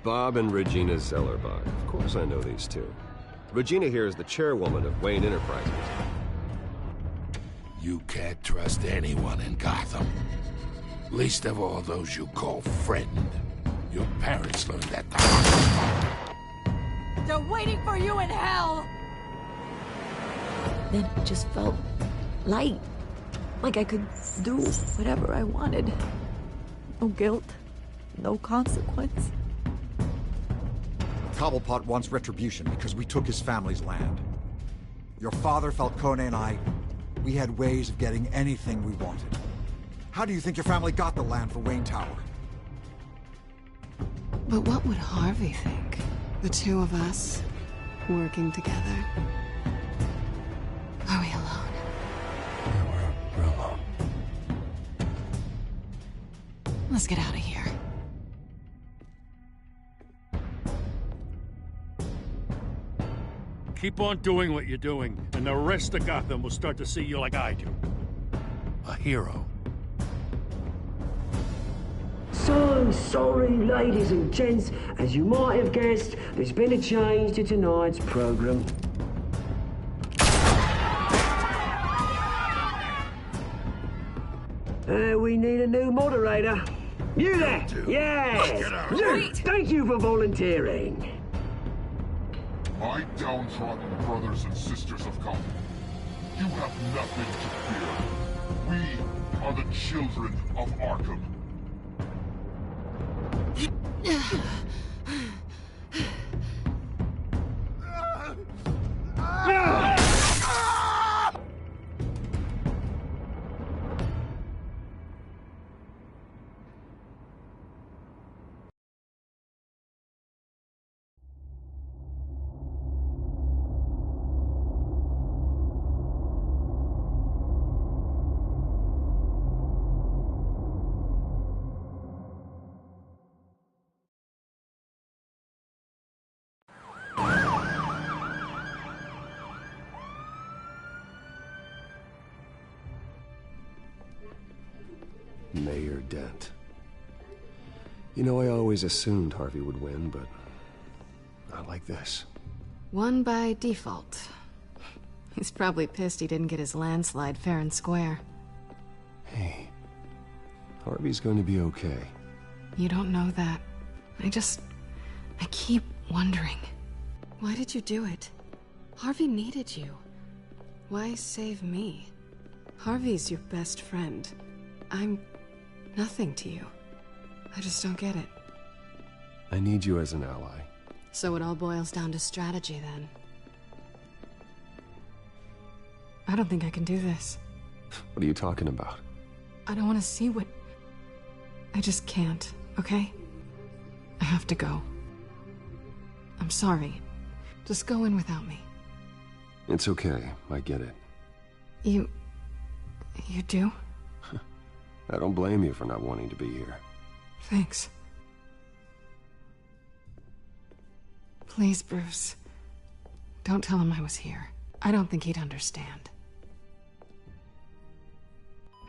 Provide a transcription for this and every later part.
Bob and Regina Zellerbach. Of course I know these two. Regina here is the chairwoman of Wayne Enterprises. You can't trust anyone in Gotham. Least of all those you call friend. Your parents learned that the hard way. They're waiting for you in hell! Then it just felt light. Like I could do whatever I wanted. No guilt, no consequence. Cobblepot wants retribution because we took his family's land. Your father, Falcone, and I, we had ways of getting anything we wanted. How do you think your family got the land for Wayne Tower? But what would Harvey think? The two of us, working together. Are we alone? Yeah, we're alone. Let's get out of here. Keep on doing what you're doing, and the rest of Gotham will start to see you like I do. A hero. So sorry, ladies and gents. As you might have guessed, there's been a change to tonight's program. We need a new moderator. You there? Yes! Thank you for volunteering. My downtrodden brothers and sisters of Gotham, you have nothing to fear. We are the children of Arkham. Mayor Dent. You know, I always assumed Harvey would win, but not like this. Won by default. He's probably pissed he didn't get his landslide fair and square. Hey, Harvey's going to be okay. You don't know that. I keep wondering. Why did you do it? Harvey needed you. Why save me? Harvey's your best friend. I'm nothing to you. I just don't get it. I need you as an ally. So it all boils down to strategy, then. I don't think I can do this. What are you talking about? I don't want to see what... I just can't, okay? I have to go. I'm sorry. Just go in without me. It's okay. I get it. You do? I don't blame you for not wanting to be here. Thanks. Please, Bruce. Don't tell him I was here. I don't think he'd understand.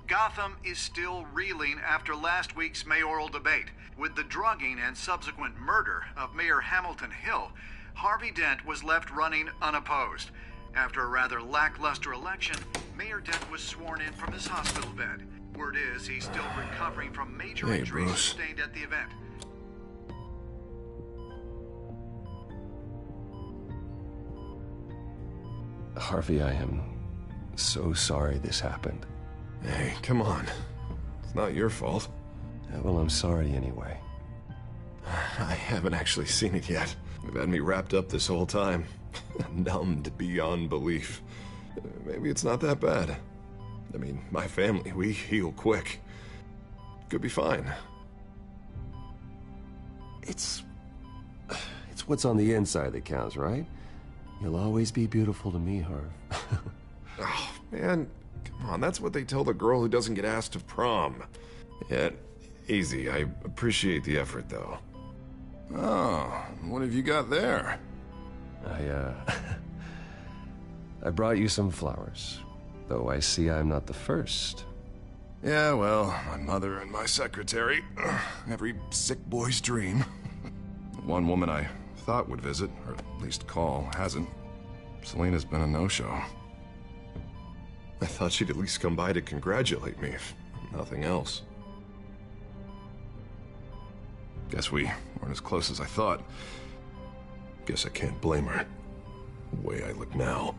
Gotham is still reeling after last week's mayoral debate. With the drugging and subsequent murder of Mayor Hamilton Hill, Harvey Dent was left running unopposed. After a rather lackluster election, Mayor Dent was sworn in from his hospital bed. Word is he's still recovering from major injuries sustained at the event. Harvey, I am so sorry this happened. Hey, come on. It's not your fault. Yeah, well, I'm sorry anyway. I haven't actually seen it yet. They've had me wrapped up this whole time. Numbed beyond belief. Maybe it's not that bad. I mean, my family, we heal quick. Could be fine. It's what's on the inside that counts, right? You'll always be beautiful to me, Harv. Oh, man. Come on, that's what they tell the girl who doesn't get asked to prom. Yeah, easy. I appreciate the effort, though. Oh, what have you got there? I brought you some flowers. Though I see I'm not the first. Yeah, well, my mother and my secretary. Every sick boy's dream. One woman I thought would visit, or at least call, hasn't. Selena's been a no-show. I thought she'd at least come by to congratulate me, if nothing else. Guess we weren't as close as I thought. Guess I can't blame her. The way I look now.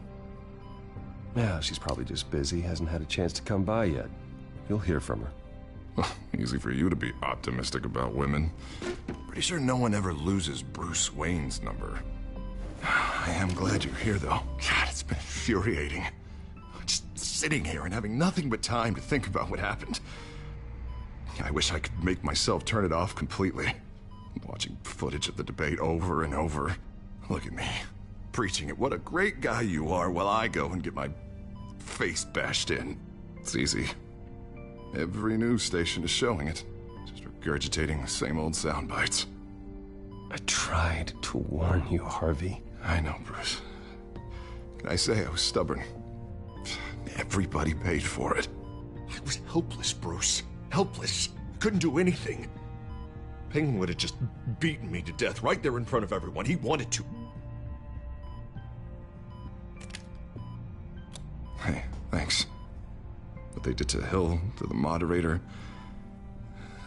Yeah, she's probably just busy, hasn't had a chance to come by yet. You'll hear from her. Well, easy for you to be optimistic about women. Pretty sure no one ever loses Bruce Wayne's number. I am glad you're here, though. God, it's been infuriating. Just sitting here and having nothing but time to think about what happened. I wish I could make myself turn it off completely. Watching footage of the debate over and over. Look at me, preaching it. What a great guy you are, while I go and get my face bashed in. It's easy. Every news station is showing it. Just regurgitating the same old sound bites. I tried to warn you, Harvey. I know, Bruce. Can I say I was stubborn? Everybody paid for it. I was helpless, Bruce. Helpless. Couldn't do anything. Penguin would have just beaten me to death right there in front of everyone. He wanted to. Hey, thanks. What they did to Hill, to the moderator,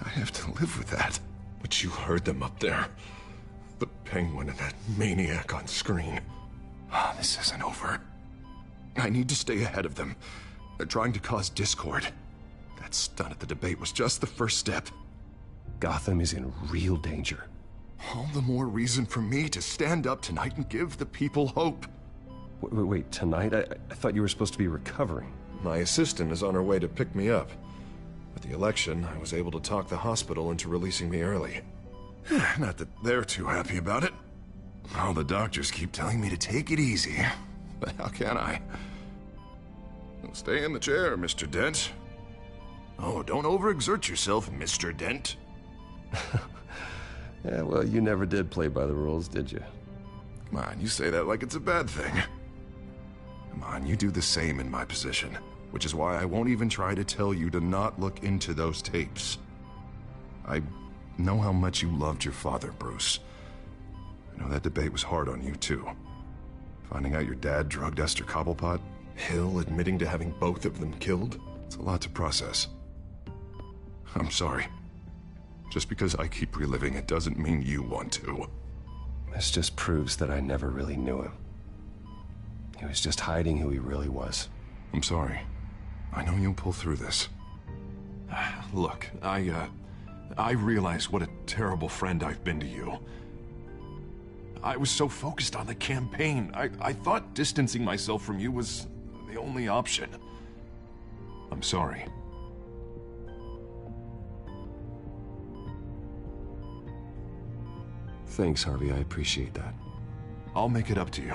I have to live with that. But you heard them up there. The Penguin and that maniac on screen. This isn't over. I need to stay ahead of them. They're trying to cause discord. That stunt at the debate was just the first step. Gotham is in real danger. All the more reason for me to stand up tonight and give the people hope. Wait, tonight? I thought you were supposed to be recovering. My assistant is on her way to pick me up. With the election, I was able to talk the hospital into releasing me early. Not that they're too happy about it. All the doctors keep telling me to take it easy. But how can I? Stay in the chair, Mr. Dent. Oh, don't overexert yourself, Mr. Dent. Yeah, well, you never did play by the rules, did you? Come on, you say that like it's a bad thing. Come on, you do the same in my position. Which is why I won't even try to tell you to not look into those tapes. I know how much you loved your father, Bruce. I know that debate was hard on you, too. Finding out your dad drugged Esther Cobblepot, Hill admitting to having both of them killed, it's a lot to process. I'm sorry. Just because I keep reliving it doesn't mean you want to. This just proves that I never really knew him. He was just hiding who he really was. I'm sorry. I know you'll pull through this. Look, I realize what a terrible friend I've been to you. I was so focused on the campaign. I thought distancing myself from you was the only option. I'm sorry. Thanks, Harvey. I appreciate that. I'll make it up to you.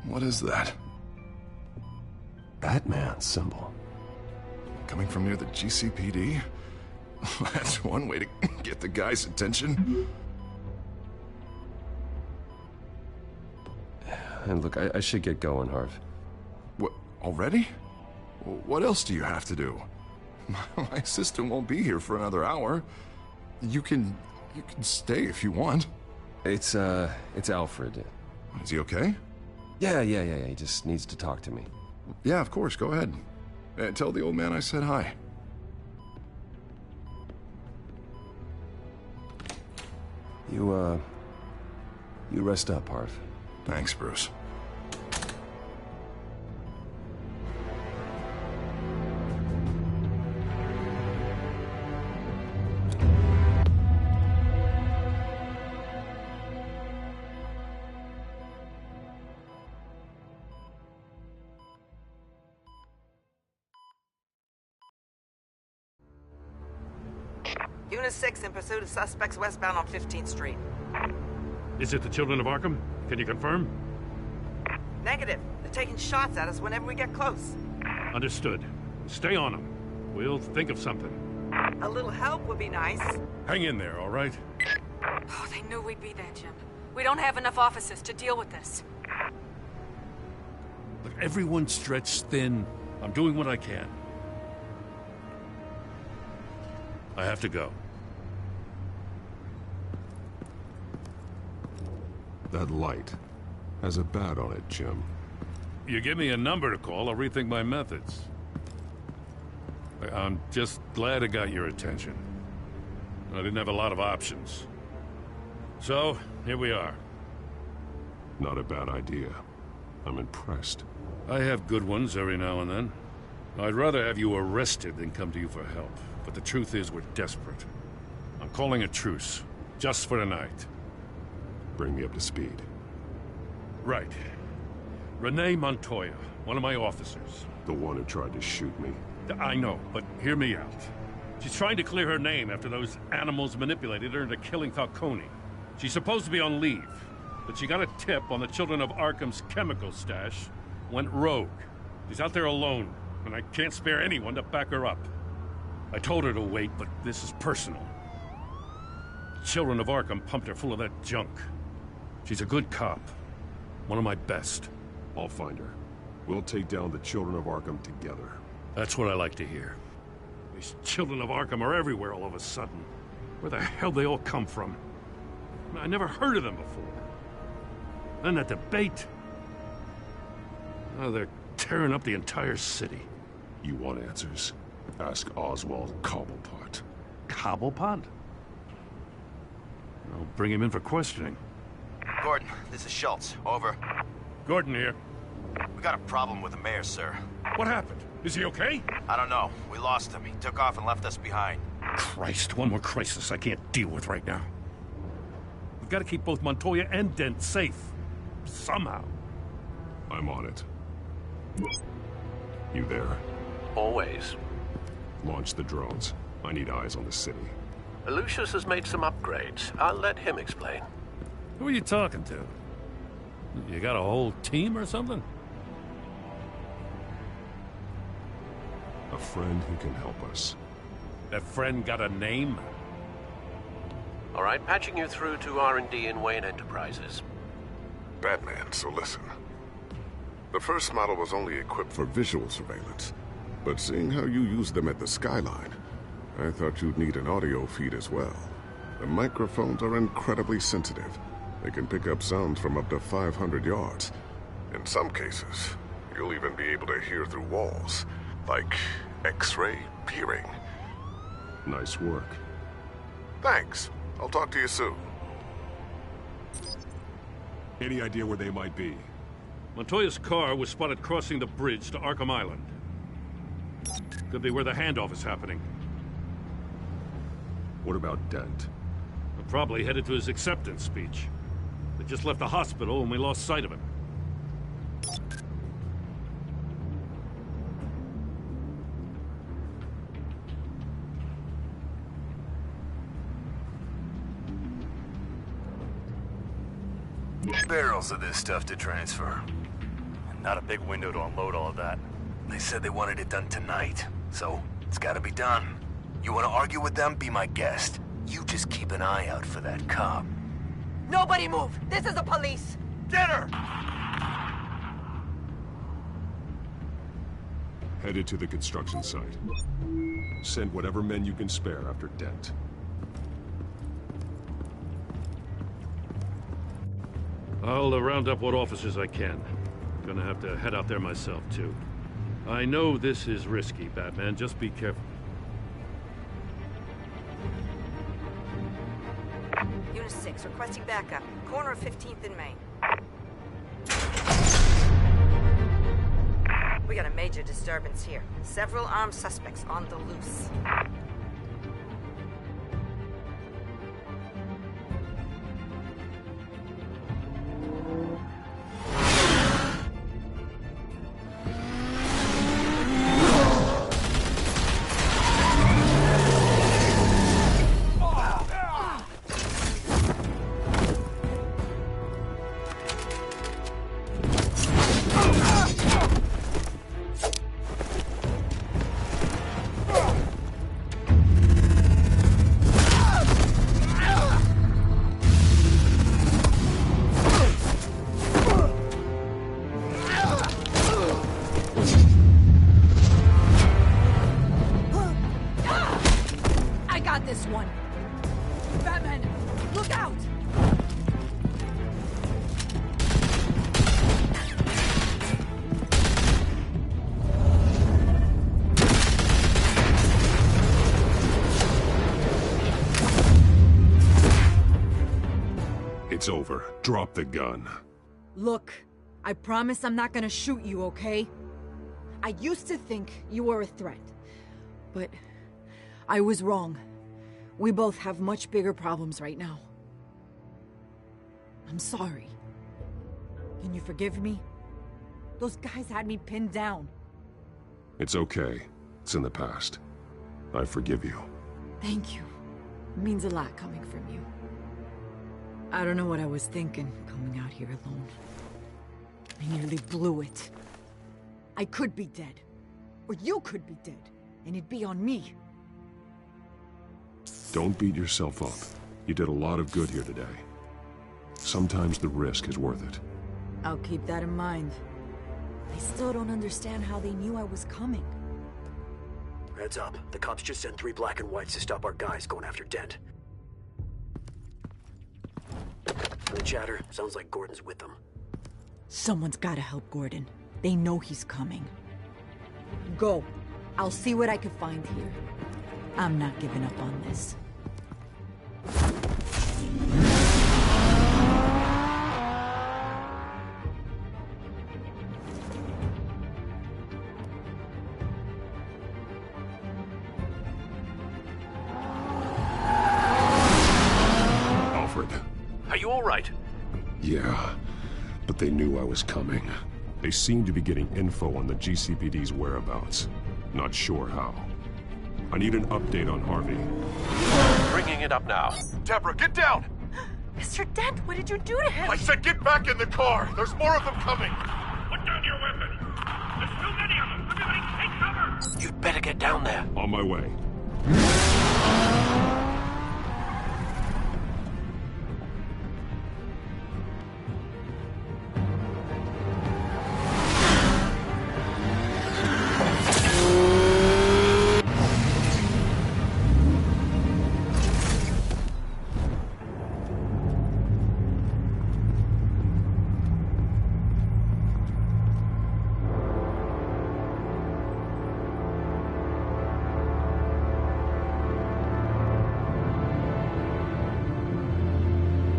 What is that? Batman symbol. Coming from near the GCPD? That's one way to get the guy's attention. And look, I should get going, Harv. What, already? What else do you have to do? My assistant won't be here for another hour. You can stay if you want. It's Alfred. Is he okay? Yeah. He just needs to talk to me. Yeah, of course. Go ahead. Tell the old man I said hi. You rest up, Harv. Thanks, Bruce. Unit 6 in pursuit of suspects westbound on 15th Street. Is it the children of Arkham? Can you confirm? Negative. They're taking shots at us whenever we get close. Understood. Stay on them. We'll think of something. A little help would be nice. Hang in there, all right? Oh, they knew we'd be there, Jim. We don't have enough officers to deal with this. Look, everyone's stretched thin. I'm doing what I can. I have to go. That light has a bat on it, Jim. You give me a number to call, I'll rethink my methods. I'm just glad it got your attention. I didn't have a lot of options. So, here we are. Not a bad idea. I'm impressed. I have good ones every now and then. I'd rather have you arrested than come to you for help. But the truth is, we're desperate. I'm calling a truce. Just for tonight. Bring me up to speed. Right. Renee Montoya, one of my officers. The one who tried to shoot me. I know, but hear me out. She's trying to clear her name after those animals manipulated her into killing Falcone. She's supposed to be on leave, but she got a tip on the Children of Arkham's chemical stash, went rogue. She's out there alone, and I can't spare anyone to back her up. I told her to wait, but this is personal. Children of Arkham pumped her full of that junk. She's a good cop. One of my best. I'll find her. We'll take down the Children of Arkham together. That's what I like to hear. These Children of Arkham are everywhere all of a sudden. Where the hell they all come from? I never heard of them before. Then that debate. Oh, they're tearing up the entire city. You want answers? Ask Oswald Cobblepot. Cobblepot? I'll bring him in for questioning. Gordon, this is Schultz. Over. Gordon here. We got a problem with the mayor, sir. What happened? Is he okay? I don't know. We lost him. He took off and left us behind. Christ, one more crisis I can't deal with right now. We've got to keep both Montoya and Dent safe. Somehow. I'm on it. You there? Always. Launch the drones. I need eyes on the city. Lucius has made some upgrades. I'll let him explain. Who are you talking to? You got a whole team or something? A friend who can help us. That friend got a name? All right, patching you through to R&D in Wayne Enterprises. Batman, so listen. The first model was only equipped for visual surveillance, but seeing how you use them at the Skyline, I thought you'd need an audio feed as well. The microphones are incredibly sensitive. They can pick up sounds from up to 500 yards. In some cases, you'll even be able to hear through walls, like X-ray peering. Nice work. Thanks. I'll talk to you soon. Any idea where they might be? Montoya's car was spotted crossing the bridge to Arkham Island. Could be where the handoff is happening. What about Dent? We're probably headed to his acceptance speech. They just left the hospital and we lost sight of him. Barrels of this stuff to transfer. Not a big window to unload all of that. They said they wanted it done tonight, so it's gotta be done. You wanna argue with them? Be my guest. You just keep an eye out for that cop. Nobody move! This is the police! Get her! Headed to the construction site. Send whatever men you can spare after Dent. I'll round up what officers I can. Gonna have to head out there myself, too. I know this is risky, Batman. Just be careful. Unit 6, requesting backup. Corner of 15th and Main. We got a major disturbance here. Several armed suspects on the loose. this one. Batman, look out! It's over. Drop the gun. Look, I promise I'm not gonna shoot you, okay? I used to think you were a threat, but I was wrong. We both have much bigger problems right now. I'm sorry. Can you forgive me? Those guys had me pinned down. It's okay. It's in the past. I forgive you. Thank you. It means a lot coming from you. I don't know what I was thinking, coming out here alone. I nearly blew it. I could be dead. Or you could be dead. And it'd be on me. Don't beat yourself up. You did a lot of good here today. Sometimes the risk is worth it. I'll keep that in mind. I still don't understand how they knew I was coming. Heads up. The cops just sent 3 black and whites to stop our guys going after Dent. The chatter sounds like Gordon's with them. Someone's gotta help Gordon. They know he's coming. Go. I'll see what I can find here. I'm not giving up on this. Alfred. Are you all right? Yeah, but they knew I was coming. They seem to be getting info on the GCPD's whereabouts. Not sure how. I need an update on Harvey. Bringing it up now. Deborah, get down! Mr. Dent, what did you do to him? I said get back in the car! There's more of them coming! Put down your weapon! There's too many of them! Everybody take cover! You'd better get down there. On my way.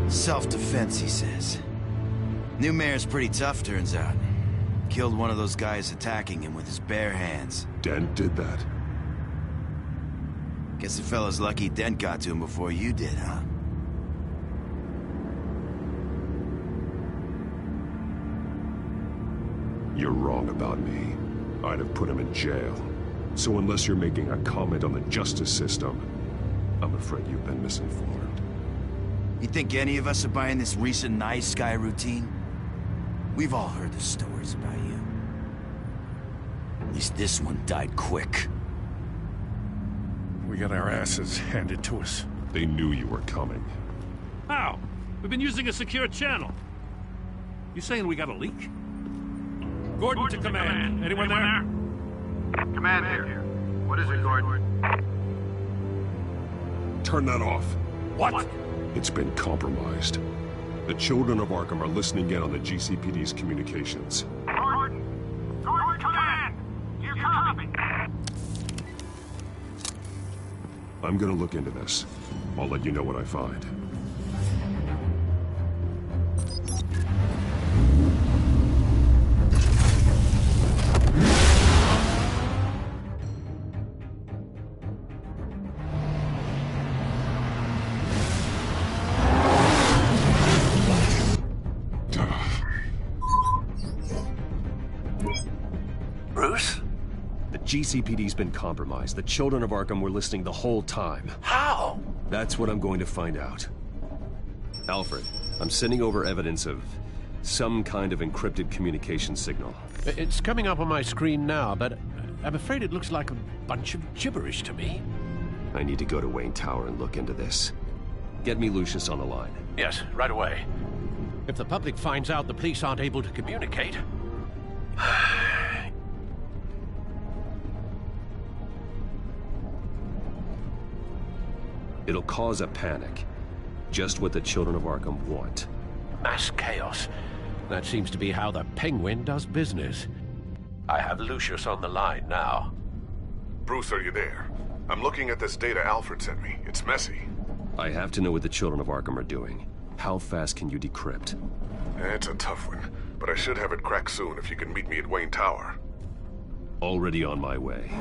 Self-defense, he says. New mayor's pretty tough, turns out. Killed one of those guys attacking him with his bare hands. Dent did that? Guess the fella's lucky Dent got to him before you did, huh? You're wrong about me. I'd have put him in jail. So unless you're making a comment on the justice system, I'm afraid you've been misinformed. You think any of us are buying this recent nice guy routine? We've all heard the stories about you. At least this one died quick. We got our asses handed to us. They knew you were coming. How? We've been using a secure channel. You saying we got a leak? Gordon to command. Anyone there? Command here. What is it, Gordon? Turn that off. What? It's been compromised. The children of Arkham are listening in on the GCPD's communications. Gordon! Gordon, command! You copy? I'm gonna look into this. I'll let you know what I find. Bruce? The GCPD's been compromised. The children of Arkham were listening the whole time. How? That's what I'm going to find out. Alfred, I'm sending over evidence of some kind of encrypted communication signal. It's coming up on my screen now, but I'm afraid it looks like a bunch of gibberish to me. I need to go to Wayne Tower and look into this. Get me Lucius on the line. Yes, right away. If the public finds out the police aren't able to communicate... It'll cause a panic. Just what the children of Arkham want. Mass chaos. That seems to be how the Penguin does business. I have Lucius on the line now. Bruce, are you there? I'm looking at this data Alfred sent me. It's messy. I have to know what the children of Arkham are doing. How fast can you decrypt? It's a tough one, but I should have it cracked soon if you can meet me at Wayne Tower. Already on my way.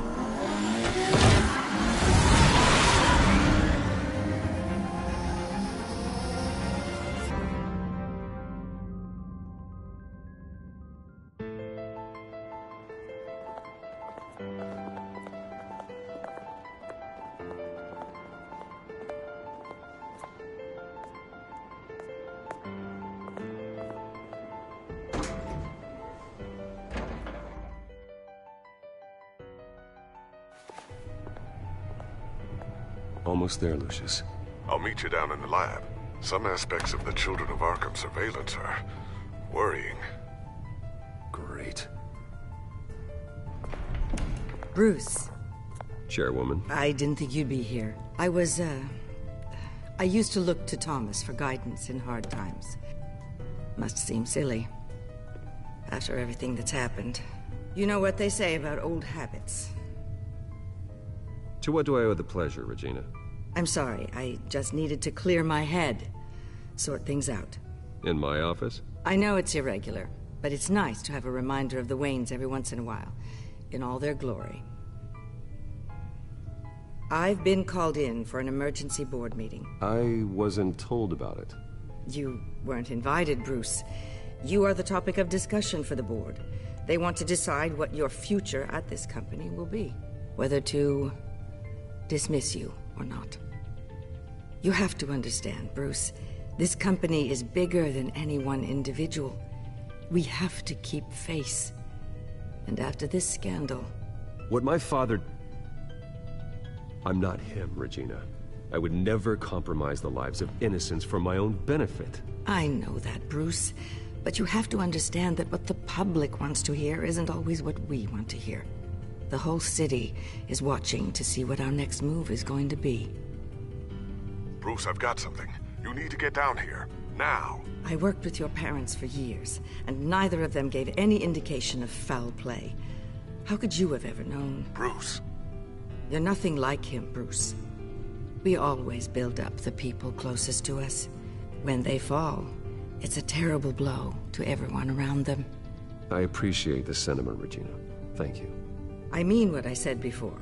Almost there, Lucius. I'll meet you down in the lab. Some aspects of the Children of Arkham surveillance are worrying. Great. Bruce. Chairwoman. I didn't think you'd be here. I used to look to Thomas for guidance in hard times. Must seem silly. After everything that's happened. You know what they say about old habits. To what do I owe the pleasure, Regina? I'm sorry, I just needed to clear my head. Sort things out. In my office? I know it's irregular, but it's nice to have a reminder of the Waynes every once in a while. In all their glory. I've been called in for an emergency board meeting. I wasn't told about it. You weren't invited, Bruce. You are the topic of discussion for the board. They want to decide what your future at this company will be. Whether to dismiss you or not. You have to understand, Bruce. This company is bigger than any one individual. We have to keep face. And after this scandal... What my father... I'm not him, Regina. I would never compromise the lives of innocents for my own benefit. I know that, Bruce. But you have to understand that what the public wants to hear isn't always what we want to hear. The whole city is watching to see what our next move is going to be. Bruce, I've got something. You need to get down here. Now. I worked with your parents for years, and neither of them gave any indication of foul play. How could you have ever known? Bruce. You're nothing like him, Bruce. We always build up the people closest to us. When they fall, it's a terrible blow to everyone around them. I appreciate the sentiment, Regina. Thank you. I mean what I said before.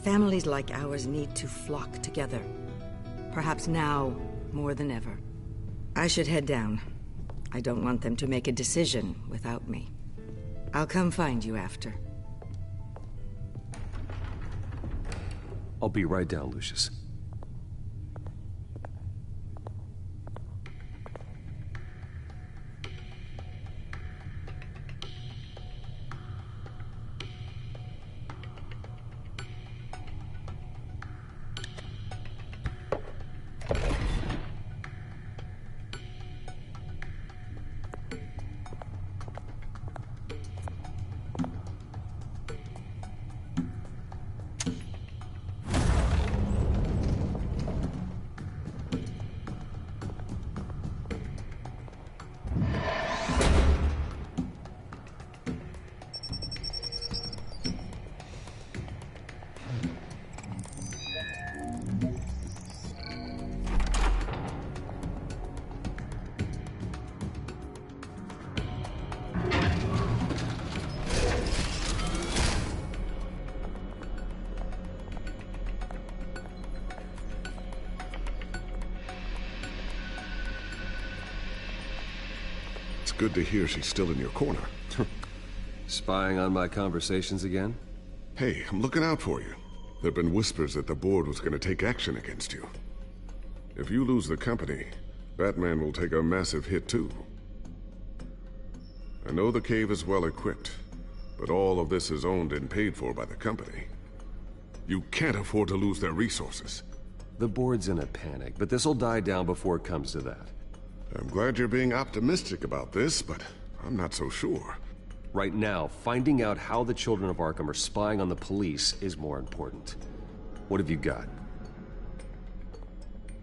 Families like ours need to flock together. Perhaps now, more than ever. I should head down. I don't want them to make a decision without me. I'll come find you after. I'll be right down, Lucius. Good to hear she's still in your corner. Spying on my conversations again? Hey, I'm looking out for you. There've been whispers that the board was going to take action against you. If you lose the company, Batman will take a massive hit too. I know the cave is well equipped, but all of this is owned and paid for by the company. You can't afford to lose their resources. The board's in a panic, but this'll die down before it comes to that. I'm glad you're being optimistic about this, but I'm not so sure. Right now, finding out how the children of Arkham are spying on the police is more important. What have you got?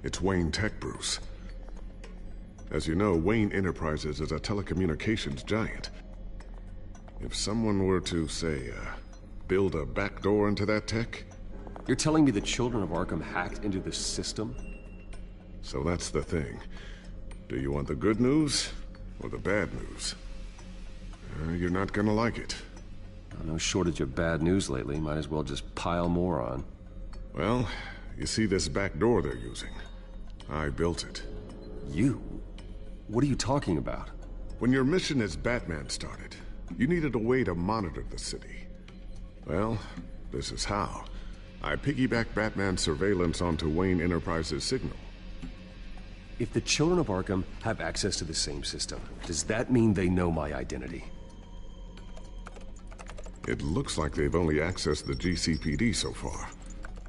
It's Wayne Tech, Bruce. As you know, Wayne Enterprises is a telecommunications giant. If someone were to, say, build a backdoor into that tech... You're telling me the children of Arkham hacked into this system? So that's the thing. Do you want the good news or the bad news? You're not gonna like it. No shortage of bad news lately. Might as well just pile more on. Well, you see this back door they're using? I built it. You? What are you talking about? When your mission as Batman started, you needed a way to monitor the city. Well, this is how. I piggybacked Batman's surveillance onto Wayne Enterprises' signal. If the children of Arkham have access to the same system, does that mean they know my identity? It looks like they've only accessed the GCPD so far.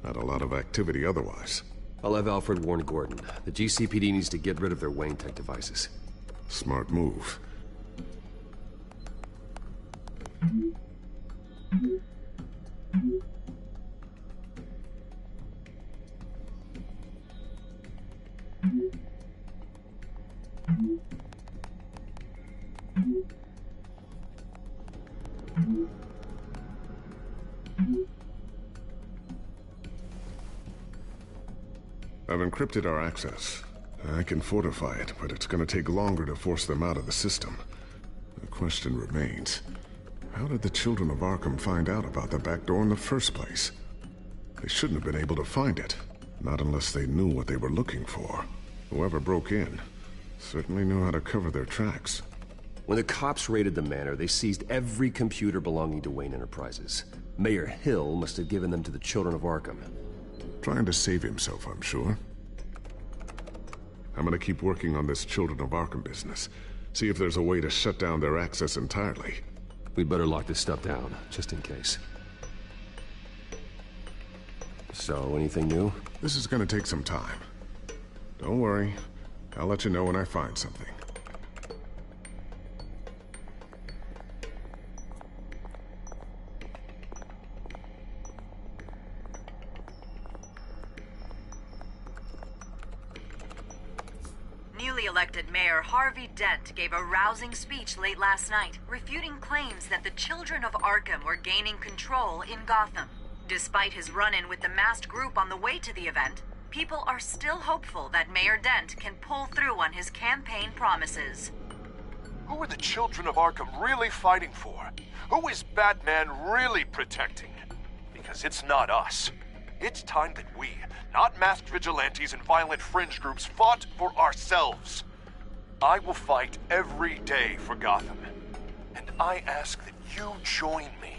Not a lot of activity otherwise. I'll have Alfred warn Gordon. The GCPD needs to get rid of their Wayne Tech devices. Smart move. I've encrypted our access. I can fortify it, but it's gonna take longer to force them out of the system. The question remains, how did the children of Arkham find out about the back door in the first place? They shouldn't have been able to find it, not unless they knew what they were looking for. Whoever broke in certainly knew how to cover their tracks. When the cops raided the manor, they seized every computer belonging to Wayne Enterprises. Mayor Hill must have given them to the children of Arkham. Trying to save himself, I'm sure. I'm gonna keep working on this Children of Arkham business. See if there's a way to shut down their access entirely. We'd better lock this stuff down, just in case. So, anything new? This is gonna take some time. Don't worry. I'll let you know when I find something. Newly elected Mayor Harvey Dent gave a rousing speech late last night, refuting claims that the children of Arkham were gaining control in Gotham. Despite his run-in with the masked group on the way to the event, people are still hopeful that Mayor Dent can pull through on his campaign promises. Who are the children of Arkham really fighting for? Who is Batman really protecting? Because it's not us. It's time that we, not masked vigilantes and violent fringe groups, fought for ourselves. I will fight every day for Gotham. And I ask that you join me.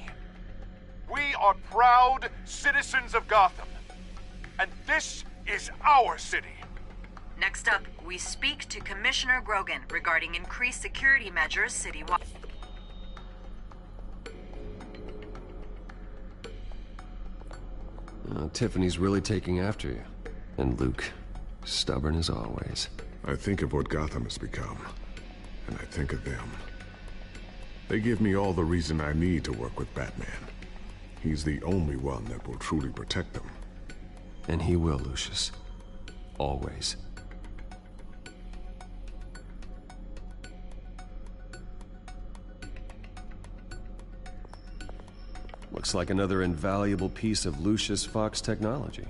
We are proud citizens of Gotham. And this is our city. Next up, we speak to Commissioner Grogan regarding increased security measures citywide. Tiffany's really taking after you. And Luke, stubborn as always. I think of what Gotham has become, and I think of them. They give me all the reason I need to work with Batman. He's the only one that will truly protect them. And he will, Lucius. Always. Looks like another invaluable piece of Lucius Fox technology.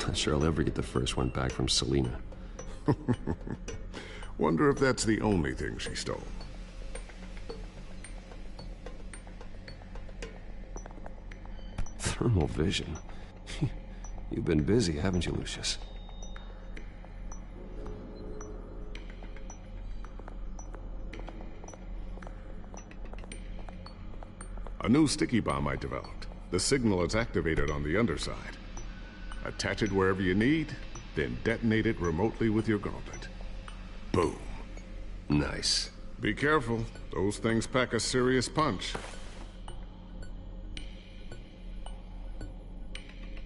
Not sure I'll ever get the first one back from Selina. Wonder if that's the only thing she stole. Thermal vision. You've been busy, haven't you, Lucius? A new sticky bomb I developed. The signal is activated on the underside. Attach it wherever you need, then detonate it remotely with your gauntlet. Boom. Nice. Be careful. Those things pack a serious punch.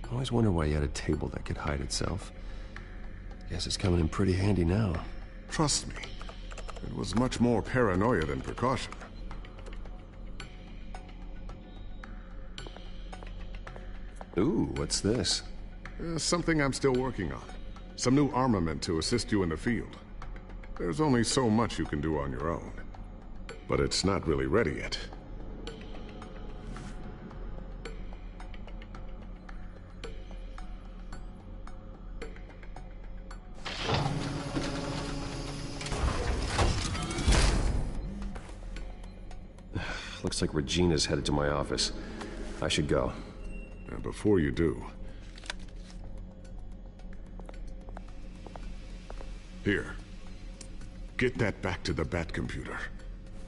I always wonder why you had a table that could hide itself. Guess it's coming in pretty handy now. Trust me, it was much more paranoia than precaution. Ooh, what's this? Something I'm still working on. Some new armament to assist you in the field. There's only so much you can do on your own. But it's not really ready yet. Looks like Regina's headed to my office. I should go. And before you do... Here. Get that back to the Bat computer.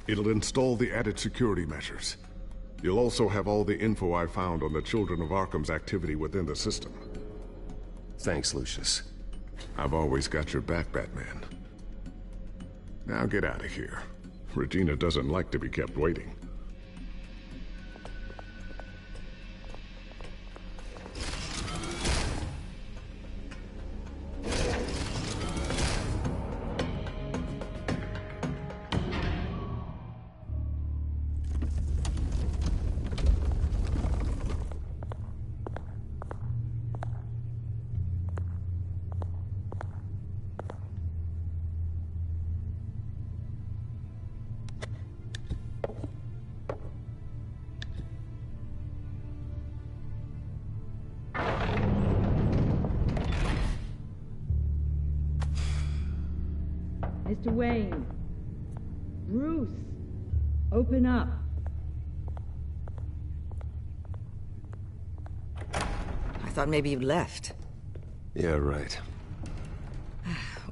It'll install the added security measures. You'll also have all the info I found on the Children of Arkham's activity within the system. Thanks, Lucius. I've always got your back, Batman. Now get out of here. Regina doesn't like to be kept waiting. Mr. Wayne. Bruce. Open up. I thought maybe you left. Yeah, right.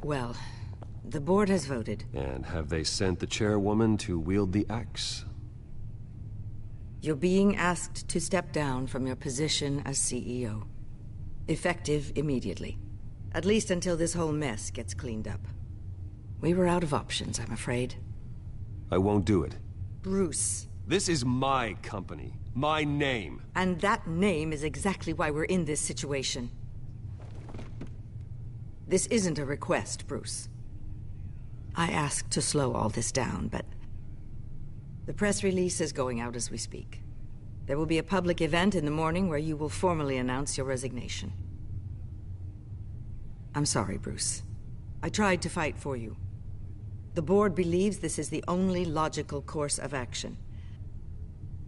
Well, the board has voted. And have they sent the chairwoman to wield the axe? You're being asked to step down from your position as CEO. Effective immediately. At least until this whole mess gets cleaned up. We were out of options, I'm afraid. I won't do it. Bruce. This is my company. My name. And that name is exactly why we're in this situation. This isn't a request, Bruce. I asked to slow all this down, but... the press release is going out as we speak. There will be a public event in the morning where you will formally announce your resignation. I'm sorry, Bruce. I tried to fight for you. The board believes this is the only logical course of action.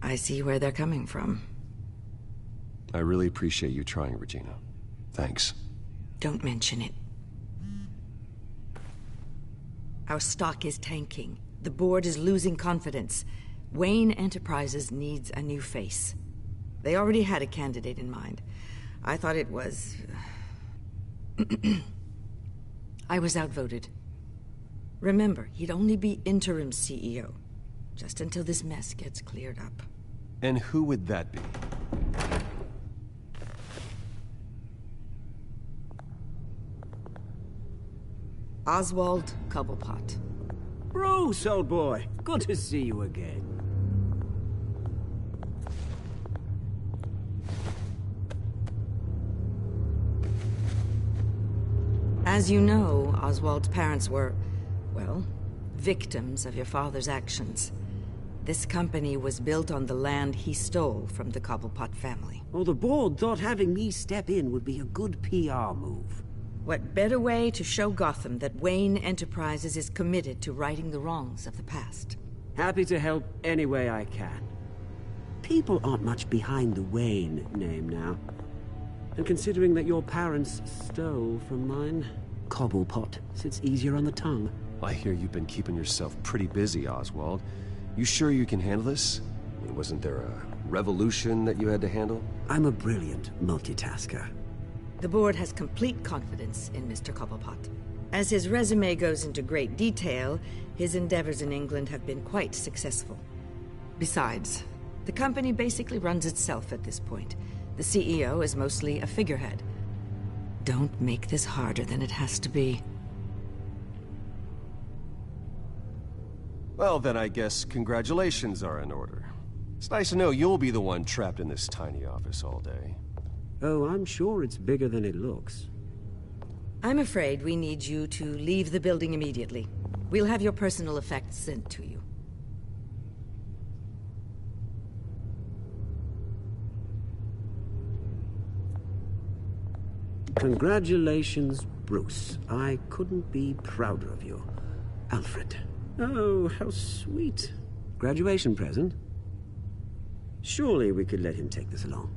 I see where they're coming from. I really appreciate you trying, Regina. Thanks. Don't mention it. Our stock is tanking. The board is losing confidence. Wayne Enterprises needs a new face. They already had a candidate in mind. I thought it was... I was outvoted. Remember, he'd only be interim CEO, just until this mess gets cleared up. And who would that be? Oswald Cobblepot. Bruce, old boy. Good to see you again. As you know, Oswald's parents were, well, victims of your father's actions. This company was built on the land he stole from the Cobblepot family. Well, the board thought having me step in would be a good PR move. What better way to show Gotham that Wayne Enterprises is committed to righting the wrongs of the past? Happy to help any way I can. People aren't much behind the Wayne name now. And considering that your parents stole from mine, Cobblepot sits easier on the tongue. I hear you've been keeping yourself pretty busy, Oswald. You sure you can handle this? I mean, wasn't there a revolution that you had to handle? I'm a brilliant multitasker. The board has complete confidence in Mr. Cobblepot. As his resume goes into great detail, his endeavors in England have been quite successful. Besides, the company basically runs itself at this point. The CEO is mostly a figurehead. Don't make this harder than it has to be. Well, then I guess congratulations are in order. It's nice to know you'll be the one trapped in this tiny office all day. Oh, I'm sure it's bigger than it looks. I'm afraid we need you to leave the building immediately. We'll have your personal effects sent to you. Congratulations, Bruce. I couldn't be prouder of you. Alfred. Oh, how sweet. Graduation present? Surely we could let him take this along.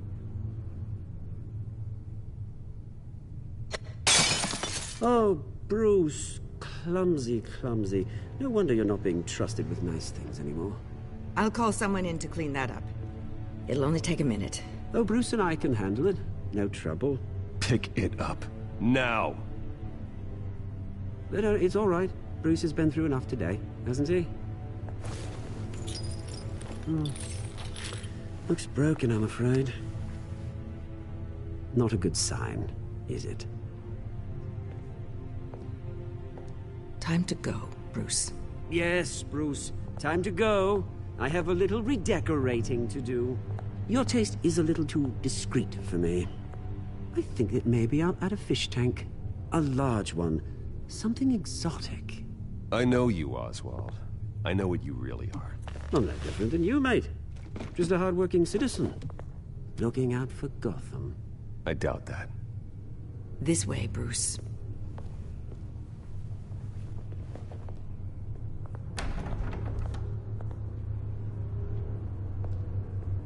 Oh, Bruce. Clumsy, clumsy. No wonder you're not being trusted with nice things anymore. I'll call someone in to clean that up. It'll only take a minute. Oh, Bruce and I can handle it. No trouble. Pick it up. Now! But it's all right. Bruce has been through enough today, hasn't he? Looks broken, I'm afraid. Not a good sign, is it? Time to go, Bruce. Yes, Bruce. Time to go. I have a little redecorating to do. Your taste is a little too discreet for me. I think that maybe I'll add a fish tank. A large one. Something exotic. I know you, Oswald. I know what you really are. I'm no different than you, mate. Just a hard-working citizen. Looking out for Gotham. I doubt that. This way, Bruce.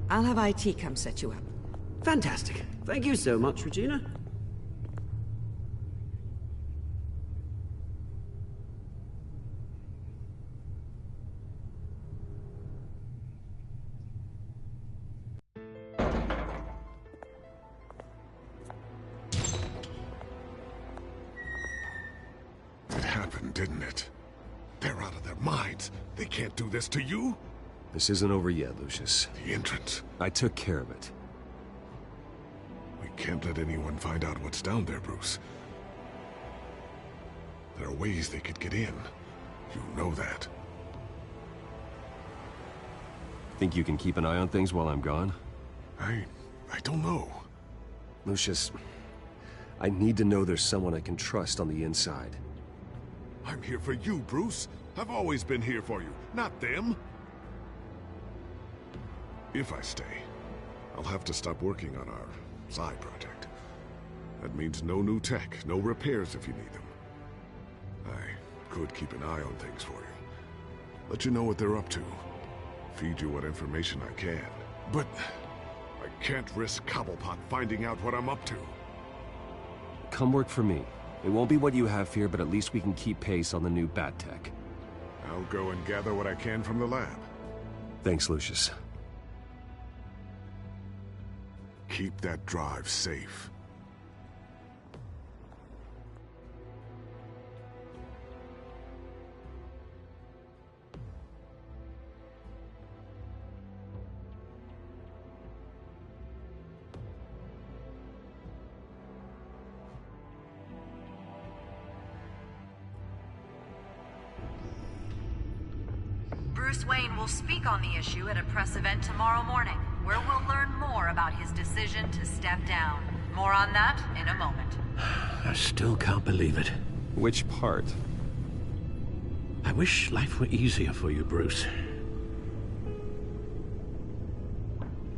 I'll have IT come set you up. Fantastic. Thank you so much, Regina. It happened, didn't it? They're out of their minds. They can't do this to you. This isn't over yet, Lucius. The entrance. I took care of it. We can't let anyone find out what's down there, Bruce. There are ways they could get in. You know that. Think you can keep an eye on things while I'm gone? I don't know. Lucius, I need to know there's someone I can trust on the inside. I'm here for you, Bruce. I've always been here for you, not them. If I stay, I'll have to stop working on our side project. That means no new tech, no repairs if you need them. I could keep an eye on things for you. Let you know what they're up to. Feed you what information I can. But I can't risk Cobblepot finding out what I'm up to. Come work for me. It won't be what you have here, but at least we can keep pace on the new bat tech. I'll go and gather what I can from the lab. Thanks, Lucius. Keep that drive safe. Bruce Wayne will speak on the issue at a press event tomorrow morning, where we'll learn more about his decision to step down. More on that in a moment. I still can't believe it. Which part? I wish life were easier for you, Bruce.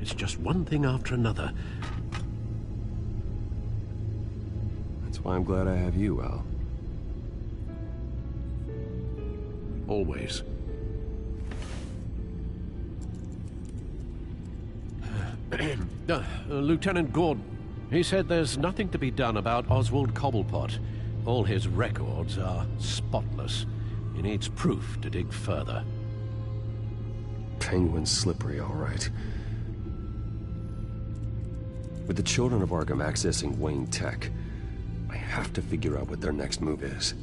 It's just one thing after another. That's why I'm glad I have you, Al. Always. Lieutenant Gordon, he said there's nothing to be done about Oswald Cobblepot. All his records are spotless. He needs proof to dig further. Penguin's slippery, all right. With the children of Arkham accessing Wayne Tech, I have to figure out what their next move is.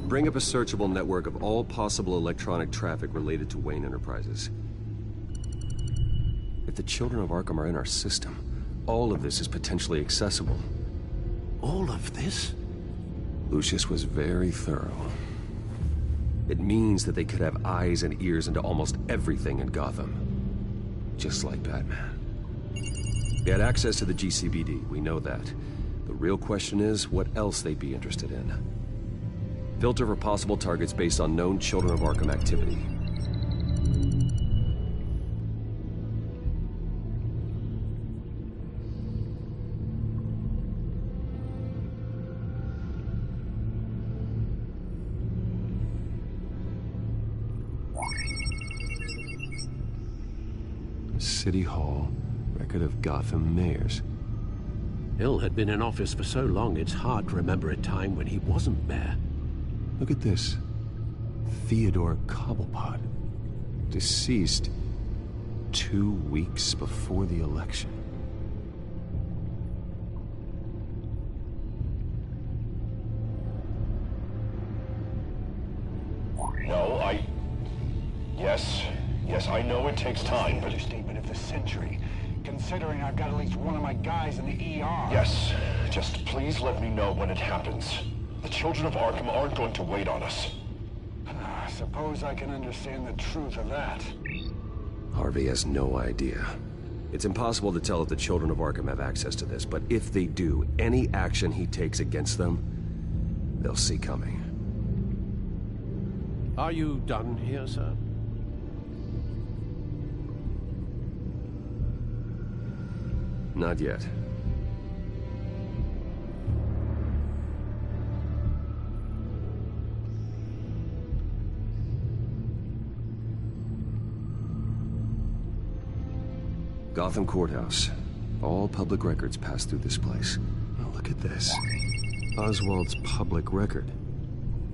Bring up a searchable network of all possible electronic traffic related to Wayne Enterprises. If the children of Arkham are in our system, all of this is potentially accessible. All of this? Lucius was very thorough. It means that they could have eyes and ears into almost everything in Gotham. Just like Batman. They had access to the GCPD, we know that. The real question is, what else they'd be interested in. Filter for possible targets based on known Children of Arkham activity. City Hall, record of Gotham mayors. Hill had been in office for so long, it's hard to remember a time when he wasn't mayor. Look at this. Theodore Cobblepot. Deceased 2 weeks before the election. No, Yes, I know it takes time, but... Understatement of the century, considering I've got at least one of my guys in the ER. Yes, just please let me know when it happens. The children of Arkham aren't going to wait on us. I suppose I can understand the truth of that. Harvey has no idea. It's impossible to tell if the children of Arkham have access to this, but if they do, any action he takes against them, they'll see coming. Are you done here, sir? Not yet. Gotham Courthouse. All public records pass through this place. Oh, look at this. Oswald's public record.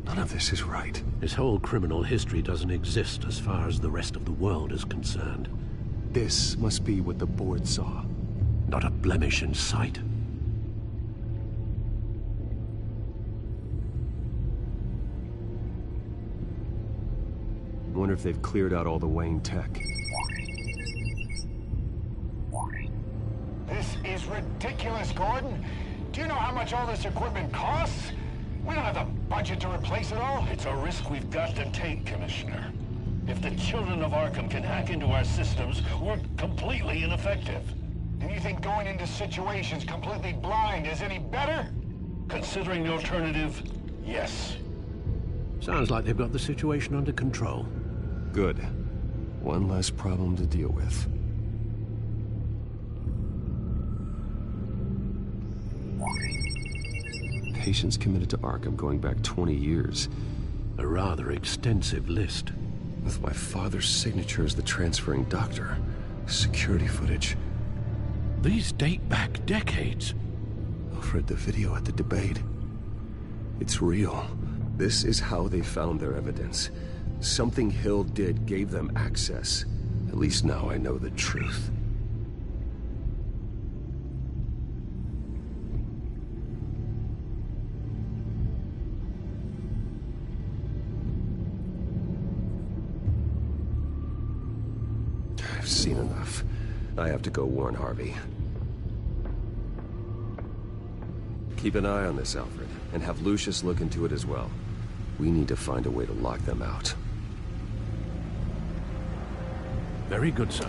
None of this is right. His whole criminal history doesn't exist as far as the rest of the world is concerned. This must be what the board saw. Not a blemish in sight. Wonder if they've cleared out all the Wayne tech. This is ridiculous, Gordon. Do you know how much all this equipment costs? We don't have the budget to replace it all. It's a risk we've got to take, Commissioner. If the children of Arkham can hack into our systems, we're completely ineffective. And you think going into situations completely blind is any better? Considering the alternative, yes. Sounds like they've got the situation under control. Good. One less problem to deal with. Patients committed to Arkham going back 20 years. A rather extensive list. With my father's signature as the transferring doctor. Security footage. These date back decades. I've read the video at the debate. It's real. This is how they found their evidence. Something Hill did gave them access. At least now I know the truth. I've seen enough. I have to go warn Harvey. Keep an eye on this, Alfred, and have Lucius look into it as well. We need to find a way to lock them out. Very good, sir.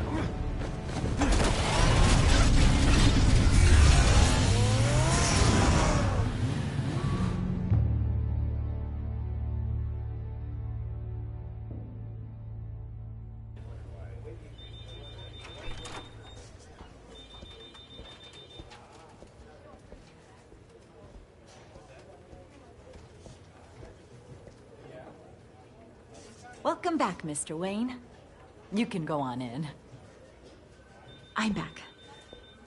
Welcome back, Mr. Wayne. You can go on in. I'm back.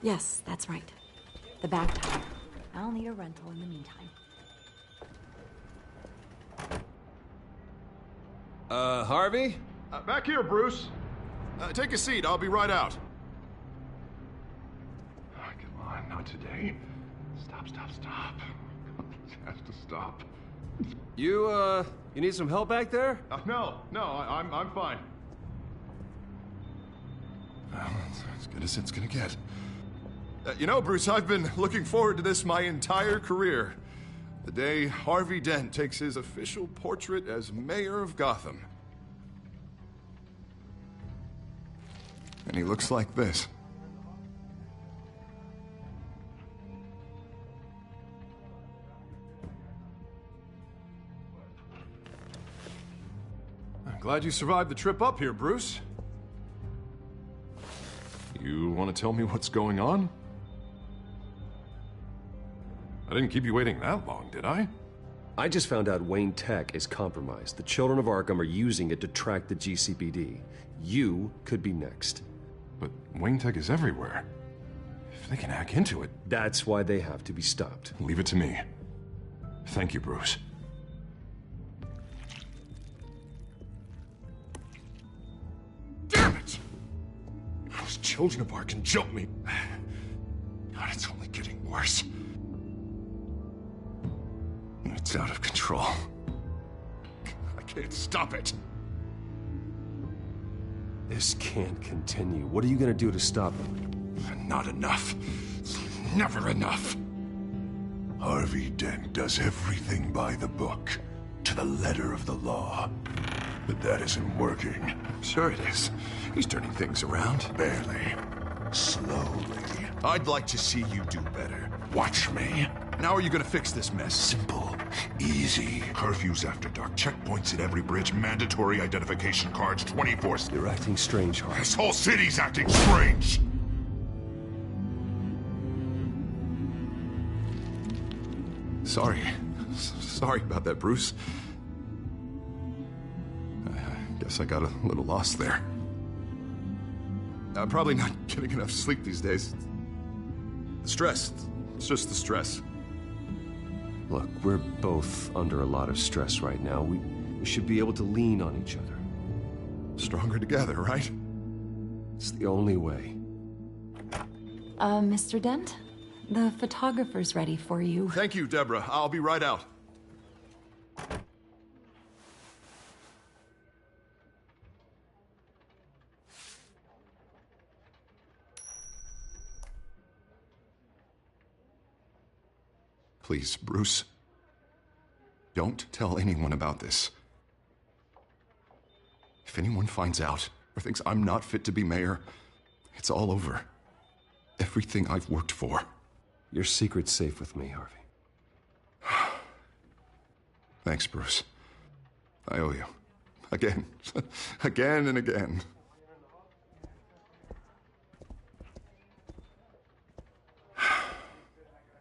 Yes, that's right. The back tire. I'll need a rental in the meantime. Harvey? Back here, Bruce. Take a seat. I'll be right out. Oh, come on, not today. Stop, stop, stop. This has to stop. You need some help back there? No, I'm fine. Well, that's as good as it's gonna get. You know, Bruce, I've been looking forward to this my entire career. The day Harvey Dent takes his official portrait as mayor of Gotham. And he looks like this. I'm glad you survived the trip up here, Bruce. You want to tell me what's going on? I didn't keep you waiting that long, did I? I just found out Wayne Tech is compromised. The children of Arkham are using it to track the GCPD. You could be next. But Wayne Tech is everywhere. If they can hack into it... That's why they have to be stopped. Leave it to me. Thank you, Bruce. Damn it! Those children of Arkham jumped me. God, it's only getting worse. It's out of control. I can't stop it. This can't continue. What are you gonna do to stop it? Not enough. Never enough. Harvey Dent does everything by the book, to the letter of the law. But that isn't working. Sure it is. He's turning things around. Barely. Slowly. I'd like to see you do better. Watch me. Now are you gonna fix this mess? Simple. Easy. Curfews after dark. Checkpoints at every bridge. Mandatory identification cards 24/7. You're acting strange, Harvey. This whole city's acting strange. Sorry about that, Bruce. I guess I got a little lost there. I'm probably not getting enough sleep these days. The stress. It's just the stress. Look, we're both under a lot of stress right now. We should be able to lean on each other. Stronger together, right? It's the only way. Mr. Dent? The photographer's ready for you. Thank you, Deborah. I'll be right out. Please, Bruce. Don't tell anyone about this. If anyone finds out or thinks I'm not fit to be mayor, it's all over. Everything I've worked for. Your secret's safe with me, Harvey. Thanks, Bruce. I owe you. Again. Again and again.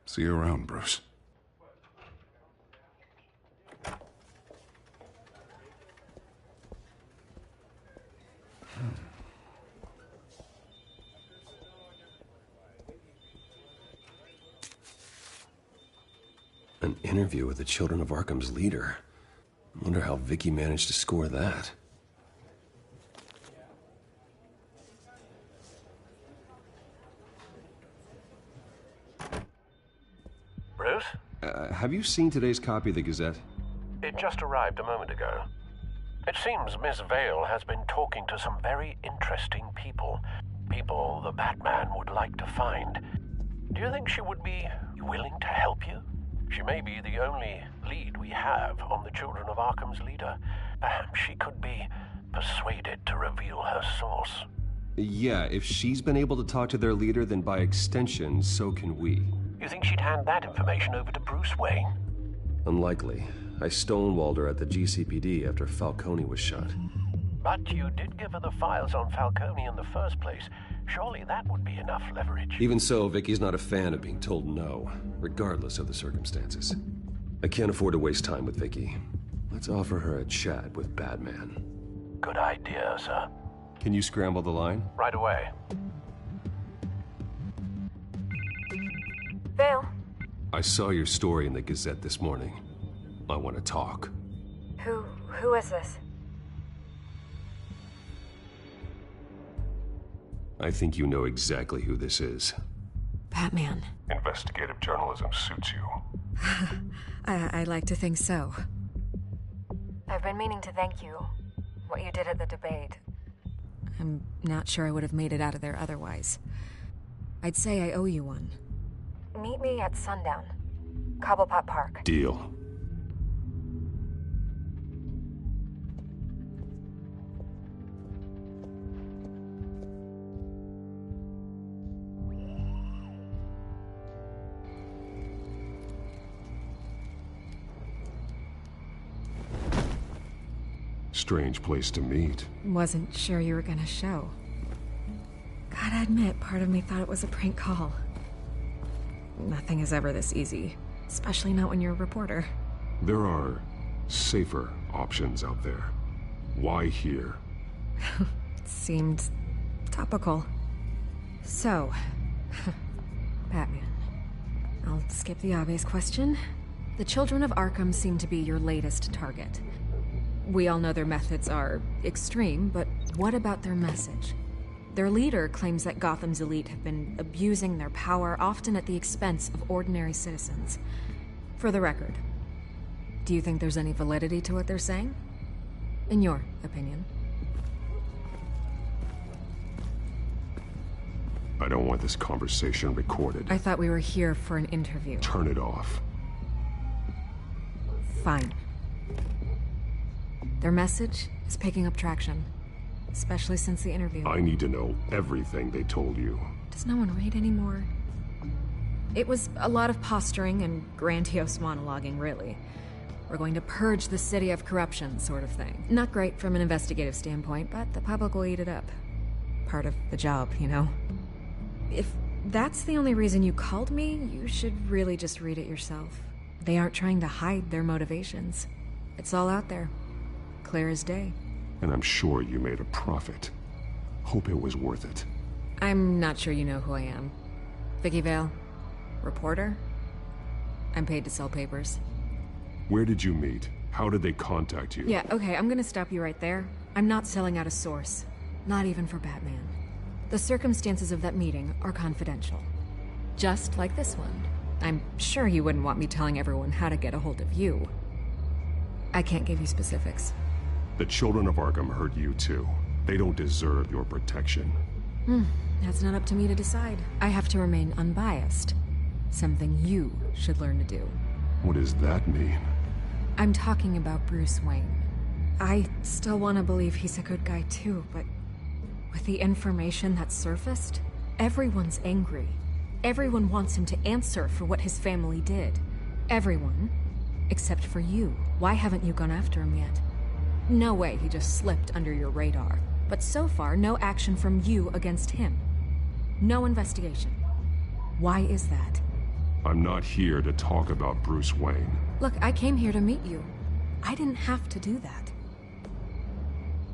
See you around, Bruce. An interview with the Children of Arkham's leader. I wonder how Vicky managed to score that. Bruce? Have you seen today's copy of the Gazette? It just arrived a moment ago. It seems Miss Vale has been talking to some very interesting people. People the Batman would like to find. Do you think she would be willing to help you? She may be the only lead we have on the Children of Arkham's leader. Perhaps she could be persuaded to reveal her source. Yeah, if she's been able to talk to their leader, then by extension, so can we. You think she'd hand that information over to Bruce Wayne? Unlikely. I stonewalled her at the GCPD after Falcone was shot. But you did give her the files on Falcone in the first place. Surely that would be enough leverage. Even so, Vicky's not a fan of being told no, regardless of the circumstances. I can't afford to waste time with Vicky. Let's offer her a chat with Batman. Good idea, sir. Can you scramble the line? Right away. Vale? I saw your story in the Gazette this morning. I want to talk. Who is this? I think you know exactly who this is. Batman. Investigative journalism suits you. I like to think so. I've been meaning to thank you. What you did at the debate. I'm not sure I would have made it out of there otherwise. I'd say I owe you one. Meet me at sundown. Cobblepot Park. Deal. Strange place to meet. Wasn't sure you were gonna show. Gotta admit, part of me thought it was a prank call. Nothing is ever this easy, especially not when you're a reporter. There are safer options out there. Why here? Seemed topical. So, Batman. I'll skip the obvious question. The Children of Arkham seem to be your latest target. We all know their methods are extreme, but what about their message? Their leader claims that Gotham's elite have been abusing their power, often at the expense of ordinary citizens. For the record, do you think there's any validity to what they're saying? In your opinion? I don't want this conversation recorded. I thought we were here for an interview. Turn it off. Fine. Their message is picking up traction, especially since the interview. I need to know everything they told you. Does no one read anymore? It was a lot of posturing and grandiose monologuing, really. We're going to purge the city of corruption, sort of thing. Not great from an investigative standpoint, but the public will eat it up. Part of the job, you know? If that's the only reason you called me, you should really just read it yourself. They aren't trying to hide their motivations. It's all out there. Clear as day. And I'm sure you made a profit. Hope it was worth it. I'm not sure you know who I am. Vicky Vale. Reporter. I'm paid to sell papers. Where did you meet? How did they contact you? Yeah, okay, I'm gonna stop you right there. I'm not selling out a source. Not even for Batman. The circumstances of that meeting are confidential. Just like this one. I'm sure you wouldn't want me telling everyone how to get a hold of you. I can't give you specifics. The Children of Arkham hurt you too. They don't deserve your protection. That's not up to me to decide. I have to remain unbiased. Something you should learn to do. What does that mean? I'm talking about Bruce Wayne. I still want to believe he's a good guy too, but with the information that surfaced, everyone's angry. Everyone wants him to answer for what his family did. Everyone, except for you. Why haven't you gone after him yet? No way he just slipped under your radar. But so far, no action from you against him. No investigation. Why is that? I'm not here to talk about Bruce Wayne. Look, I came here to meet you. I didn't have to do that.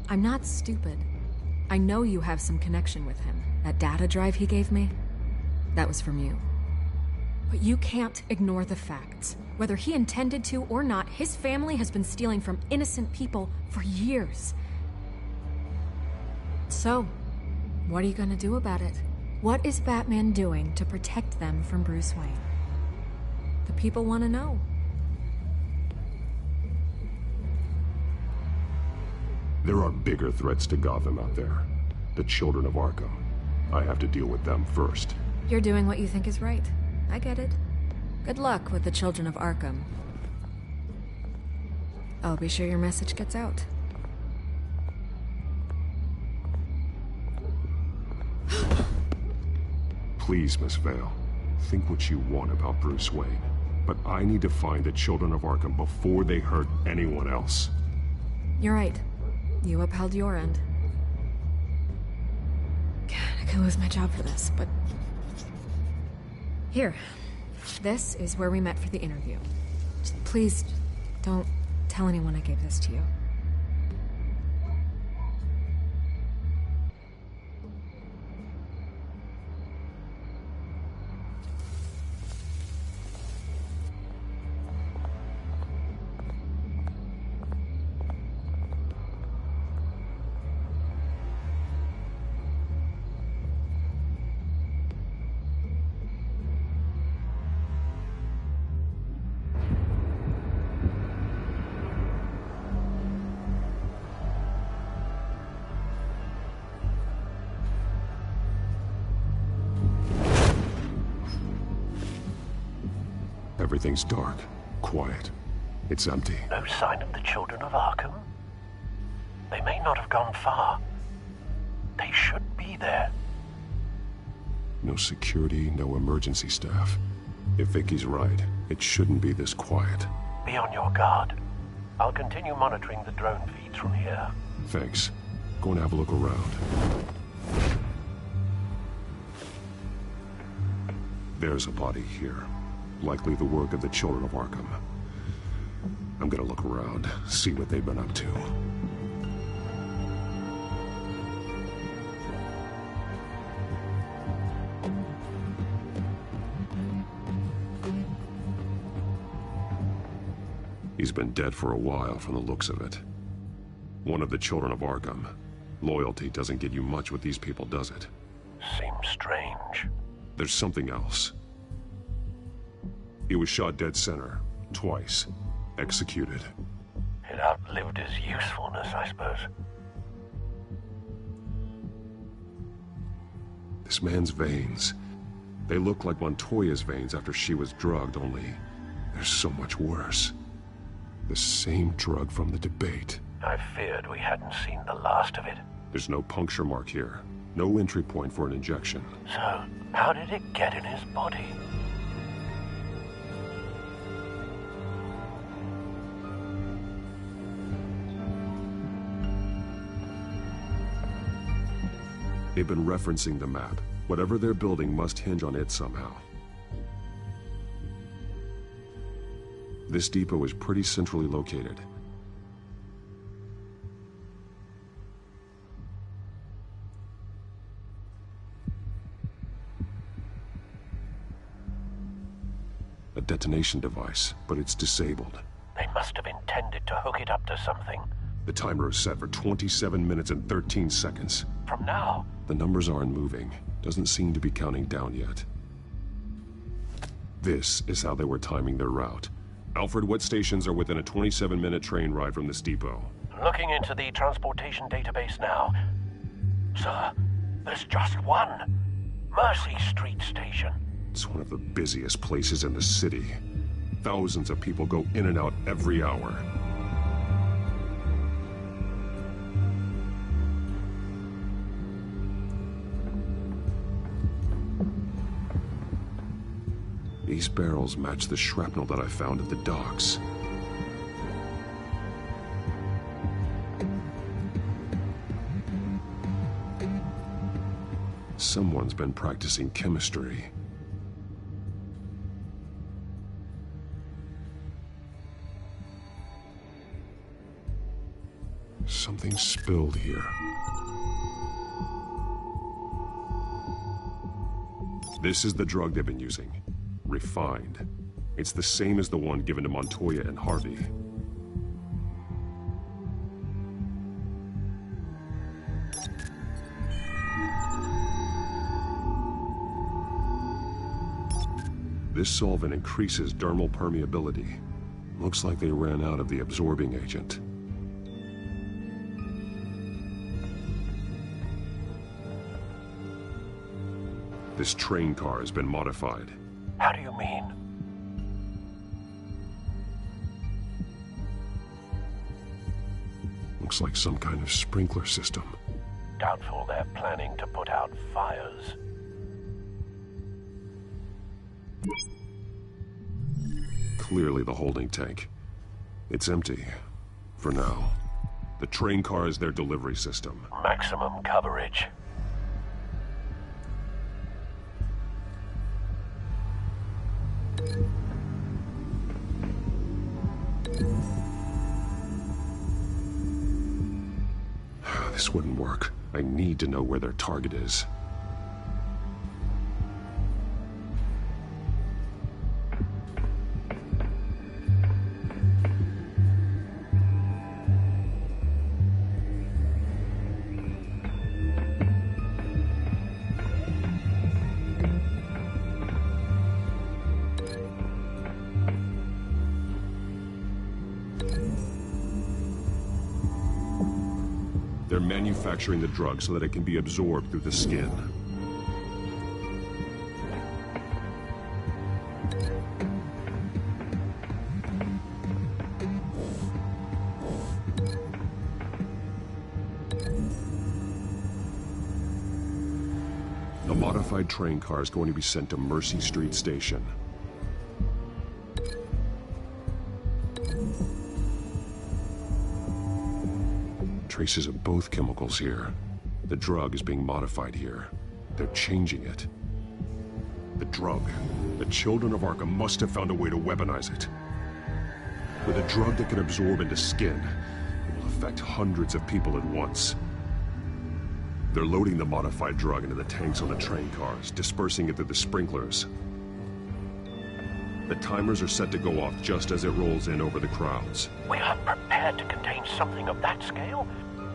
I'm not stupid. I know you have some connection with him. That data drive he gave me, that was from you. But you can't ignore the facts. Whether he intended to or not, his family has been stealing from innocent people for years. So, what are you gonna do about it? What is Batman doing to protect them from Bruce Wayne? The people want to know. There are bigger threats to Gotham out there. The children of Arkham. I have to deal with them first. You're doing what you think is right. I get it. Good luck with the children of Arkham. I'll be sure your message gets out. Please, Miss Vale, think what you want about Bruce Wayne. But I need to find the children of Arkham before they hurt anyone else. You're right. You upheld your end. God, I could lose my job for this, but... Here. This is where we met for the interview. Just please, don't tell anyone I gave this to you. Everything's dark, quiet. It's empty. No sign of the children of Arkham? They may not have gone far. They should be there. No security, no emergency staff. If Vicky's right, it shouldn't be this quiet. Be on your guard. I'll continue monitoring the drone feeds from here. Thanks. Go and have a look around. There's a body here. Likely the work of the children of Arkham. I'm gonna look around, see what they've been up to. He's been dead for a while from the looks of it. One of the children of Arkham. Loyalty doesn't get you much with these people, does it? Seems strange. There's something else. He was shot dead center, twice. Executed. It outlived his usefulness, I suppose. This man's veins. They look like Montoya's veins after she was drugged, only they're so much worse. The same drug from the debate. I feared we hadn't seen the last of it. There's no puncture mark here. No entry point for an injection. So, how did it get in his body? They've been referencing the map. Whatever they're building must hinge on it somehow. This depot is pretty centrally located. A detonation device, but it's disabled. They must have intended to hook it up to something. The timer is set for 27 minutes and 13 seconds. From now? The numbers aren't moving. Doesn't seem to be counting down yet. This is how they were timing their route. Alfred, what stations are within a 27-minute train ride from this depot? Looking into the transportation database now. Sir, there's just one. Mercy Street Station. It's one of the busiest places in the city. Thousands of people go in and out every hour. These barrels match the shrapnel that I found at the docks. Someone's been practicing chemistry. Something spilled here. This is the drug they've been using. Refined. It's the same as the one given to Montoya and Harvey. This solvent increases dermal permeability. Looks like they ran out of the absorbing agent. This train car has been modified. How do you mean? Looks like some kind of sprinkler system. Doubtful they're planning to put out fires. Clearly the holding tank. It's empty. For now. The train car is their delivery system. Maximum coverage. This wouldn't work. I need to know where their target is. They're manufacturing the drug so that it can be absorbed through the skin. The modified train car is going to be sent to Mercy Street Station. Traces of both chemicals here. The drug is being modified here. They're changing it. The drug. The children of Arkham must have found a way to weaponize it. With a drug that can absorb into skin, it will affect hundreds of people at once. They're loading the modified drug into the tanks on the train cars, dispersing it through the sprinklers. The timers are set to go off just as it rolls in over the crowds. We aren't prepared to contain something of that scale.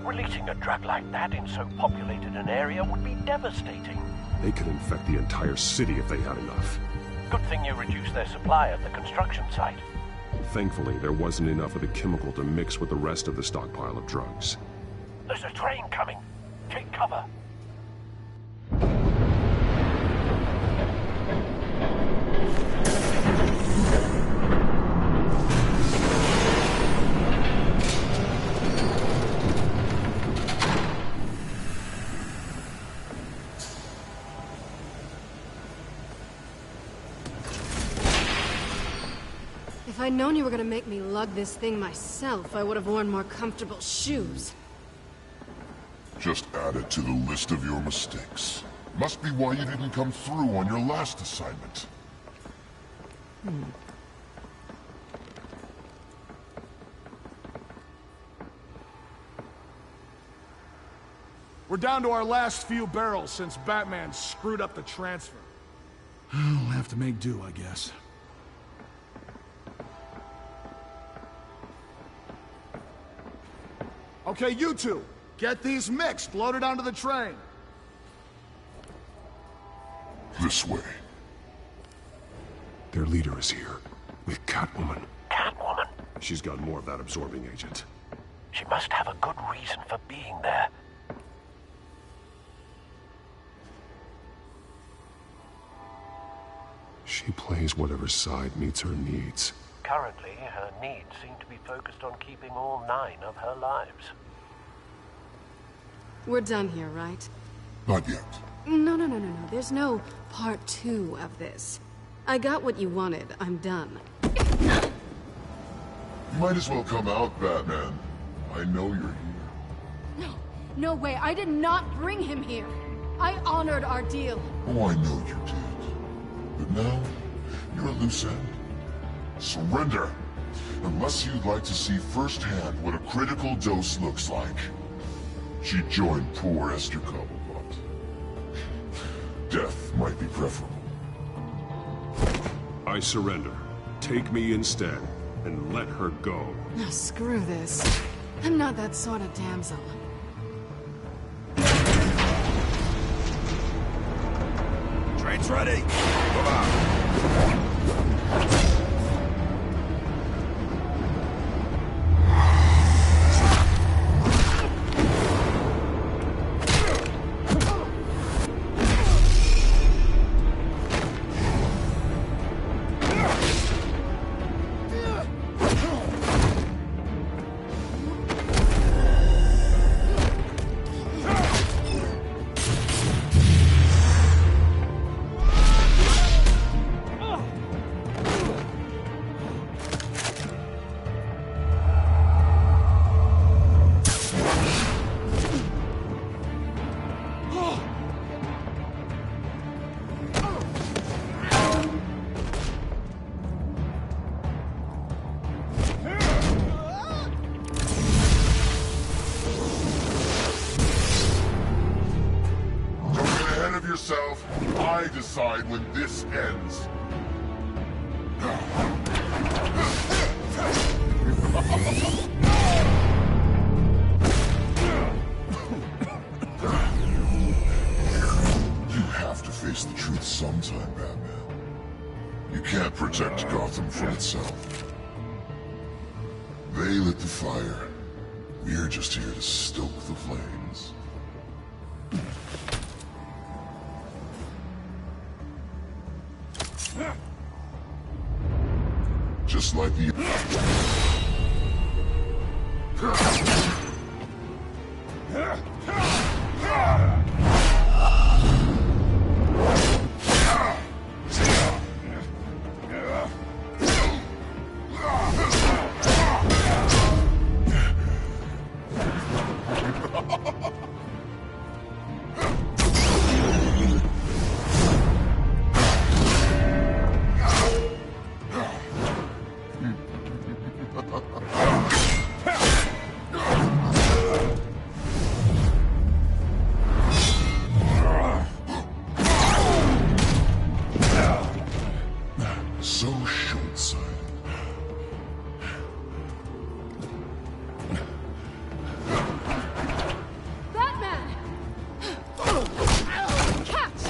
Releasing a drug like that in so populated an area would be devastating. They could infect the entire city if they had enough. Good thing you reduced their supply at the construction site. Thankfully, there wasn't enough of the chemical to mix with the rest of the stockpile of drugs. There's a train coming. Take cover. If I'd known you were gonna make me lug this thing myself, I would have worn more comfortable shoes. Just add it to the list of your mistakes. Must be why you didn't come through on your last assignment. We're down to our last few barrels since Batman screwed up the transfer. We'll have to make do, I guess. Okay, you two, get these mixed, loaded onto the train. This way. Their leader is here, with Catwoman. Catwoman? She's got more of that absorbing agent. She must have a good reason for being there. She plays whatever side meets her needs. Currently, her needs seem to be focused on keeping all 9 of her lives. We're done here, right? Not yet. No. There's no part 2 of this. I got what you wanted. I'm done. You might as well come out, Batman. I know you're here. No way. I did not bring him here. I honored our deal. Oh, I know you did. But now, you're a loose end. Surrender! Unless you'd like to see firsthand what a critical dose looks like. She joined poor Esther Cobblepot. Death might be preferable. I surrender. Take me instead, and let her go. No, screw this. I'm not that sort of damsel. Train's ready! Come on! I decide when this ends. You have to face the truth sometime, Batman. You can't protect Gotham from itself. They lit the fire. We're just here to stoke the flames. Just like the... So short-sighted. Batman! Catch!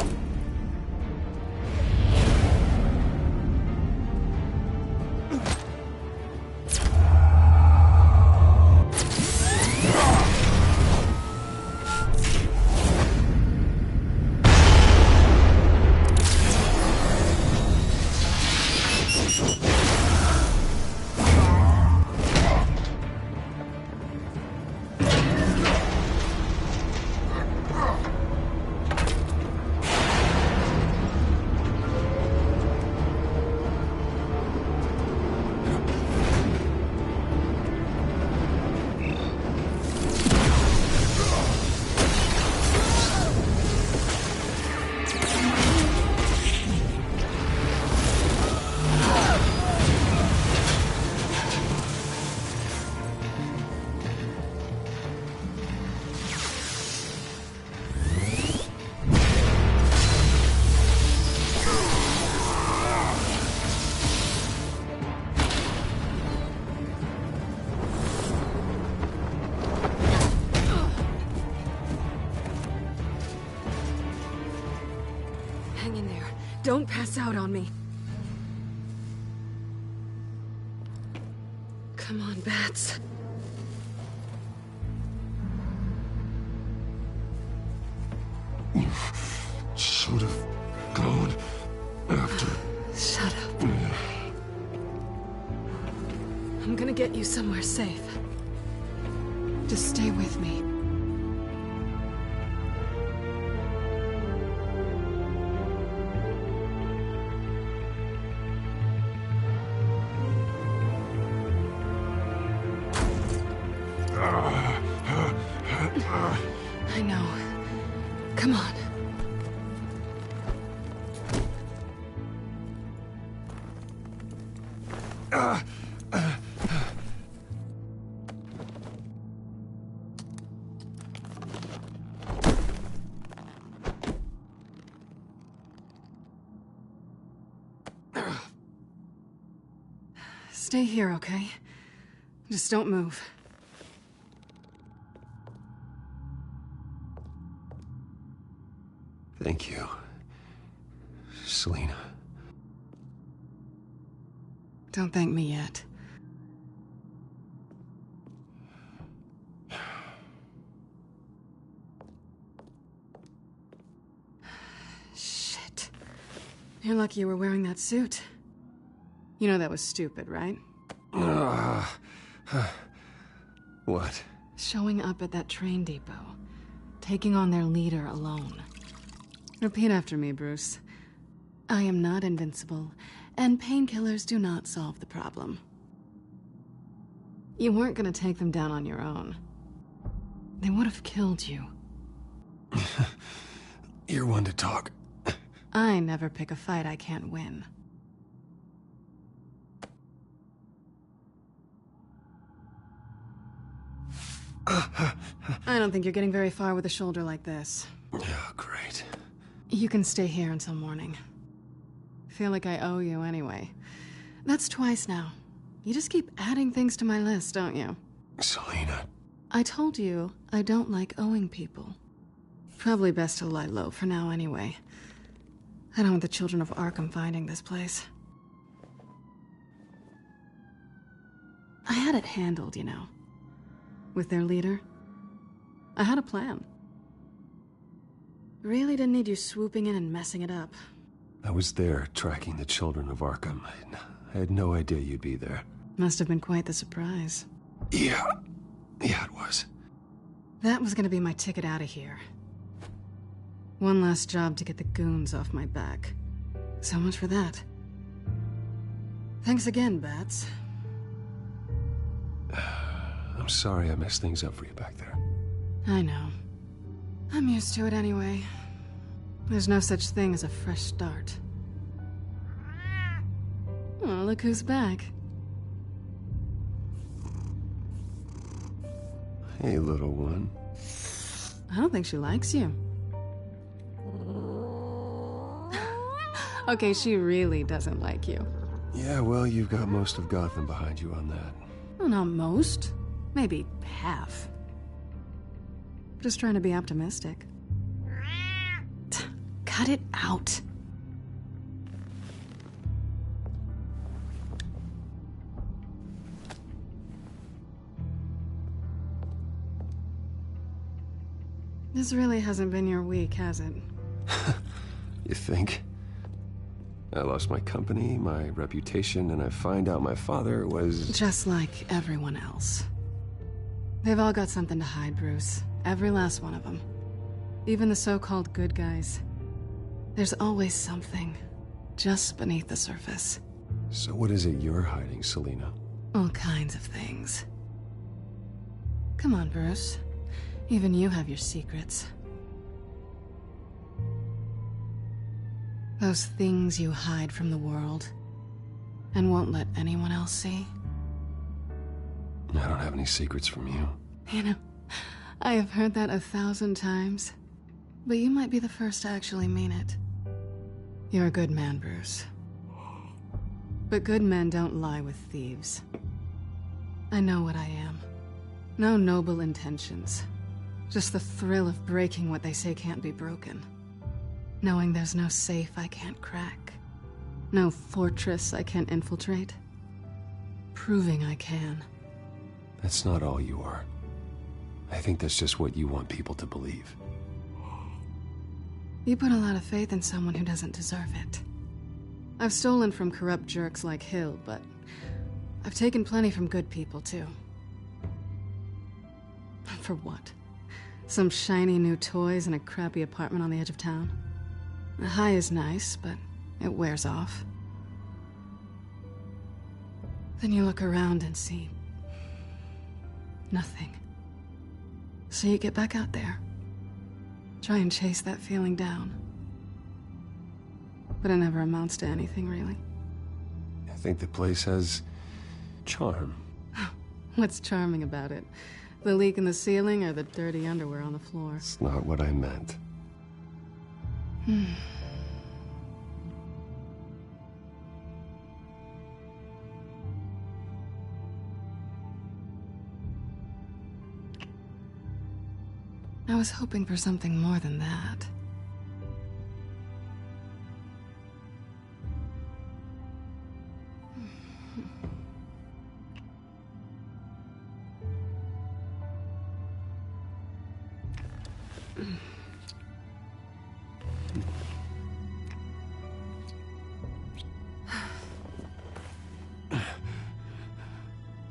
Hang in there. Don't pass out on me. Come on, Bats. Should have gone after get you somewhere safe. Just stay with me. I know. Come on. Stay here, okay? Just don't move. Thank you, Selina. Don't thank me yet. Shit. You're lucky you were wearing that suit. You know that was stupid, right? What? Showing up at that train depot. Taking on their leader alone. Repeat after me, Bruce. I am not invincible, and painkillers do not solve the problem. You weren't gonna take them down on your own. They would have killed you. You're one to talk. I never pick a fight I can't win. I don't think you're getting very far with a shoulder like this. Oh, great. You can stay here until morning. Feel like I owe you anyway. That's twice now. You just keep adding things to my list, don't you? Selina. I told you I don't like owing people. Probably best to lie low for now anyway. I don't want the children of Arkham finding this place. I had it handled, you know. With their leader. I had a plan. Really didn't need you swooping in and messing it up. I was there tracking the children of Arkham. I had no idea you'd be there. Must have been quite the surprise. Yeah, it was. That was gonna be my ticket out of here. One last job to get the goons off my back. So much for that. Thanks again, Bats. I'm sorry I messed things up for you back there. I know. I'm used to it anyway. There's no such thing as a fresh start. Oh, look who's back. Hey, little one. I don't think she likes you. Okay, she really doesn't like you. Yeah, well, you've got most of Gotham behind you on that. Well, not most. Maybe half. Just trying to be optimistic. Cut it out. This really hasn't been your week, has it? You think? I lost my company, my reputation, and I find out my father was... Just like everyone else. They've all got something to hide, Bruce. Every last one of them. Even the so-called good guys. There's always something, just beneath the surface. So what is it you're hiding, Selina? All kinds of things. Come on, Bruce. Even you have your secrets. Those things you hide from the world and won't let anyone else see. I don't have any secrets from you. You know, I have heard that 1,000 times, but you might be the first to actually mean it. You're a good man, Bruce. But good men don't lie with thieves. I know what I am. No noble intentions. Just the thrill of breaking what they say can't be broken. Knowing there's no safe I can't crack. No fortress I can't infiltrate. Proving I can. That's not all you are. I think that's just what you want people to believe. You put a lot of faith in someone who doesn't deserve it. I've stolen from corrupt jerks like Hill, but I've taken plenty from good people, too. For what? Some shiny new toys and a crappy apartment on the edge of town? The high is nice, but it wears off. Then you look around and see nothing. So you get back out there. Try and chase that feeling down. But it never amounts to anything, really. I think the place has charm. What's charming about it? The leak in the ceiling or the dirty underwear on the floor? It's not what I meant. I was hoping for something more than that.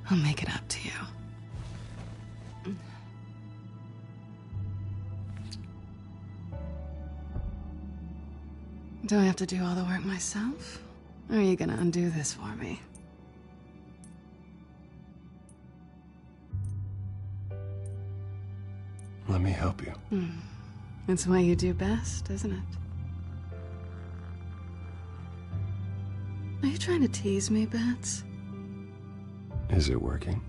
I'll make it up to you. Do I have to do all the work myself? Or are you gonna undo this for me? Let me help you. It's what you do best, isn't it? Are you trying to tease me, Bats? Is it working?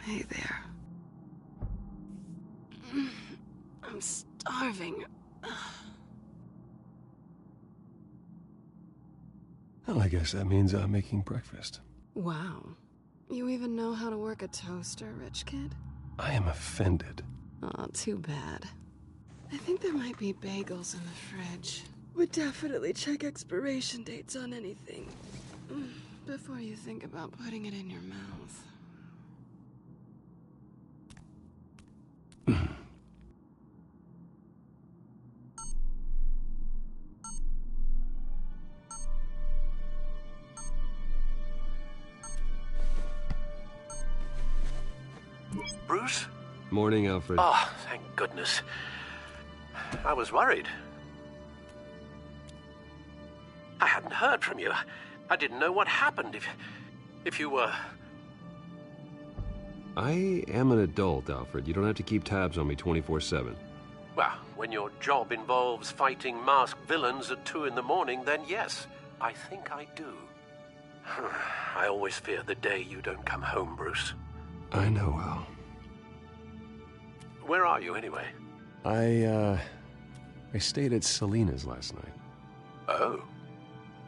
Hey there. I'm starving. Well, I guess that means I'm making breakfast. Wow. You even know how to work a toaster, rich kid? I am offended. Aw, too bad. I think there might be bagels in the fridge. Would definitely check expiration dates on anything before you think about putting it in your mouth. Bruce? Morning, Alfred. Oh, thank goodness. I was worried. I hadn't heard from you. I didn't know what happened if you were... I am an adult, Alfred. You don't have to keep tabs on me 24/7. Well, when your job involves fighting masked villains at 2 in the morning, then yes, I think I do. I always fear the day you don't come home, Bruce. I know, Al. Where are you, anyway? I stayed at Selena's last night. Oh.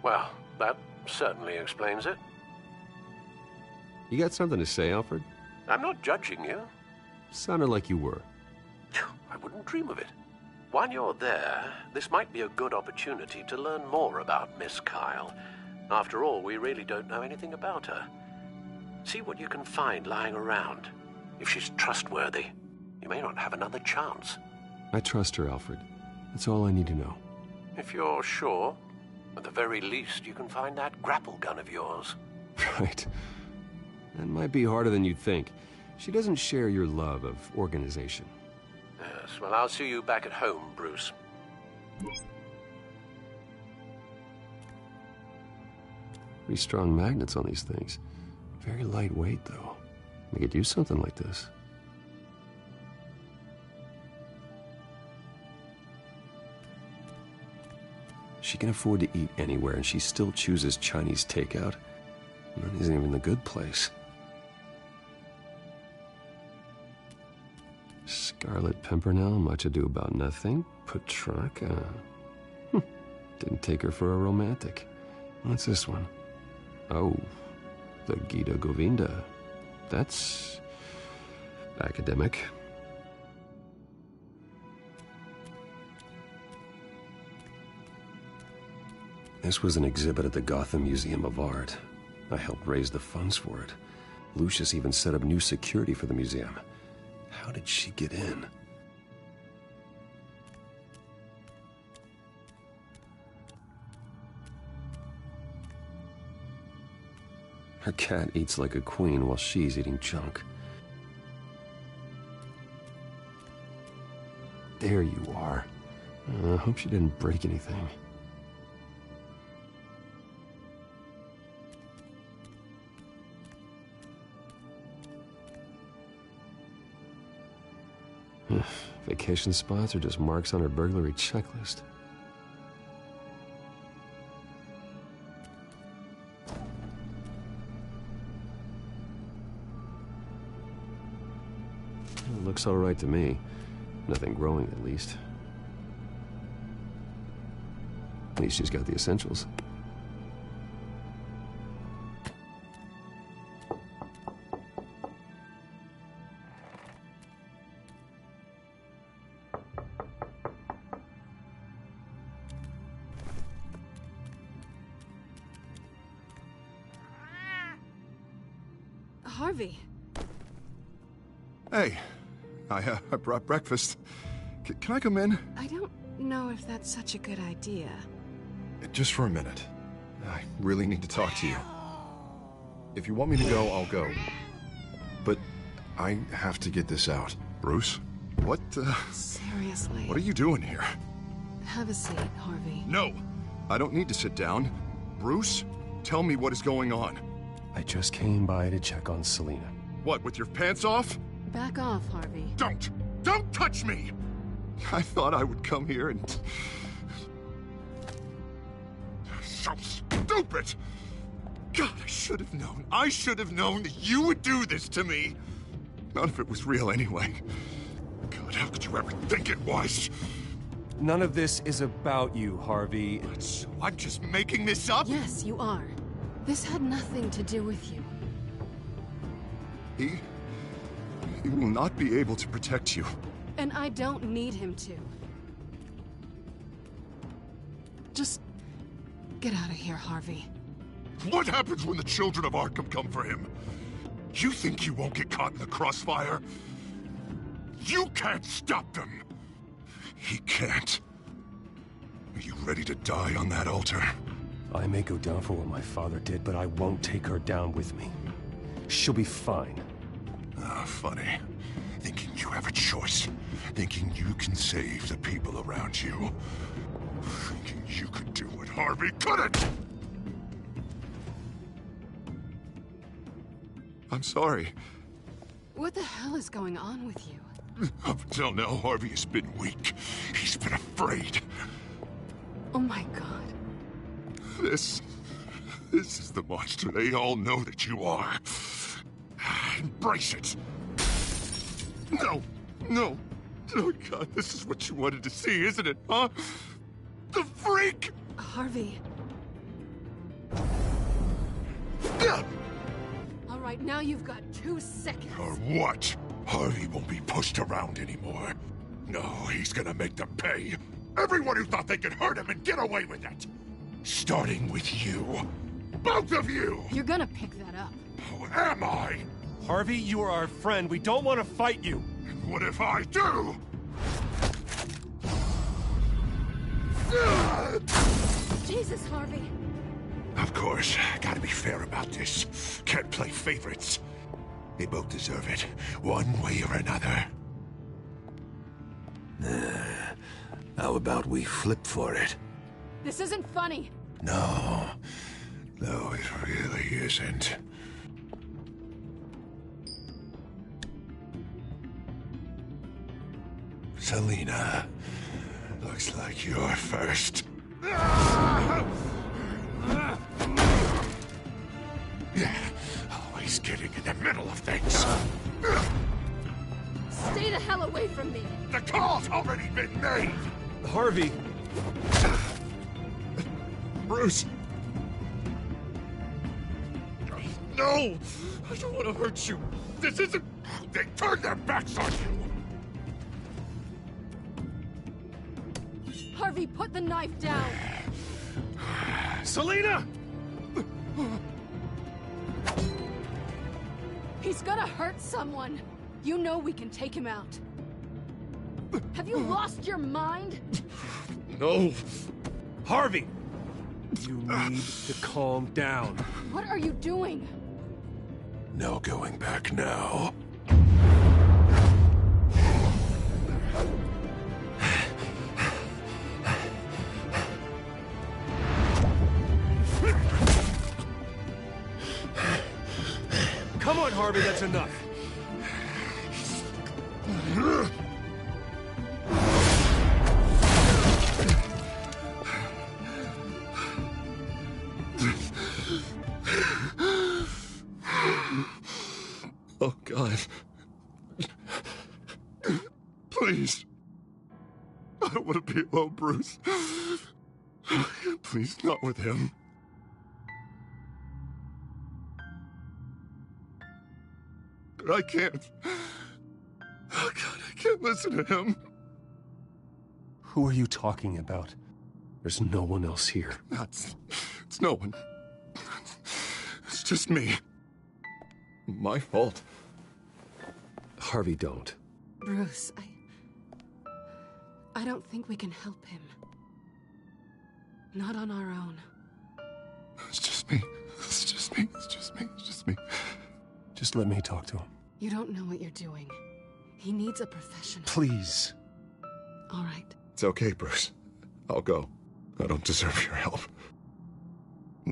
Well, that certainly explains it. You got something to say, Alfred? I'm not judging you. Sounded like you were. I wouldn't dream of it. While you're there, this might be a good opportunity to learn more about Miss Kyle. After all, we really don't know anything about her. See what you can find lying around. If she's trustworthy, you may not have another chance. I trust her, Alfred. That's all I need to know. If you're sure, at the very least, you can find that grapple gun of yours. Right. That might be harder than you'd think. She doesn't share your love of organization. Yes, well, I'll see you back at home, Bruce. Pretty strong magnets on these things. Very lightweight, though. We could use something like this. She can afford to eat anywhere, and she still chooses Chinese takeout. That isn't even the good place. Scarlet Pimpernel, Much Ado About Nothing, Petrarca. Didn't take her for a romantic. What's this one? Oh, the Gita Govinda. That's academic. This was an exhibit at the Gotham Museum of Art. I helped raise the funds for it. Lucius even set up new security for the museum. How did she get in? Her cat eats like a queen while she's eating junk. There you are. I hope she didn't break anything. Vacation spots are just marks on her burglary checklist. It looks all right to me. Nothing growing, at least. At least she's got the essentials. Harvey. Hey, I brought breakfast. Can I come in? I don't know if that's such a good idea. Just for a minute. I really need to talk to you. If you want me to go, I'll go. But I have to get this out. Bruce? What, Seriously. What are you doing here? Have a seat, Harvey. No! I don't need to sit down. Bruce, tell me what is going on. I just came by to check on Selina. What, with your pants off? Back off, Harvey. Don't! Don't touch me! I thought I would come here and... So stupid! God, I should have known. I should have known that you would do this to me. None of it was real anyway. God, how could you ever think it was? None of this is about you, Harvey. So I'm just making this up? Yes, you are. This had nothing to do with you. He will not be able to protect you. And I don't need him to. Just get out of here, Harvey. What happens when the children of Arkham come for him? You think you won't get caught in the crossfire? You can't stop them. He can't. Are you ready to die on that altar? I may go down for what my father did, but I won't take her down with me. She'll be fine. Ah, funny. Thinking you have a choice. Thinking you can save the people around you. Thinking you could do what Harvey couldn't! I'm sorry. What the hell is going on with you? Up until now, Harvey has been weak. He's been afraid. Oh my God. This is the monster they all know that you are. Embrace it. No, no. Oh God, this is what you wanted to see, isn't it, huh? The freak! Harvey. All right, now you've got 2 seconds. Or what? Harvey won't be pushed around anymore. No, he's gonna make them pay. Everyone who thought they could hurt him and get away with it. Starting with you. Both of you! You're gonna pick that up. Oh, am I? Harvey, you are our friend. We don't want to fight you. And what if I do? Jesus, Harvey. Of course, gotta be fair about this. Can't play favorites. They both deserve it, one way or another. How about we flip for it? This isn't funny. No, it really isn't. Selina, looks like you're first. Always getting in the middle of things. Stay the hell away from me! The call's already been made! Harvey! Bruce! No! I don't want to hurt you. This isn't... They turned their backs on you! Harvey, put the knife down! Selina! He's gonna hurt someone! You know we can take him out. Have you lost your mind? No! Harvey! You need to calm down. What are you doing? No going back now. Come on, Harvey, that's enough. Oh, God. Please. I don't want to be alone, Bruce. Please, not with him. But I can't. Oh, God, I can't listen to him. Who are you talking about? There's no one else here. It's no one. It's just me. My fault. Harvey, don't. Bruce, I don't think we can help him. Not on our own. It's just me. It's just me. It's just me. It's just me. Just let me talk to him. You don't know what you're doing. He needs a professional. Please. All right. It's okay, Bruce. I'll go. I don't deserve your help.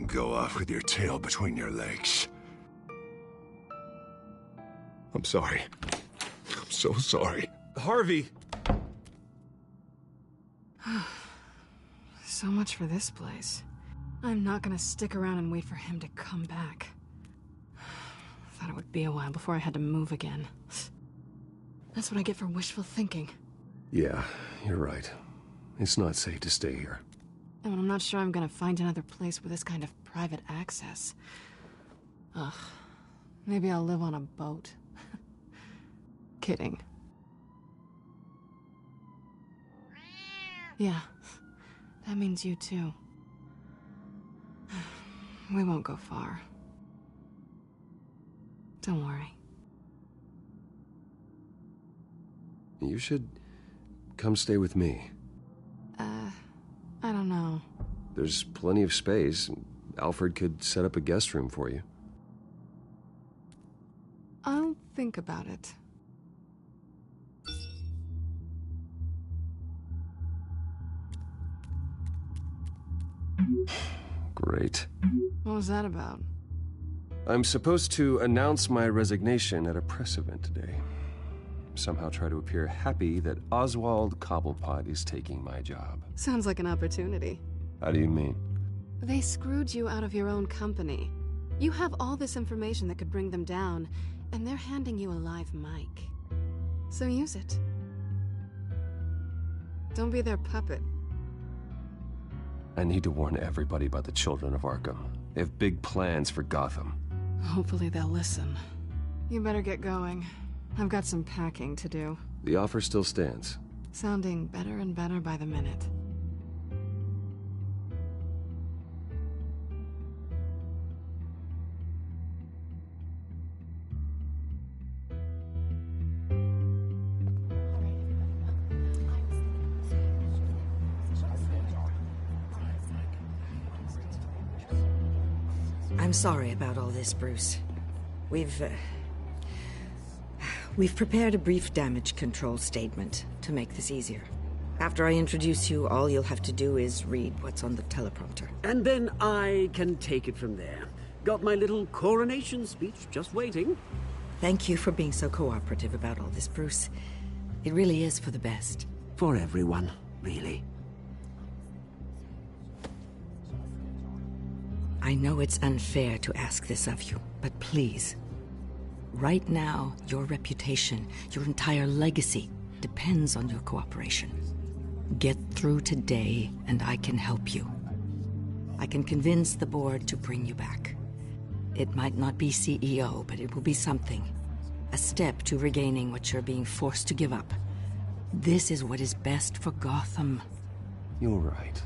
Go off with your tail between your legs. I'm sorry. I'm so sorry. Harvey! So much for this place. I'm not gonna stick around and wait for him to come back. Thought it would be a while before I had to move again. That's what I get for wishful thinking. Yeah, you're right. It's not safe to stay here. And I'm not sure I'm gonna find another place with this kind of private access. Ugh. Maybe I'll live on a boat. Kidding. Yeah. That means you too. We won't go far. Don't worry. You should come stay with me. I don't know. There's plenty of space. Alfred could set up a guest room for you. I'll think about it. Great. What was that about? I'm supposed to announce my resignation at a press event today. Somehow try to appear happy that Oswald Cobblepot is taking my job. Sounds like an opportunity. How do you mean? They screwed you out of your own company. You have all this information that could bring them down, and they're handing you a live mic. So use it. Don't be their puppet. I need to warn everybody about the Children of Arkham. They have big plans for Gotham. Hopefully they'll listen. You better get going. I've got some packing to do. The offer still stands. Sounding better and better by the minute. I'm sorry about all this, Bruce. We've prepared a brief damage control statement to make this easier. After I introduce you, all you'll have to do is read what's on the teleprompter. And then I can take it from there. Got my little coronation speech just waiting. Thank you for being so cooperative about all this, Bruce. It really is for the best. For everyone, really. I know it's unfair to ask this of you, but please. Right now, your reputation, your entire legacy, depends on your cooperation. Get through today, and I can help you. I can convince the board to bring you back. It might not be CEO, but it will be something. A step to regaining what you're being forced to give up. This is what is best for Gotham. You're right.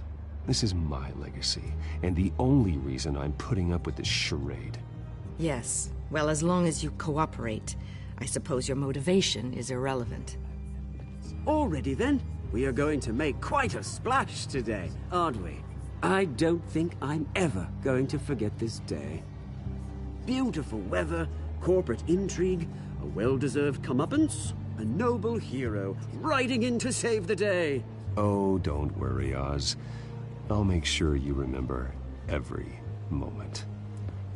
This is my legacy, and the only reason I'm putting up with this charade. Yes. Well, as long as you cooperate, I suppose your motivation is irrelevant. Already then? We are going to make quite a splash today, aren't we? I don't think I'm ever going to forget this day. Beautiful weather, corporate intrigue, a well-deserved comeuppance, a noble hero riding in to save the day. Oh, don't worry, Oz. I'll make sure you remember every moment.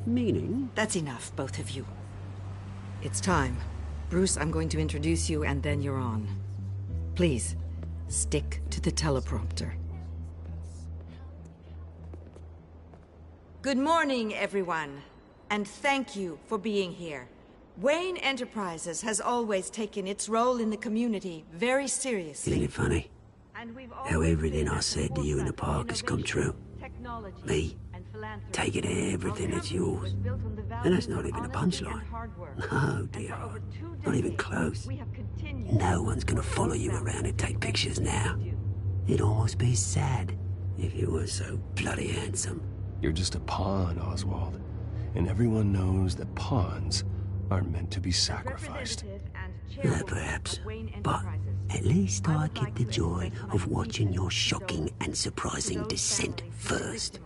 Meaning? That's enough, both of you. It's time. Bruce, I'm going to introduce you, and then you're on. Please, stick to the teleprompter. Good morning, everyone, and thank you for being here. Wayne Enterprises has always taken its role in the community very seriously. Isn't it funny? How everything I said to you in the park has come true. Me, taking everything that's yours. And that's not even a punchline. No, dear heart. Not even close. No one's gonna follow you around and take pictures now. It'd almost be sad if you were so bloody handsome. You're just a pawn, Oswald. And everyone knows that pawns are meant to be sacrificed. Perhaps. But at least I get the joy of watching your shocking and surprising descent first.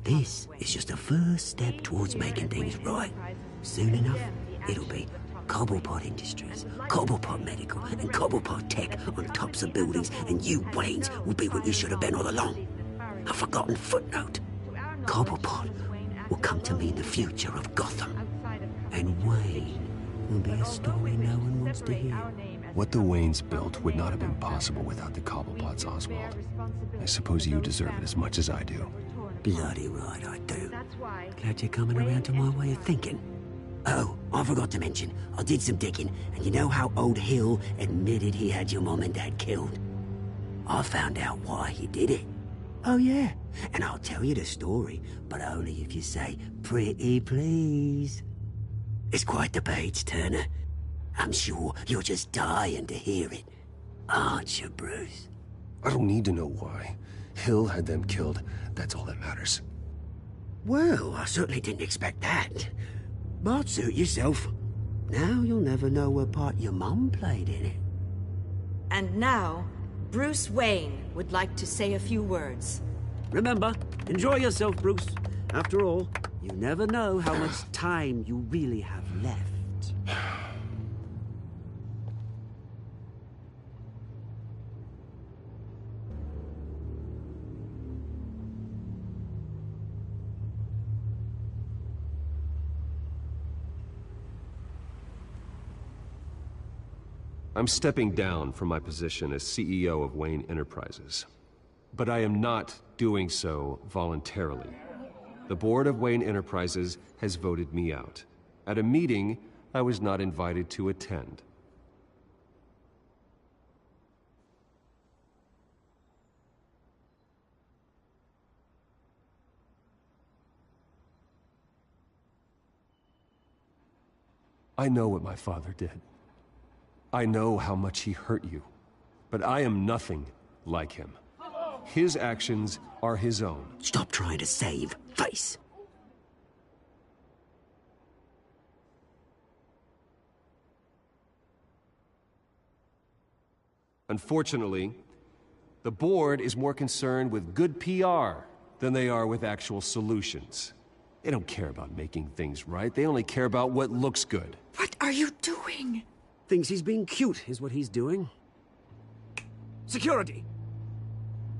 This is just a first step towards making things right. Soon enough, it'll be Cobblepot Industries, Cobblepot Medical, and Cobblepot Tech on tops of buildings, and you, Waynes, will be what you should have been all along. A forgotten footnote. Cobblepot will come to mean the future of Gotham. And Wayne will be a story no one wants to hear. What the Waynes built would not have been possible without the Cobblepots, Oswald. I suppose you deserve it as much as I do. Bloody right I do. Glad you're coming around to my way of thinking. Oh, I forgot to mention, I did some digging, and you know how old Hill admitted he had your mom and dad killed? I found out why he did it. Oh yeah, and I'll tell you the story, but only if you say, pretty please. It's quite the page turner. I'm sure you're just dying to hear it. Aren't you, Bruce? I don't need to know why. Hill had them killed. That's all that matters. Well, I certainly didn't expect that. But suit yourself. Now you'll never know what part your mum played in it. And now, Bruce Wayne would like to say a few words. Remember, enjoy yourself, Bruce. After all, you never know how much time you really have left. I'm stepping down from my position as CEO of Wayne Enterprises. But I am not doing so voluntarily. The board of Wayne Enterprises has voted me out, at a meeting I was not invited to attend. I know what my father did. I know how much he hurt you, but I am nothing like him. His actions are his own. Stop trying to save face. Unfortunately, the board is more concerned with good PR than they are with actual solutions. They don't care about making things right. They only care about what looks good. What are you doing? Thinks he's being cute, is what he's doing. Security!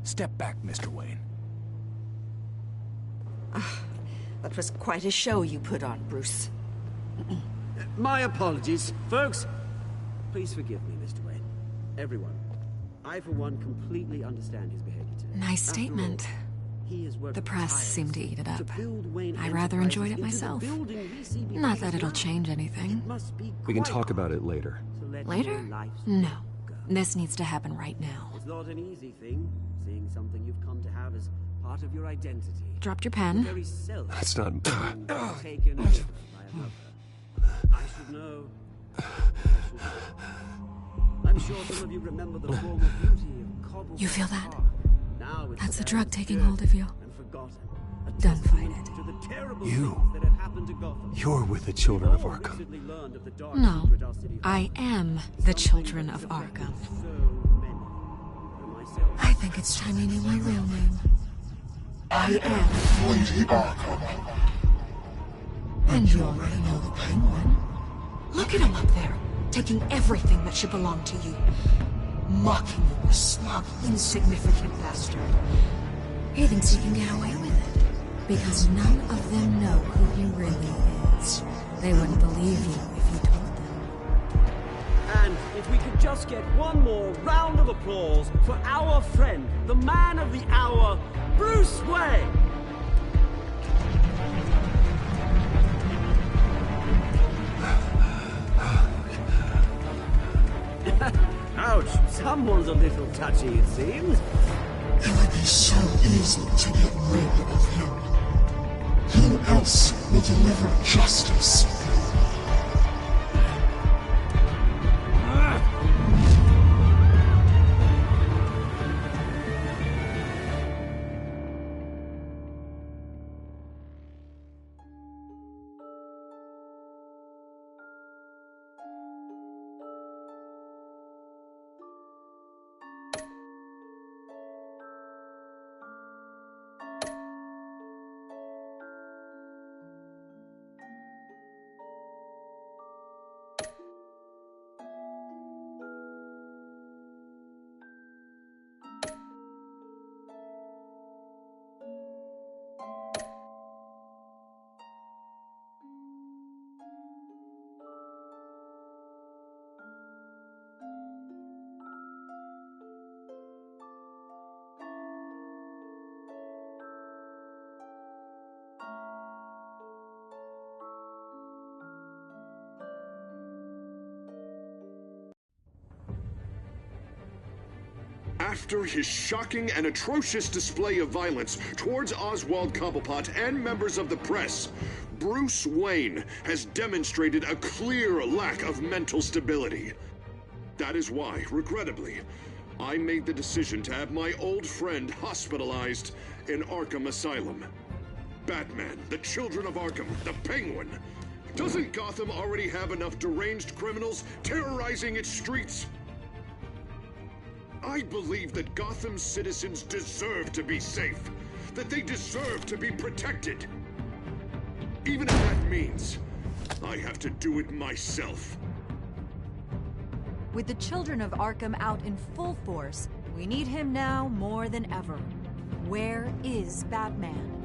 Step back, Mr. Wayne. That was quite a show you put on, Bruce. My apologies, folks. Please forgive me, Mr. Wayne. Everyone. I, for one, completely understand his behavior today. Nice statement. The press seemed to eat it up. I rather enjoyed it myself. Not that it'll change anything. We can talk about it later. Later? No. This needs to happen right now. It's not an easy thing, seeing something you've come to have as part of your identity. Dropped your pen. That's not... Taken over by another. I should know. I'm sure some of you remember the form of beauty of cobble. You feel that? Now That's the drug taking hold of you. Don't fight it. You're with the Children of Arkham. No, I am the Children of Arkham. I think it's time you knew my real name. I am Lady Arkham. And you already know the Penguin. Look at him up there, taking everything that should belong to you. Mocking you, a slug, insignificant bastard. He thinks he can get away with it, because none of them know who he really is. They wouldn't believe you if you told them. And if we could just get one more round of applause for our friend, the man of the hour, Bruce Wayne! Ouch, someone's a little touchy, it seems. It would be so easy to get rid of him. Who else will deliver justice? After his shocking and atrocious display of violence towards Oswald Cobblepot and members of the press, Bruce Wayne has demonstrated a clear lack of mental stability. That is why, regrettably, I made the decision to have my old friend hospitalized in Arkham Asylum. Batman, the Children of Arkham, the Penguin. Doesn't Gotham already have enough deranged criminals terrorizing its streets? I believe that Gotham's citizens deserve to be safe, that they deserve to be protected. Even if that means I have to do it myself. With the Children of Arkham out in full force, we need him now more than ever. Where is Batman?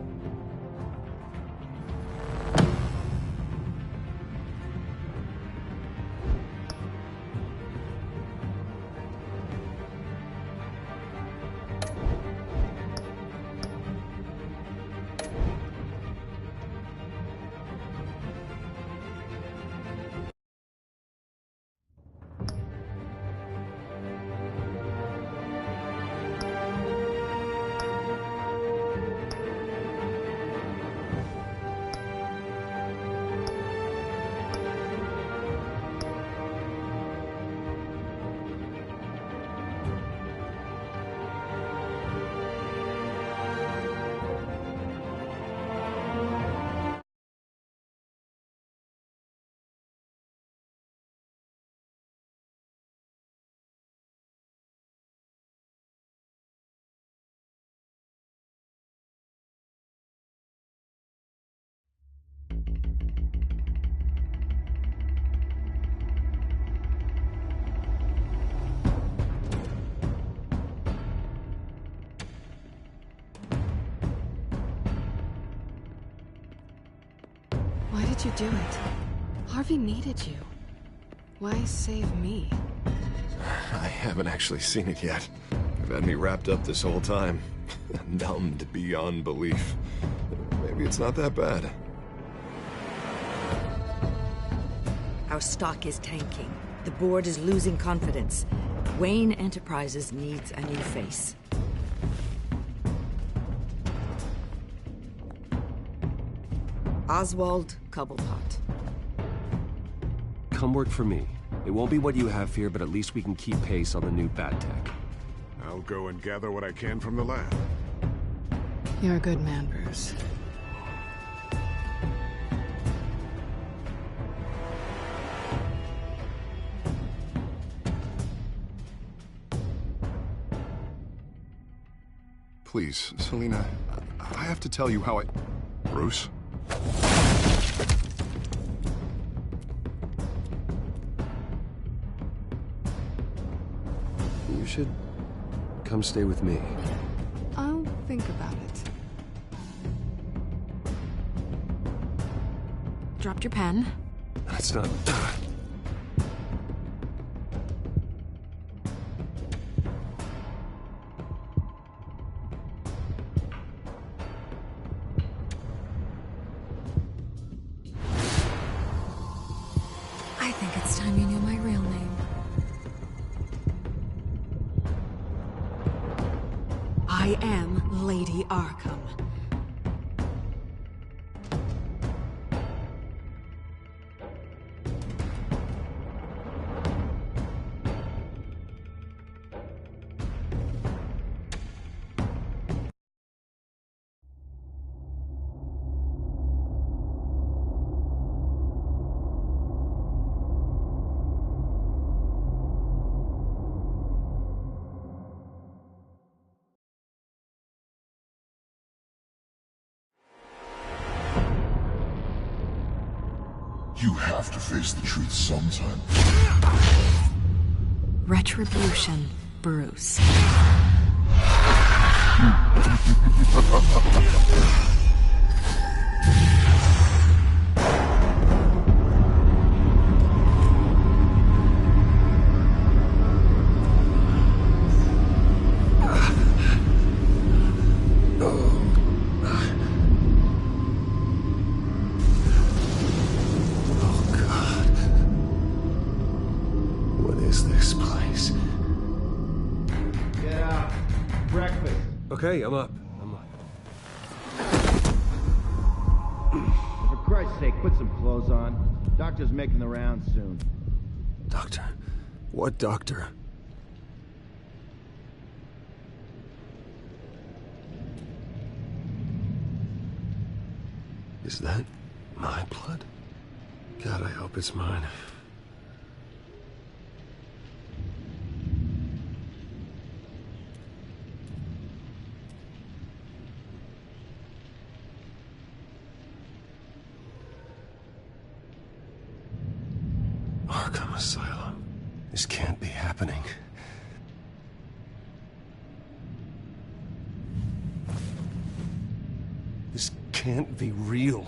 Why did you do it? Harvey needed you. Why save me? I haven't actually seen it yet. You've had me wrapped up this whole time. Numbed beyond belief. Maybe it's not that bad. Our stock is tanking. The board is losing confidence. Wayne Enterprises needs a new face. Oswald Cobblepot. Come work for me. It won't be what you have here, but at least we can keep pace on the new bat tech. I'll go and gather what I can from the lab. You're a good man, Bruce. Please, Selina, I have to tell you how I... Bruce? You should come stay with me. I'll think about it. Dropped your pen. That's not... I think it's time you knew my real name. I am Lady Arkham. You have to face the truth sometime. Retribution, Bruce. Okay, I'm up. For Christ's sake, put some clothes on. Doctor's making the rounds soon. Doctor? What doctor? Is that my blood? God, I hope it's mine. Arkham Asylum. This can't be happening. This can't be real.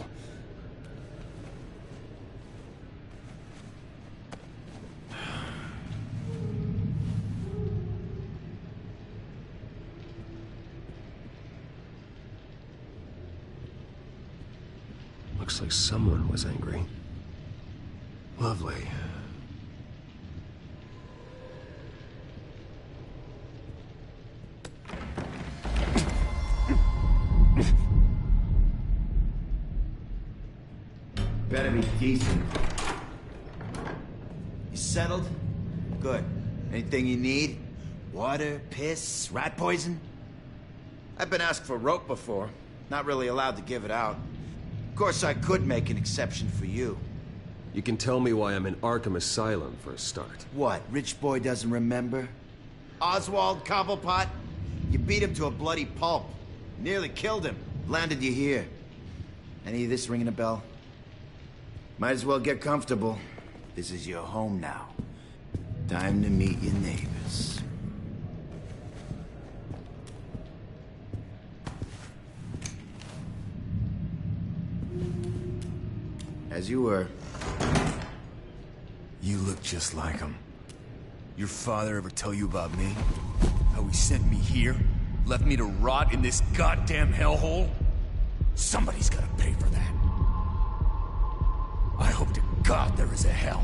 Looks like someone was angry. Lovely. Better be decent. You settled? Good. Anything you need? Water, piss, rat poison? I've been asked for rope before. Not really allowed to give it out. Of course, I could make an exception for you. You can tell me why I'm in Arkham Asylum for a start. What, rich boy doesn't remember? Oswald Cobblepot? You beat him to a bloody pulp. Nearly killed him. Landed you here. Any of this ringing a bell? Might as well get comfortable. This is your home now. Time to meet your neighbors. As you were. You look just like him. Your father ever tell you about me? How he sent me here? Left me to rot in this goddamn hellhole? Somebody's gotta pay for that. I hope to God there is a hell.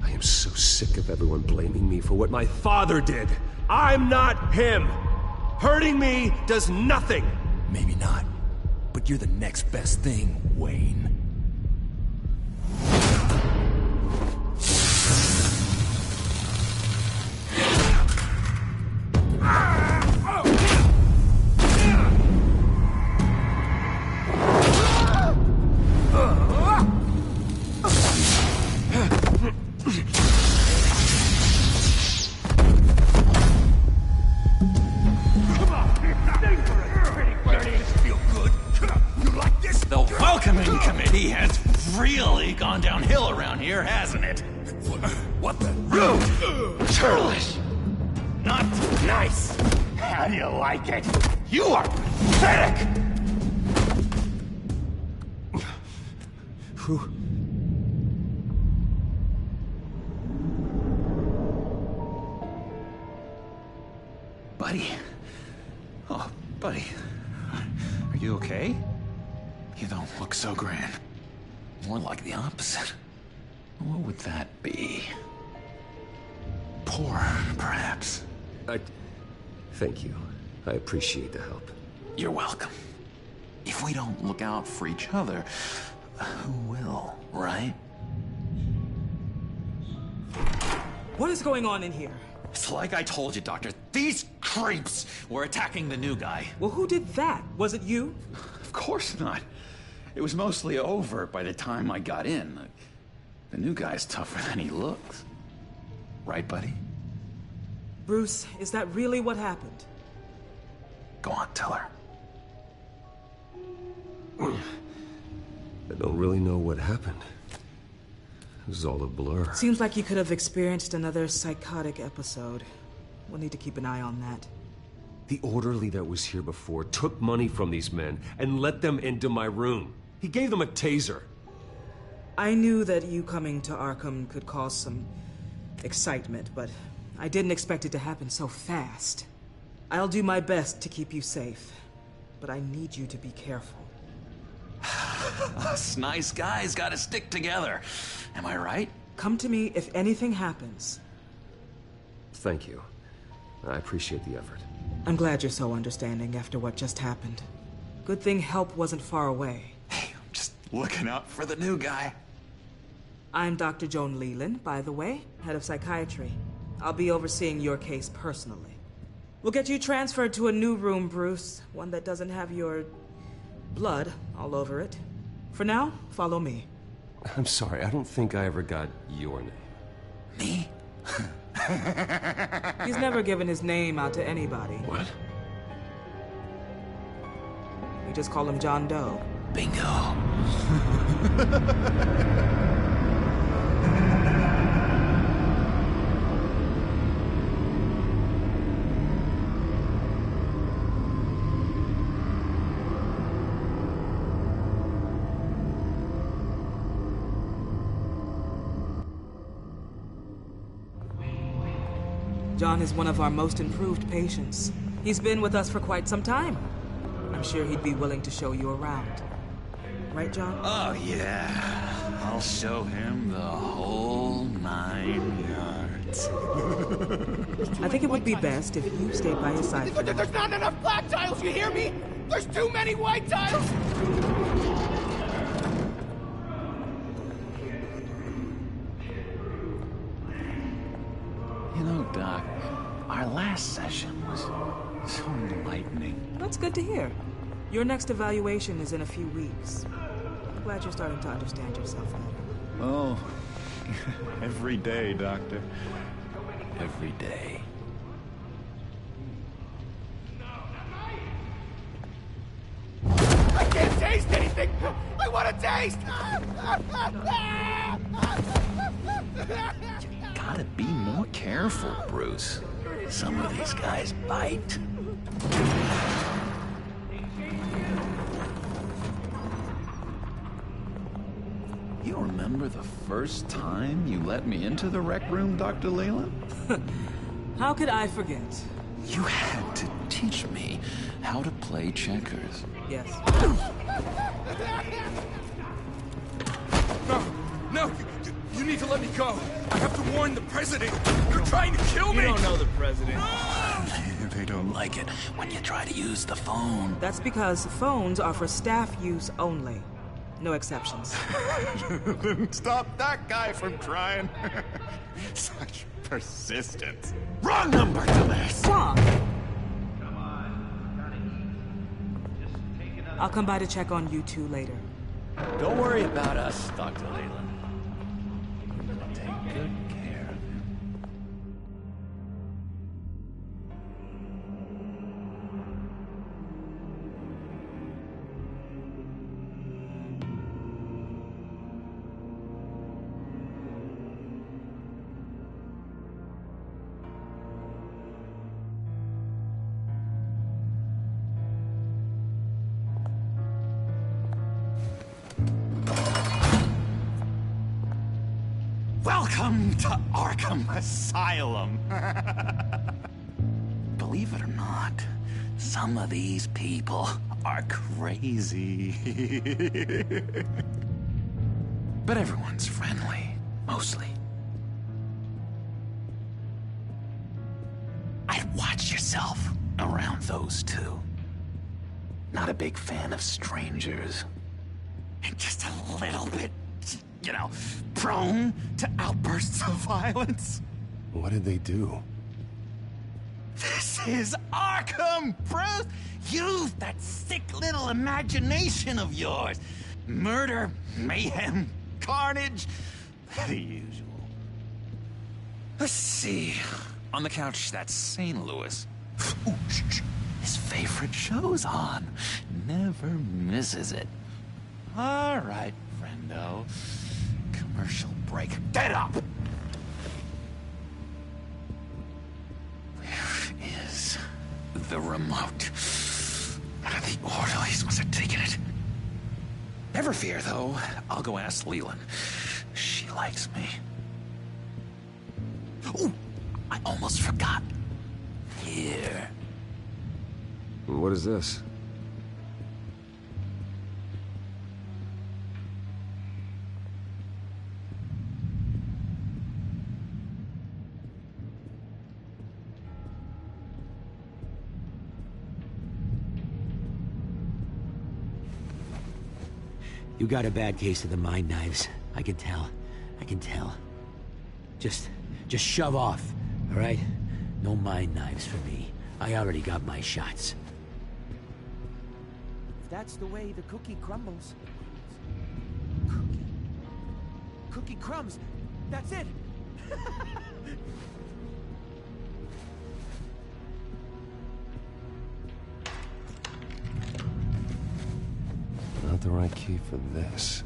I am so sick of everyone blaming me for what my father did. I'm not him! Hurting me does nothing! Maybe not, but you're the next best thing, Wayne. Hasn't it? What the? Rude! Churlish! Not nice! How do you like it? You are pathetic! Buddy. Oh, buddy. Are you okay? You don't look so grand. More like the opposite. What would that be? Poor, perhaps. Thank you. I appreciate the help. You're welcome. If we don't look out for each other, who will, right? What is going on in here? It's like I told you, Doctor. These creeps were attacking the new guy. Well, who did that? Was it you? Of course not. It was mostly over by the time I got in. The new guy's tougher than he looks. Right, buddy? Bruce, is that really what happened? Go on, tell her. I don't really know what happened. It was all a blur. Seems like you could have experienced another psychotic episode. We'll need to keep an eye on that. The orderly that was here before took money from these men and let them into my room. He gave them a taser. I knew that you coming to Arkham could cause some excitement, but I didn't expect it to happen so fast. I'll do my best to keep you safe, but I need you to be careful. Us nice guys gotta stick together. Am I right? Come to me if anything happens. Thank you. I appreciate the effort. I'm glad you're so understanding after what just happened. Good thing help wasn't far away. Hey, I'm just looking out for the new guy. I'm Dr. Joan Leland, by the way, head of psychiatry. I'll be overseeing your case personally. We'll get you transferred to a new room, Bruce. One that doesn't have your blood all over it. For now, follow me. I'm sorry, I don't think I ever got your name. Me? He's never given his name out to anybody. What? We just call him John Doe. Bingo. John is one of our most improved patients. He's been with us for quite some time. I'm sure he'd be willing to show you around. Right, John? Oh, yeah. I'll show him the whole 9 yards. I think it would be best if you stayed by his side. There's not enough black tiles, you hear me? There's too many white tiles! You know, Doc, our last session was so enlightening. That's good to hear. Your next evaluation is in a few weeks. I'm glad you're starting to understand yourself better. Oh, every day, Doctor. Every day. I can't taste anything! I want to taste! Gotta be more careful, Bruce. Some of these guys bite. You remember the first time you let me into the rec room, Dr. Leland? How could I forget? You had to teach me how to play checkers. Yes. No! You need to let me go! I have to warn the president! You're trying to kill me! You don't know the president. They don't like it when you try to use the phone. That's because phones are for staff use only. No exceptions. Stop that guy from trying. Such persistence. Wrong number to this! Wrong! I'll come by to check on you two later. Don't worry about us, Dr. Leland. Take good care of him. Welcome to Arkham Asylum. Believe it or not, some of these people are crazy. But everyone's friendly, mostly. I'd watch yourself around those two. Not a big fan of strangers. And just a little bit, you know, prone to outbursts of violence. What did they do? This is Arkham, Bruce! Use that sick little imagination of yours. Murder, mayhem, carnage, the usual. Let's see. On the couch, that's St. Louis. Ooh, shh. His favorite show's on. Never misses it. All right, friendo. Commercial break. Get up! Where is the remote? One of the orderlies must have taken it. Never fear, though. I'll go ask Leland. She likes me. Ooh, I almost forgot. Here. What is this? You got a bad case of the mind knives. I can tell. I can tell. Just shove off, all right? No mind knives for me. I already got my shots. If that's the way the cookie crumbles. Cookie crumbs. That's it. Not the right key for this.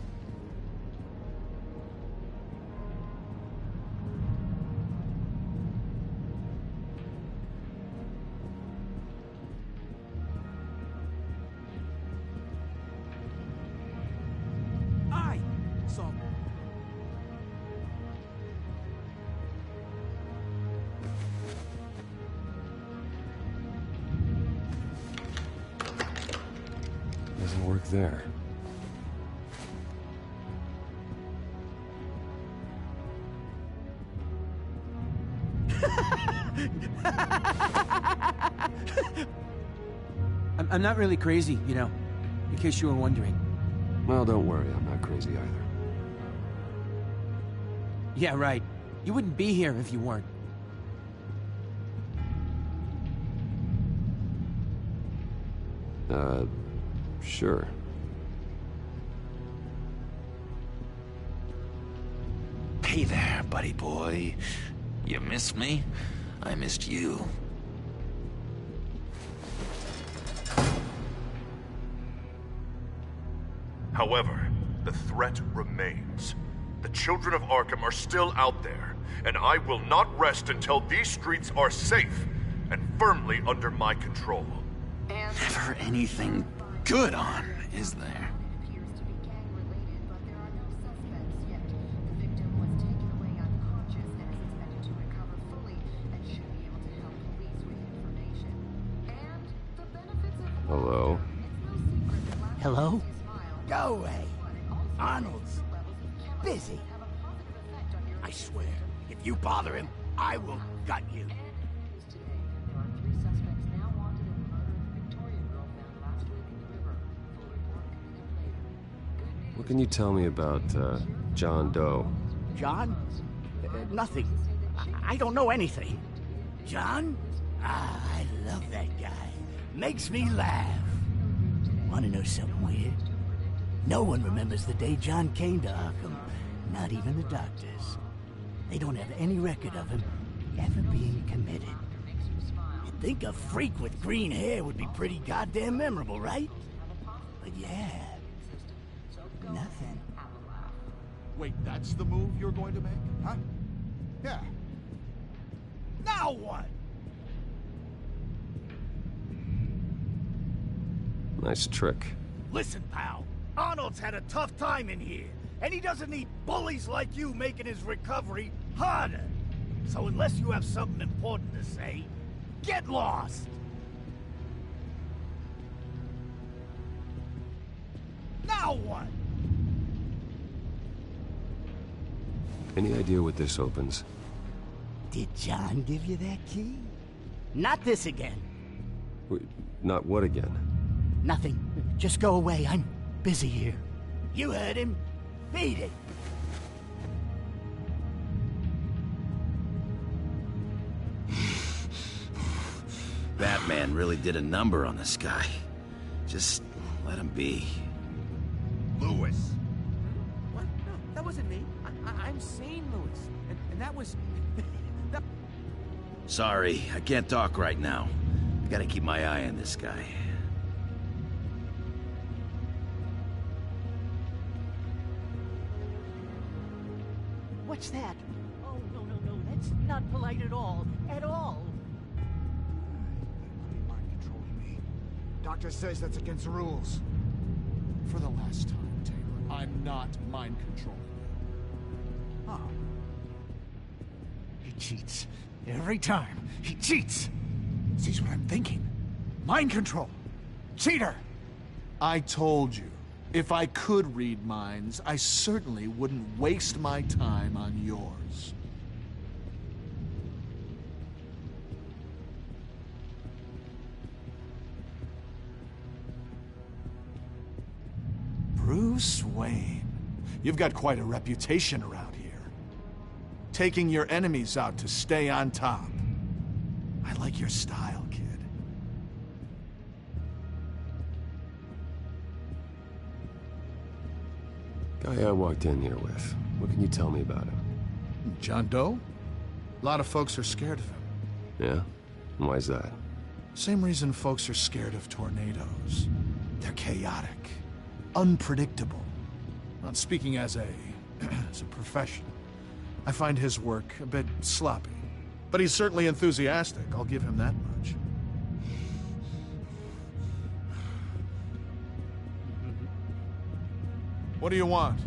Doesn't work there. I'm not really crazy, you know, in case you were wondering. Well, don't worry, I'm not crazy either. Yeah, right. You wouldn't be here if you weren't. Sure. Hey there, buddy boy. You missed me? I missed you. However, the threat remains. The children of Arkham are still out there, and I will not rest until these streets are safe and firmly under my control. Never anything good on, is there? Hello? Hello? Go away. Arnold's busy. I swear, if you bother him, I will gut you. What can you tell me about, John Doe? John? Nothing. I don't know anything. John? Ah, I love that guy. Makes me laugh. Want to know something weird? No one remembers the day John came to Arkham. Not even the doctors. They don't have any record of him ever being committed. You'd think a freak with green hair would be pretty goddamn memorable, right? But yeah, nothing. Wait, that's the move you're going to make, huh? Yeah. Now what? Nice trick. Listen, pal. Arnold's had a tough time in here, and he doesn't need bullies like you making his recovery harder. So unless you have something important to say, get lost! Now what? Any idea what this opens? Did John give you that key? Not this again. Wait, not what again? Nothing. Just go away. I'm busy here. You heard him. Beat it. Batman really did a number on this guy. Just let him be. Lewis. What? No, that wasn't me. I'm sane, Lewis. And that was... that... Sorry, I can't talk right now. I gotta keep my eye on this guy. What's that? Oh, no. That's not polite at all. At all. Mind controlling me. Doctor says that's against the rules. For the last time, Taylor, I'm not mind controlling you. Oh. He cheats. Every time. He cheats. Sees what I'm thinking. Mind control. Cheater! I told you, if I could read minds, I certainly wouldn't waste my time on yours. Bruce Wayne. You've got quite a reputation around here. Taking your enemies out to stay on top. I like your style, kid. Guy I walked in here with. What can you tell me about him? John Doe? A lot of folks are scared of him. Yeah? And why's that? Same reason folks are scared of tornadoes. They're chaotic, unpredictable. Not speaking as a professional, I find his work a bit sloppy. But he's certainly enthusiastic, I'll give him that much. What do you want?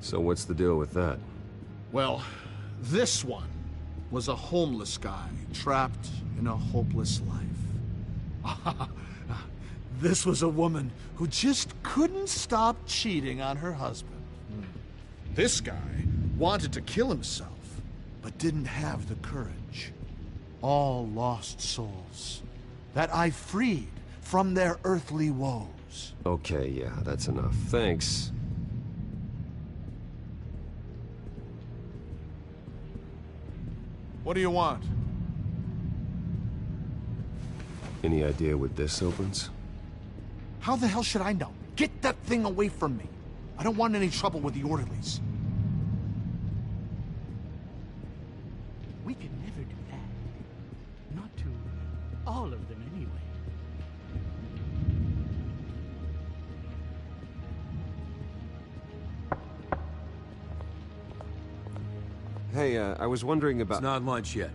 So what's the deal with that? Well, this one was a homeless guy trapped in a hopeless life. This was a woman who just couldn't stop cheating on her husband. This guy wanted to kill himself, but didn't have the courage. All lost souls that I freed from their earthly woes. Okay, yeah, that's enough. Thanks. What do you want? Any idea what this opens? How the hell should I know? Get that thing away from me. I don't want any trouble with the orderlies. We could never do that. Not to all of them, anyway. Hey, I was wondering about... It's not lunch yet.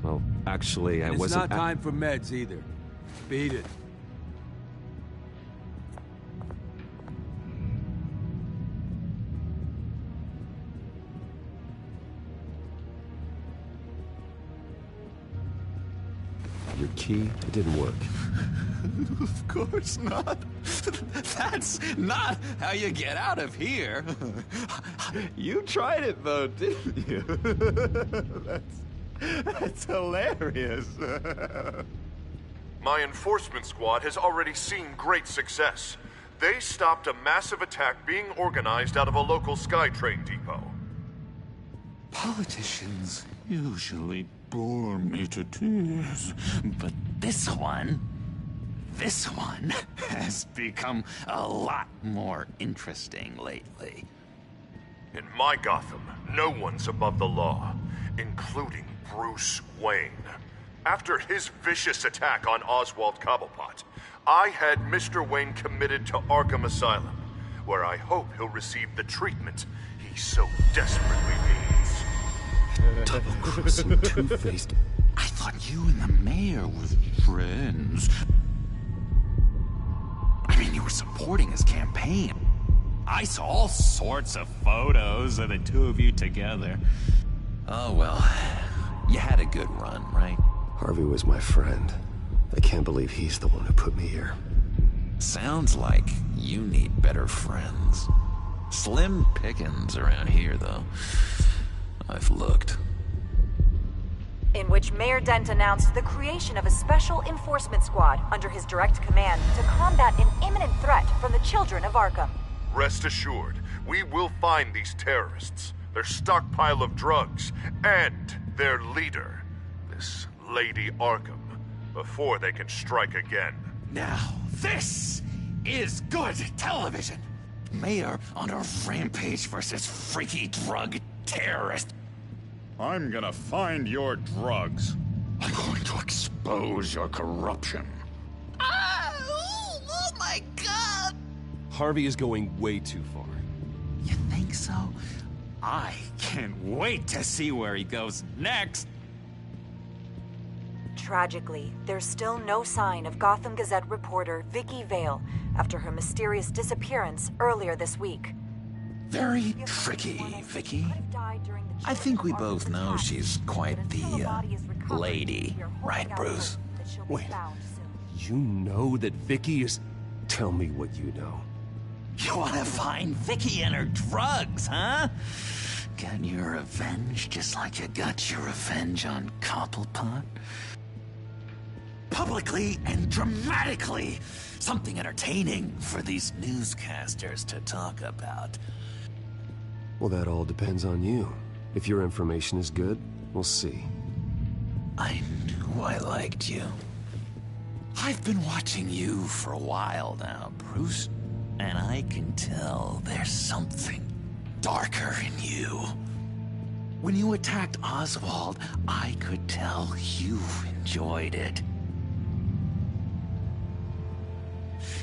Well, actually, I wasn't... It's not time for meds, either. Beat it. Your key, it didn't work. Of course not. That's not how you get out of here. You tried it though, didn't you? That's hilarious. My enforcement squad has already seen great success. They stopped a massive attack being organized out of a local SkyTrain depot. Politicians usually bore me to tears, but this one has become a lot more interesting lately. In my Gotham, no one's above the law, including Bruce Wayne. After his vicious attack on Oswald Cobblepot, I had Mr. Wayne committed to Arkham Asylum, where I hope he'll receive the treatment he so desperately needs. Double-crossing, two-faced. I thought you and the mayor were friends. I mean, you were supporting his campaign. I saw all sorts of photos of the two of you together. Oh, well, you had a good run, right? Harvey was my friend. I can't believe he's the one who put me here. Sounds like you need better friends. Slim pickings around here, though. I've looked. In which Mayor Dent announced the creation of a special enforcement squad under his direct command to combat an imminent threat from the children of Arkham. Rest assured, we will find these terrorists, their stockpile of drugs, and their leader, this Lady Arkham, before they can strike again. Now, this is good television. Mayor on a rampage versus freaky drug terrorist. I'm gonna find your drugs. I'm going to expose your corruption. Oh my God! Harvey is going way too far. You think so? I can't wait to see where he goes next. Tragically, there's still no sign of Gotham Gazette reporter Vicky Vale after her mysterious disappearance earlier this week. Very tricky, Vicky. I think we both know she's quite the, lady, right, Bruce? Wait, you know that Vicky is... Tell me what you know. You want to find Vicky and her drugs, huh? Get your revenge just like you got your revenge on Cobblepot? Publicly and dramatically! Something entertaining for these newscasters to talk about. Well, that all depends on you. If your information is good, we'll see. I knew I liked you. I've been watching you for a while now, Bruce, and I can tell there's something darker in you. When you attacked Oswald, I could tell you enjoyed it.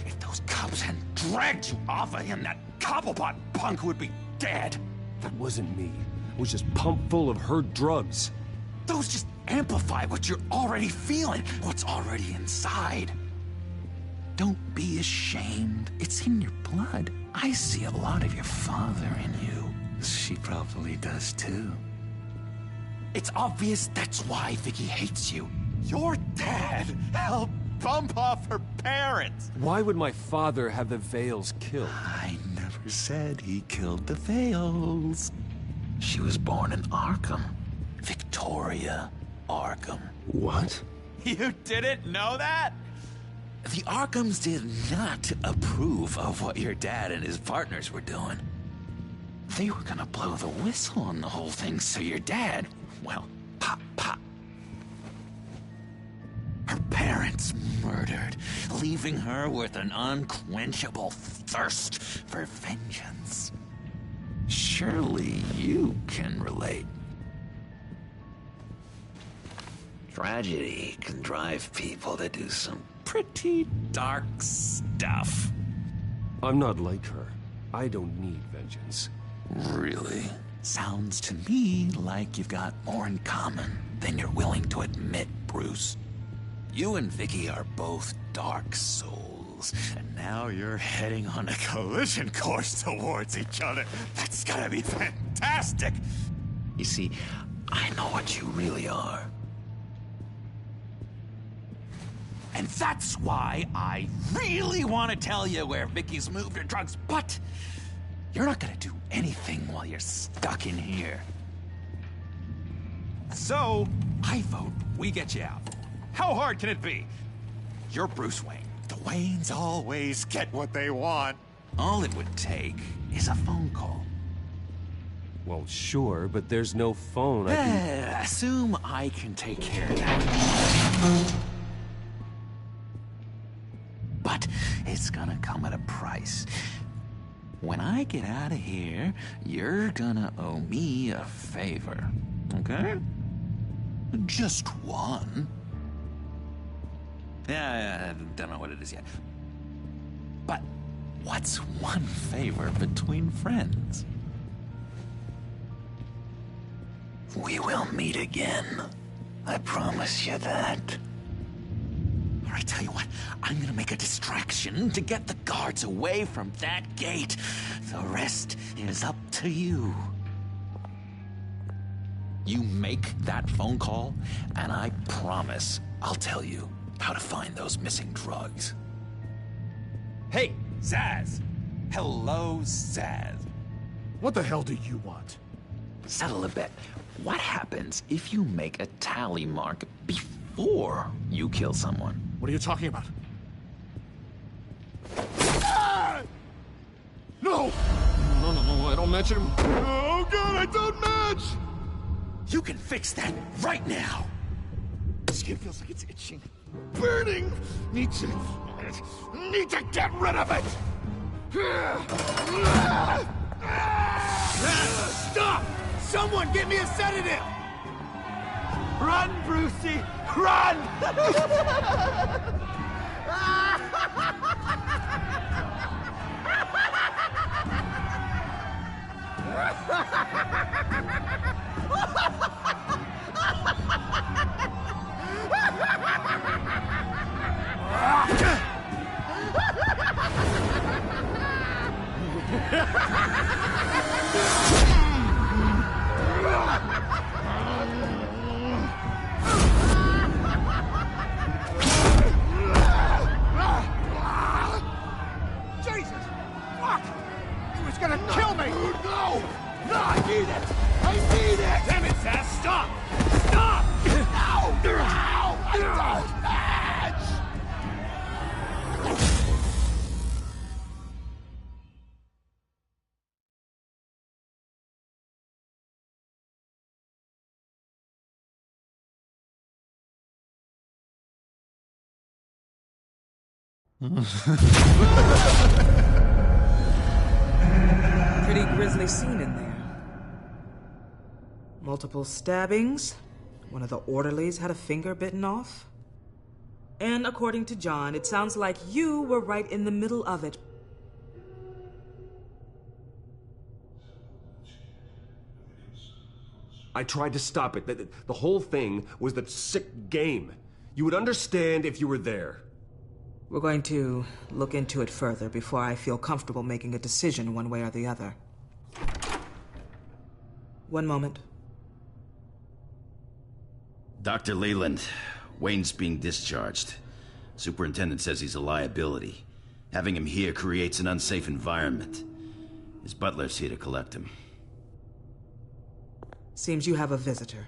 If those cops hadn't dragged you off of him, that Cobblepot punk would be dead. That wasn't me. It was just pumped full of her drugs. Those just amplify what you're already feeling, what's already inside. Don't be ashamed. It's in your blood. I see a lot of your father in you. She probably does too. It's obvious that's why Vicky hates you. Your dad helped bump off her parents. Why would my father have the Vales killed? I never said he killed the Vales. She was born in Arkham. Victoria Arkham. What? You didn't know that? The Arkhams did not approve of what your dad and his partners were doing. They were gonna blow the whistle on the whole thing, so your dad, well, pop. Her parents murdered, leaving her with an unquenchable thirst for vengeance. Surely you can relate. Tragedy can drive people to do some pretty dark stuff. I'm not like her. I don't need vengeance. Really? Sounds to me like you've got more in common than you're willing to admit, Bruce. You and Vicky are both dark souls, and now you're heading on a collision course towards each other. That's gotta be fantastic! You see, I know what you really are. And that's why I really want to tell you where Vicky's moved her drugs, but you're not gonna do anything while you're stuck in here. So, I vote we get you out. How hard can it be? You're Bruce Wayne. The Waynes always get what they want. All it would take is a phone call. Well, sure, but there's no phone. I can... Assume I can take care of that. But it's gonna come at a price. When I get out of here, you're gonna owe me a favor, okay? Just one. Yeah, I don't know what it is yet. But what's one favor between friends? We will meet again. I promise you that. All right, tell you what, I'm gonna make a distraction to get the guards away from that gate. The rest is up to you. You make that phone call, and I promise I'll tell you how to find those missing drugs. Hey, Zsasz! Hello, Zsasz. What the hell do you want? Settle a bet. What happens if you make a tally mark before you kill someone? What are you talking about? Ah! No! No, I don't match him. Oh, God, I don't match! You can fix that right now! Skin feels like it's itching. Burning! Need to get rid of it! Stop! Someone get me a sedative! Run, Brucey! Run! Jesus! Fuck! He was gonna kill me! No! No, I need it! I need it! Damn it, Zsasz! Stop! Stop! No! No! I don't match! Pretty grisly scene in there. Multiple stabbings. One of the orderlies had a finger bitten off. And according to John, it sounds like you were right in the middle of it. I tried to stop it. The whole thing was that sick game. You would understand if you were there. We're going to look into it further before I feel comfortable making a decision one way or the other. One moment. Dr. Leland, Wayne's being discharged. Superintendent says he's a liability. Having him here creates an unsafe environment. His butler's here to collect him. Seems you have a visitor.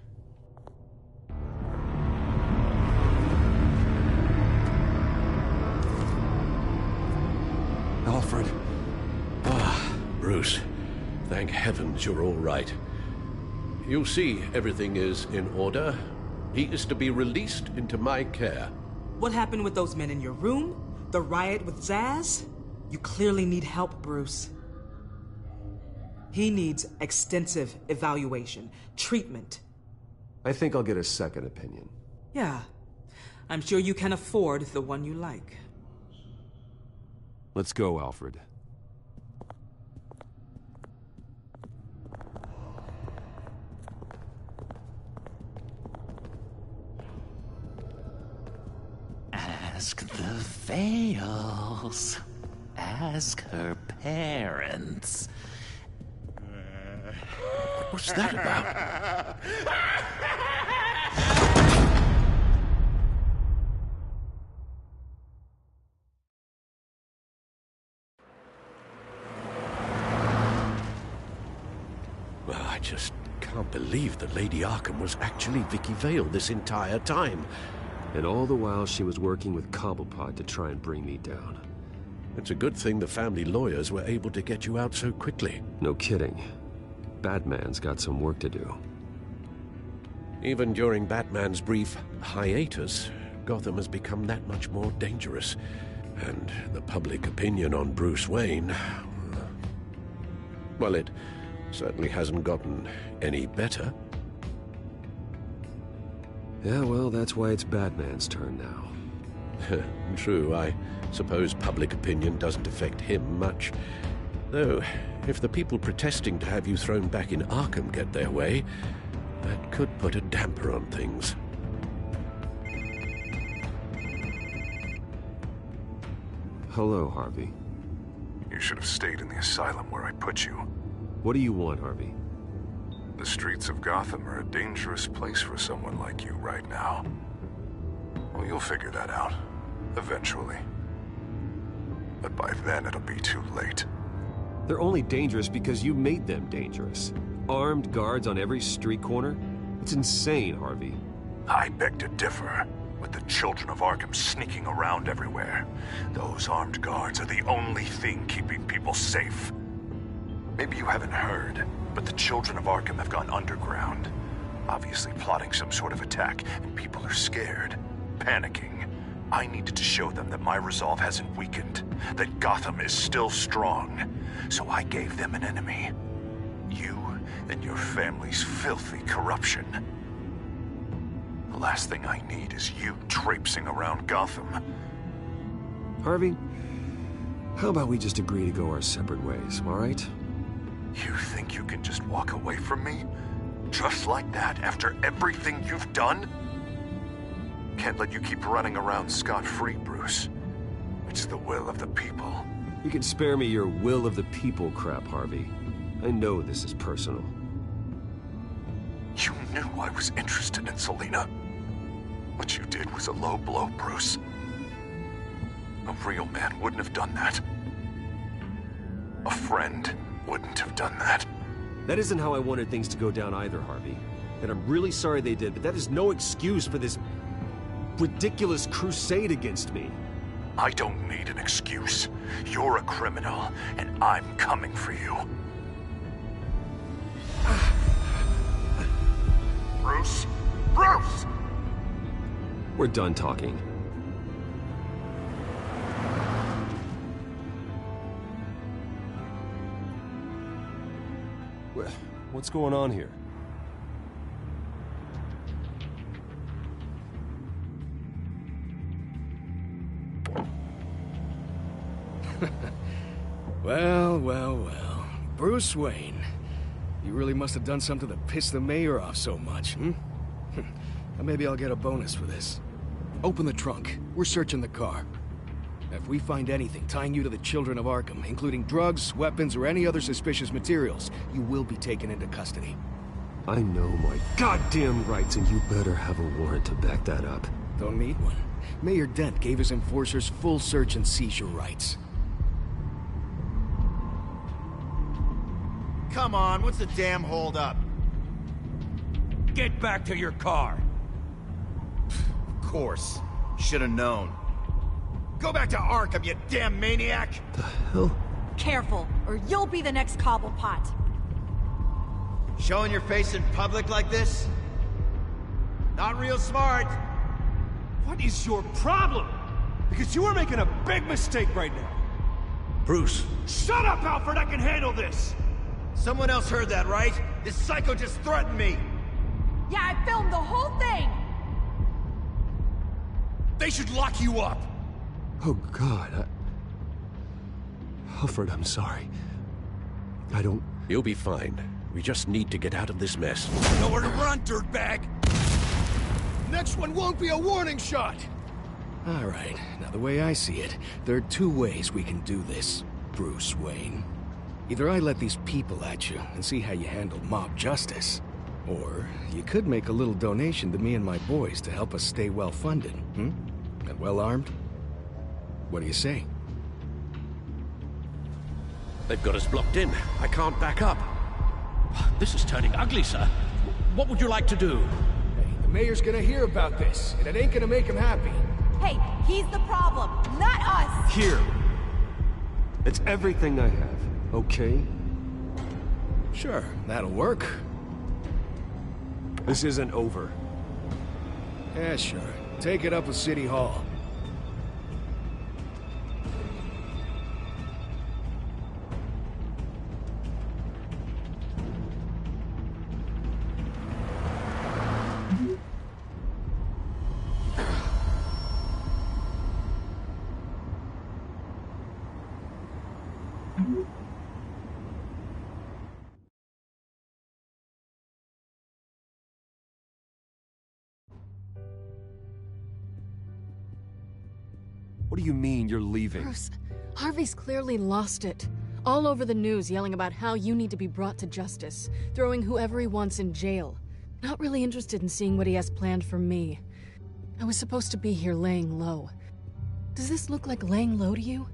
Alfred. Ah, Bruce. Thank heavens you're all right. You see, everything is in order. He is to be released into my care. What happened with those men in your room? The riot with Zsasz? You clearly need help, Bruce. He needs extensive evaluation, treatment. I think I'll get a second opinion. Yeah. I'm sure you can afford the one you like. Let's go, Alfred. Ask the Vales. Ask her parents. What's that about? just can't believe that Lady Arkham was actually Vicky Vale this entire time. And all the while she was working with Cobblepot to try and bring me down. It's a good thing the family lawyers were able to get you out so quickly. No kidding. Batman's got some work to do. Even during Batman's brief hiatus, Gotham has become that much more dangerous. And the public opinion on Bruce Wayne... well, it certainly hasn't gotten any better. Yeah, well, that's why it's Batman's turn now. True, I suppose public opinion doesn't affect him much. Though, if the people protesting to have you thrown back in Arkham get their way, that could put a damper on things. Hello, Harvey. You should have stayed in the asylum where I put you. What do you want, Harvey? The streets of Gotham are a dangerous place for someone like you right now. Well, you'll figure that out. Eventually. But by then, it'll be too late. They're only dangerous because you made them dangerous. Armed guards on every street corner? It's insane, Harvey. I beg to differ. With the children of Arkham sneaking around everywhere, those armed guards are the only thing keeping people safe. Maybe you haven't heard, but the children of Arkham have gone underground. Obviously plotting some sort of attack, and people are scared, panicking. I needed to show them that my resolve hasn't weakened, that Gotham is still strong. So I gave them an enemy. You and your family's filthy corruption. The last thing I need is you traipsing around Gotham. Harvey, how about we just agree to go our separate ways, all right? You think you can just walk away from me? Just like that, after everything you've done? Can't let you keep running around scot-free, Bruce. It's the will of the people. You can spare me your will of the people crap, Harvey. I know this is personal. You knew I was interested in Selina. What you did was a low blow, Bruce. A real man wouldn't have done that. A friend wouldn't have done that. That isn't how I wanted things to go down either, Harvey. And I'm really sorry they did, but that is no excuse for this ridiculous crusade against me. I don't need an excuse. You're a criminal, and I'm coming for you. Bruce? Bruce! We're done talking. What's going on here? Well. Bruce Wayne. You really must have done something to piss the mayor off so much, hmm? Maybe I'll get a bonus for this. Open the trunk. We're searching the car. If we find anything tying you to the children of Arkham, including drugs, weapons, or any other suspicious materials, you will be taken into custody. I know my goddamn rights, and you better have a warrant to back that up. Don't need one. Mayor Dent gave his enforcers full search and seizure rights. Come on, what's the damn holdup? Get back to your car. Of course. Should have known. Go back to Arkham, you damn maniac! The hell? Careful, or you'll be the next Cobblepot. Showing your face in public like this? Not real smart. What is your problem? Because you are making a big mistake right now. Bruce. Shut up, Alfred! I can handle this! Someone else heard that, right? This psycho just threatened me! Yeah, I filmed the whole thing! They should lock you up! Oh, God, Alfred, I'm sorry. I don't... You'll be fine. We just need to get out of this mess. Nowhere to run, dirtbag! Next one won't be a warning shot! All right, now the way I see it, there are two ways we can do this, Bruce Wayne. Either I let these people at you and see how you handle mob justice, or you could make a little donation to me and my boys to help us stay well-funded, And well-armed? What do you say? They've got us blocked in. I can't back up. This is turning ugly, sir. What would you like to do? Hey, the mayor's gonna hear about this, and it ain't gonna make him happy. Hey, he's the problem, not us! Here. It's everything I have, okay? Sure, that'll work. This isn't over. Yeah, sure. Take it up with City Hall. What do you mean you're leaving? Bruce, Harvey's clearly lost it. All over the news yelling about how you need to be brought to justice, throwing whoever he wants in jail. Not really interested in seeing what he has planned for me. I was supposed to be here laying low. Does this look like laying low to you?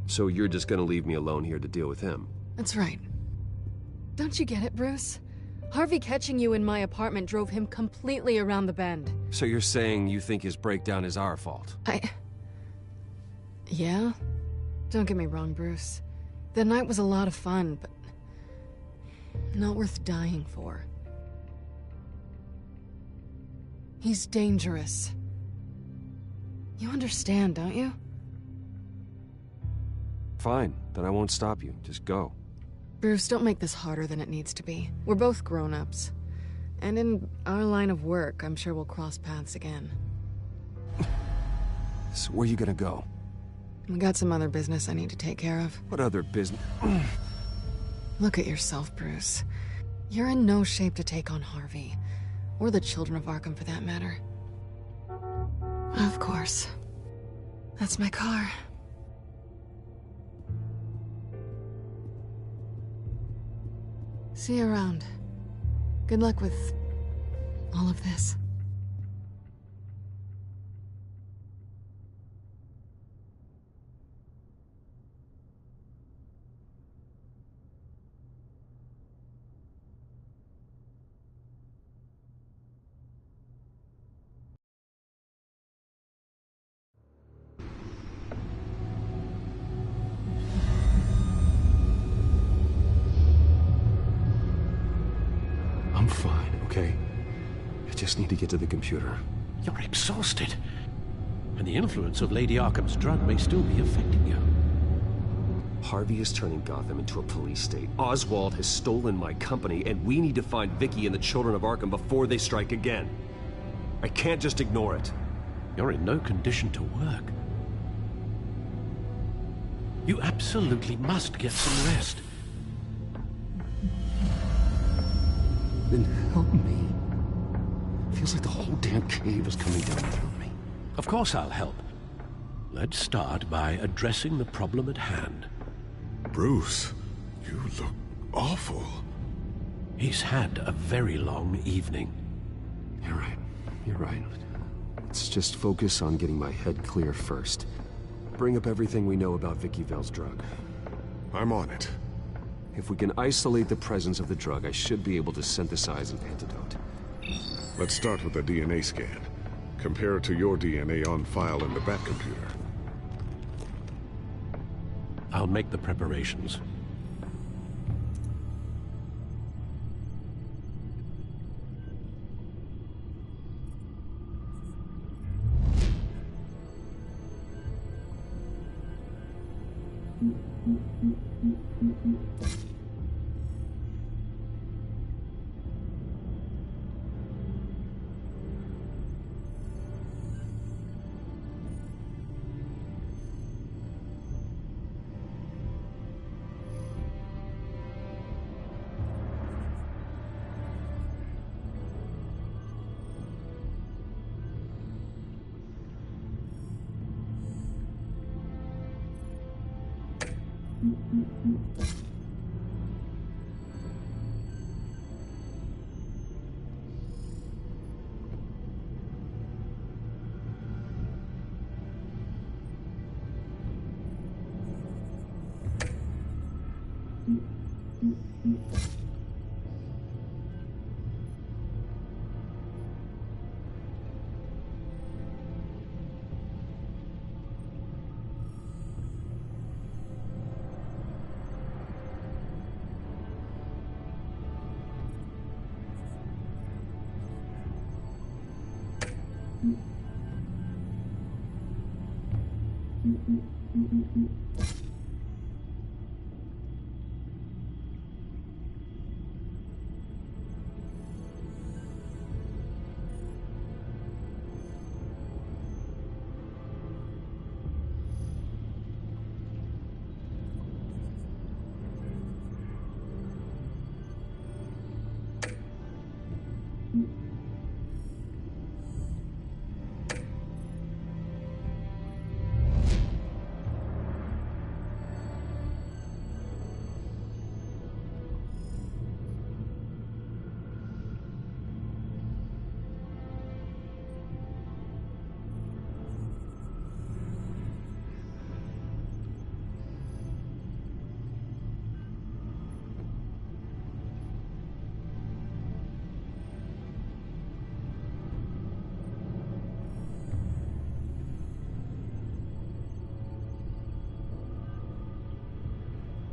So you're just gonna leave me alone here to deal with him? That's right. Don't you get it, Bruce? Harvey catching you in my apartment drove him completely around the bend. So you're saying you think his breakdown is our fault? Yeah? Don't get me wrong, Bruce. The night was a lot of fun, but not worth dying for. He's dangerous. You understand, don't you? Fine, then I won't stop you. Just go. Bruce, don't make this harder than it needs to be. We're both grown-ups. And in our line of work, I'm sure we'll cross paths again. So where are you gonna go? We got some other business I need to take care of. What other business? Look at yourself, Bruce. You're in no shape to take on Harvey. Or the children of Arkham, for that matter. Of course. That's my car. See you around. Good luck with all of this. I'm fine, okay? I just need to get to the computer. You're exhausted. And the influence of Lady Arkham's drug may still be affecting you. Harvey is turning Gotham into a police state. Oswald has stolen my company, and we need to find Vicky and the children of Arkham before they strike again. I can't just ignore it. You're in no condition to work. You absolutely must get some rest. Then help me. Feels like the whole damn cave is coming down through me. Of course I'll help. Let's start by addressing the problem at hand. Bruce, you look awful. He's had a very long evening. You're right. You're right. Let's just focus on getting my head clear first. Bring up everything we know about Vicky Vale's drug. I'm on it. If we can isolate the presence of the drug, I should be able to synthesize an antidote. Let's start with a DNA scan. Compare it to your DNA on file in the Batcomputer. I'll make the preparations.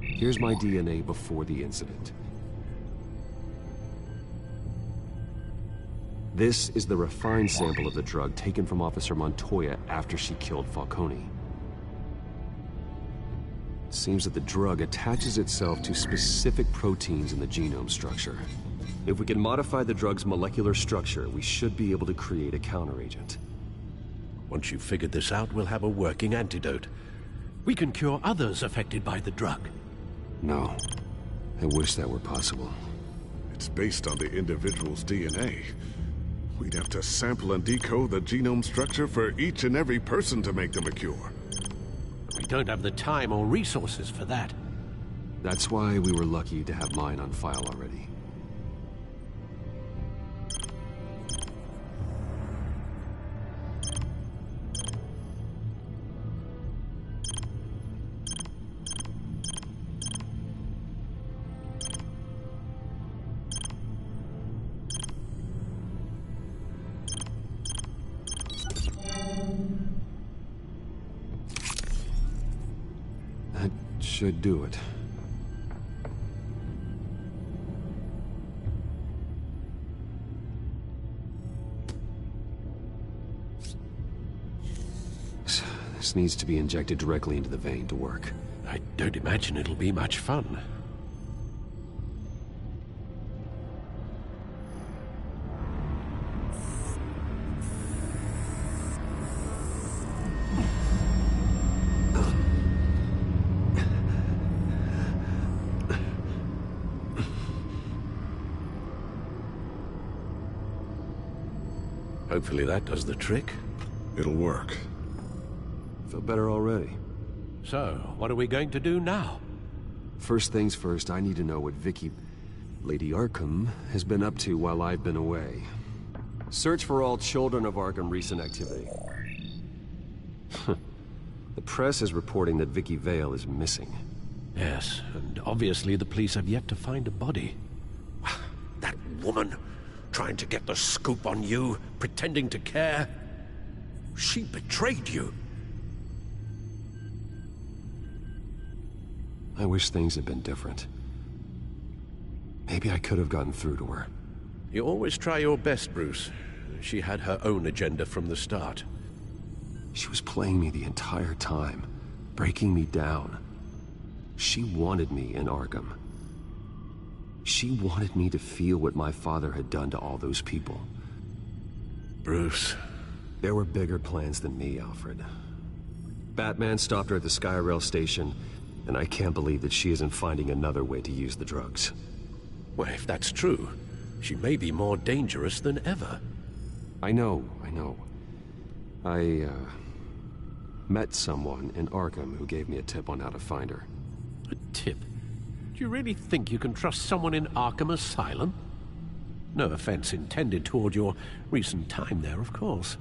Here's my DNA before the incident. This is the refined sample of the drug taken from Officer Montoya after she killed Falcone. It seems that the drug attaches itself to specific proteins in the genome structure. If we can modify the drug's molecular structure, we should be able to create a counteragent. Once you've figured this out, we'll have a working antidote. We can cure others affected by the drug. No. I wish that were possible. It's based on the individual's DNA. We'd have to sample and decode the genome structure for each and every person to make them a cure. We don't have the time or resources for that. That's why we were lucky to have mine on file already. Should do it. This needs to be injected directly into the vein to work. I don't imagine it'll be much fun. Hopefully that does the trick. It'll work. Feel better already. So, what are we going to do now? First things first, I need to know what Vicky, Lady Arkham, has been up to while I've been away. Search for all children of Arkham recent activity. The press is reporting that Vicky Vale is missing. Yes, and obviously the police have yet to find a body. That woman, trying to get the scoop on you, pretending to care. She betrayed you. I wish things had been different. Maybe I could have gotten through to her. You always try your best, Bruce. She had her own agenda from the start. She was playing me the entire time, breaking me down. She wanted me in Arkham. She wanted me to feel what my father had done to all those people. Bruce. There were bigger plans than me, Alfred. Batman stopped her at the Skyrail station, and I can't believe that she isn't finding another way to use the drugs. Well, if that's true, she may be more dangerous than ever. I know. I met someone in Arkham who gave me a tip on how to find her. A tip? Do you really think you can trust someone in Arkham Asylum? No offense intended toward your recent time there, of course.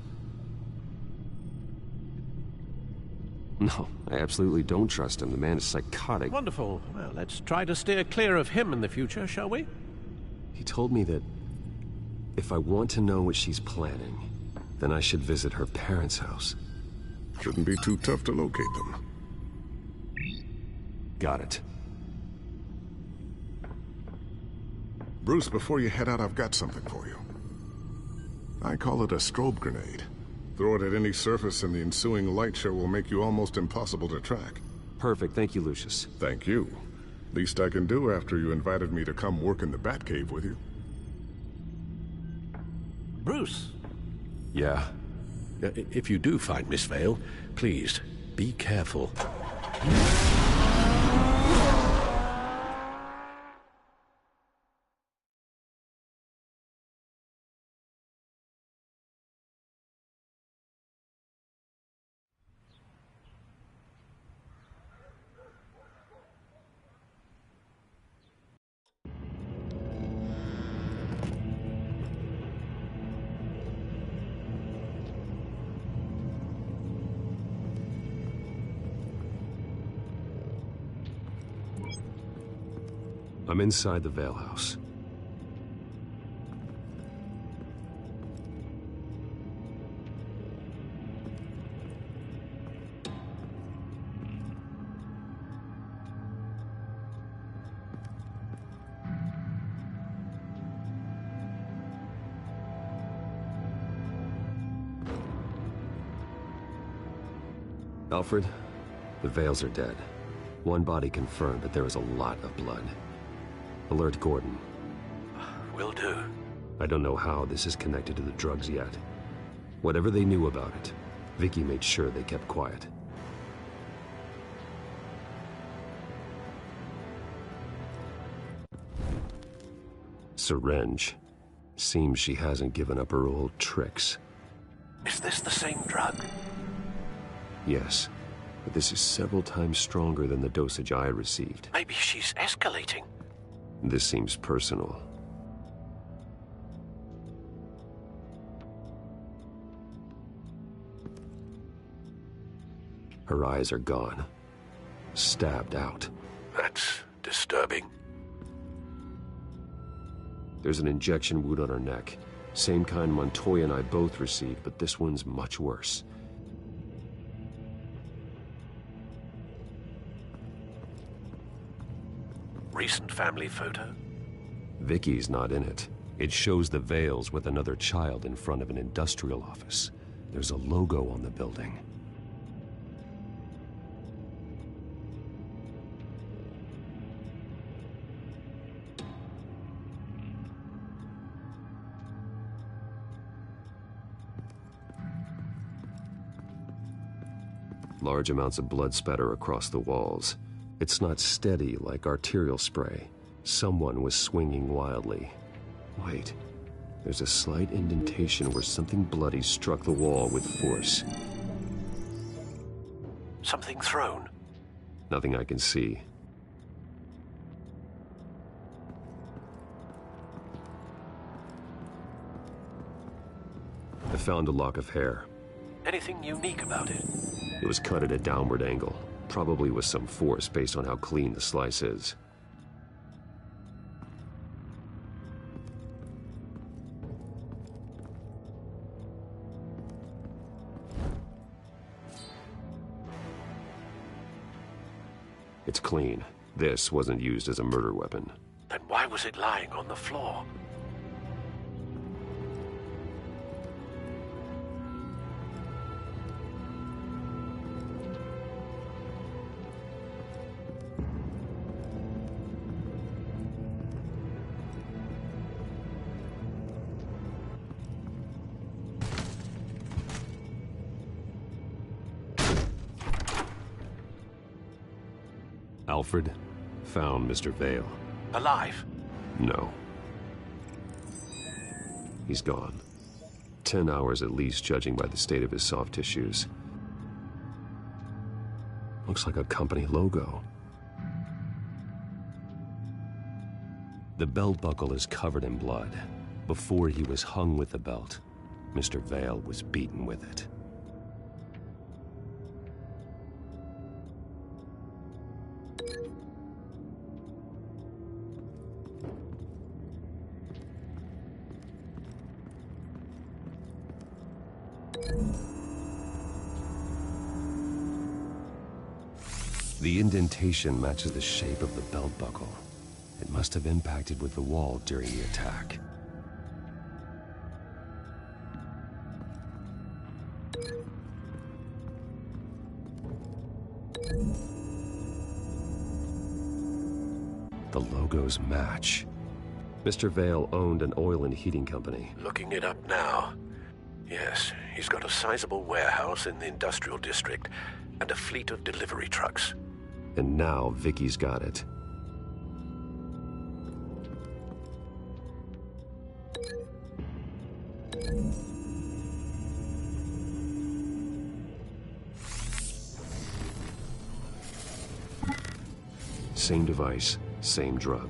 No, I absolutely don't trust him. The man is psychotic. Wonderful. Well, let's try to steer clear of him in the future, shall we? He told me that if I want to know what she's planning, then I should visit her parents' house. Shouldn't be too tough to locate them. Got it. Bruce, before you head out, I've got something for you. I call it a strobe grenade. Throw it at any surface and the ensuing light show will make you almost impossible to track. Perfect. Thank you, Lucius. Thank you. Least I can do after you invited me to come work in the Batcave with you. Bruce? Yeah? If you do find Miss Vale, please, be careful. I'm inside the Vale House. Alfred, the Vales are dead. One body confirmed, but there is a lot of blood. Alert Gordon. Will do. I don't know how this is connected to the drugs yet. Whatever they knew about it, Vicky made sure they kept quiet. Syringe. Seems she hasn't given up her old tricks. Is this the same drug? Yes, but this is several times stronger than the dosage I received. Maybe she's escalating. This seems personal. Her eyes are gone. Stabbed out. That's disturbing. There's an injection wound on her neck. Same kind Montoya and I both received, but this one's much worse. Recent family photo? Vicky's not in it. It shows the Vales with another child in front of an industrial office. There's a logo on the building. Large amounts of blood spatter across the walls. It's not steady like arterial spray. Someone was swinging wildly. Wait, there's a slight indentation where something bloody struck the wall with force. Something thrown? Nothing I can see. I found a lock of hair. Anything unique about it? It was cut at a downward angle. Probably with some force based on how clean the slice is. It's clean. This wasn't used as a murder weapon. Then why was it lying on the floor? Alfred found Mr. Vale. Alive? No. He's gone. 10 hours at least, judging by the state of his soft tissues. Looks like a company logo. The belt buckle is covered in blood. Before he was hung with the belt, Mr. Vale was beaten with it. The indentation matches the shape of the belt buckle. It must have impacted with the wall during the attack. The logos match. Mr. Vale owned an oil and heating company. Looking it up now. Yes, he's got a sizable warehouse in the industrial district and a fleet of delivery trucks. And now Vicky's got it. Same device, same drug.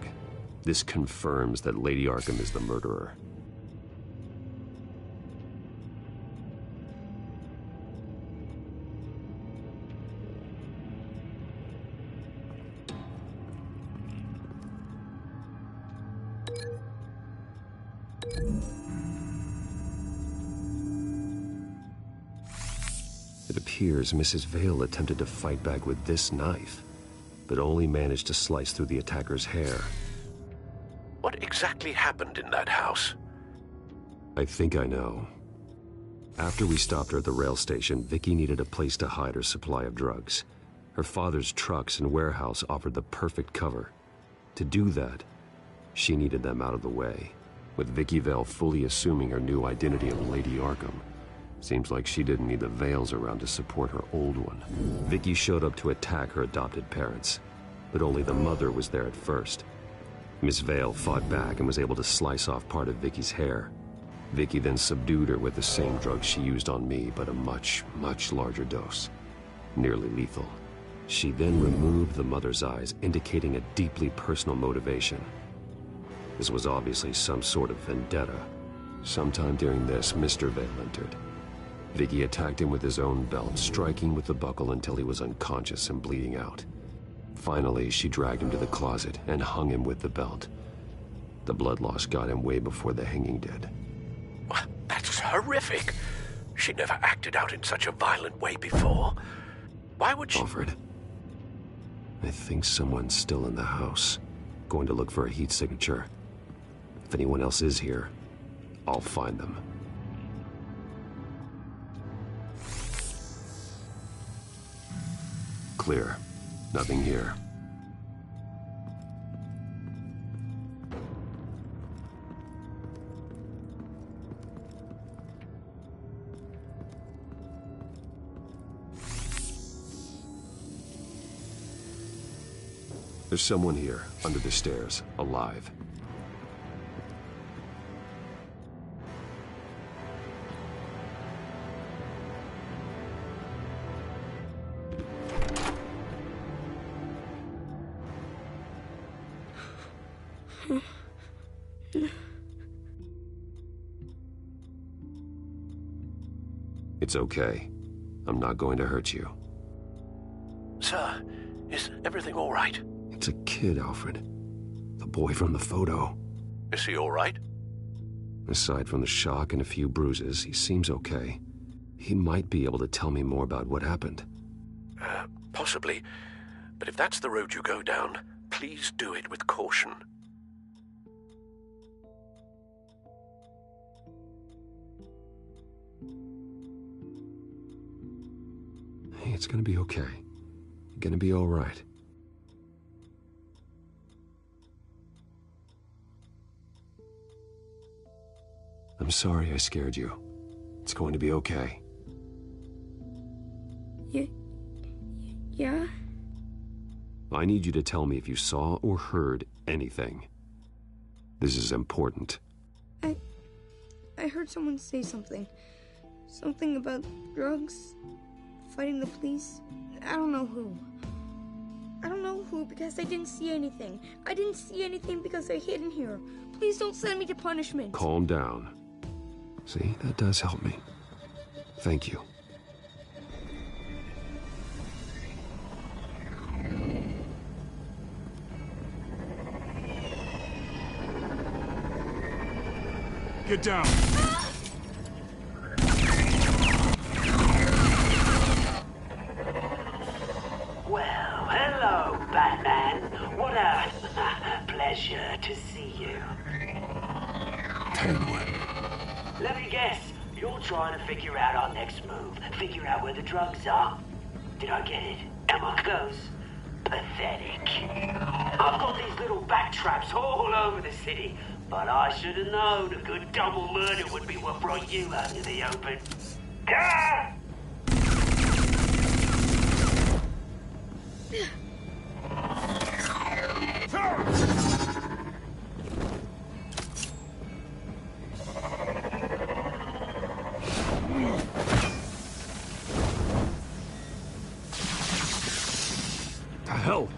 This confirms that Lady Arkham is the murderer. It appears Mrs. Vale attempted to fight back with this knife, but only managed to slice through the attacker's hair. What exactly happened in that house? I think I know. After we stopped her at the rail station, Vicky needed a place to hide her supply of drugs. Her father's trucks and warehouse offered the perfect cover. To do that, she needed them out of the way, with Vicky Vale fully assuming her new identity of Lady Arkham. Seems like she didn't need the Vales around to support her old one. Vicky showed up to attack her adopted parents, but only the mother was there at first. Miss Vale fought back and was able to slice off part of Vicky's hair. Vicky then subdued her with the same drug she used on me, but a much, much larger dose. Nearly lethal. She then removed the mother's eyes, indicating a deeply personal motivation. This was obviously some sort of vendetta. Sometime during this, Mr. Vale entered. Vicky attacked him with his own belt, striking with the buckle until he was unconscious and bleeding out. Finally, she dragged him to the closet and hung him with the belt. The blood loss got him way before the hanging did. That's horrific. She never acted out in such a violent way before. Why would she... Alfred, I think someone's still in the house. Going to look for a heat signature. If anyone else is here, I'll find them. Clear. Nothing here. There's someone here, under the stairs, alive. It's okay. I'm not going to hurt you. Sir, is everything all right? It's a kid, Alfred. The boy from the photo. Is he all right? Aside from the shock and a few bruises, he seems okay. He might be able to tell me more about what happened. Possibly. But if that's the road you go down, please do it with caution. Hey, it's gonna be okay. You're gonna be all right. I'm sorry I scared you. It's going to be okay. Yeah? I need you to tell me if you saw or heard anything. This is important. I heard someone say something. Something about drugs, fighting the police. I don't know who. I don't know who because I didn't see anything. I didn't see anything because they're hidden here. Please don't send me to punishment. Calm down. See, that does help me. Thank you. Get down. trying to figure out our next move. Figure out where the drugs are. Did I get it? Am I close? Pathetic. I've got these little bat traps all over the city, but I should have known a good double murder would be what brought you out to the open. Ah! The hell?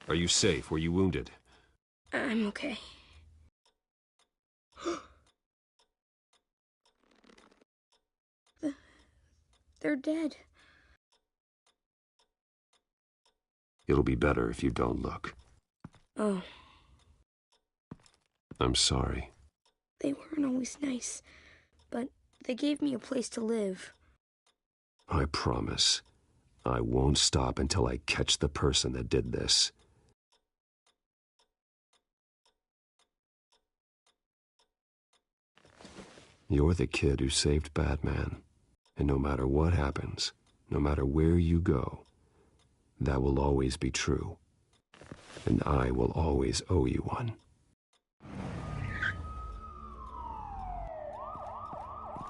Are you safe? Were you wounded? I'm okay. They're dead. It'll be better if you don't look. Oh, I'm sorry. they weren't always nice, but they gave me a place to live. I promise. I won't stop until I catch the person that did this. You're the kid who saved Batman. And no matter what happens, no matter where you go, that will always be true. And I will always owe you one.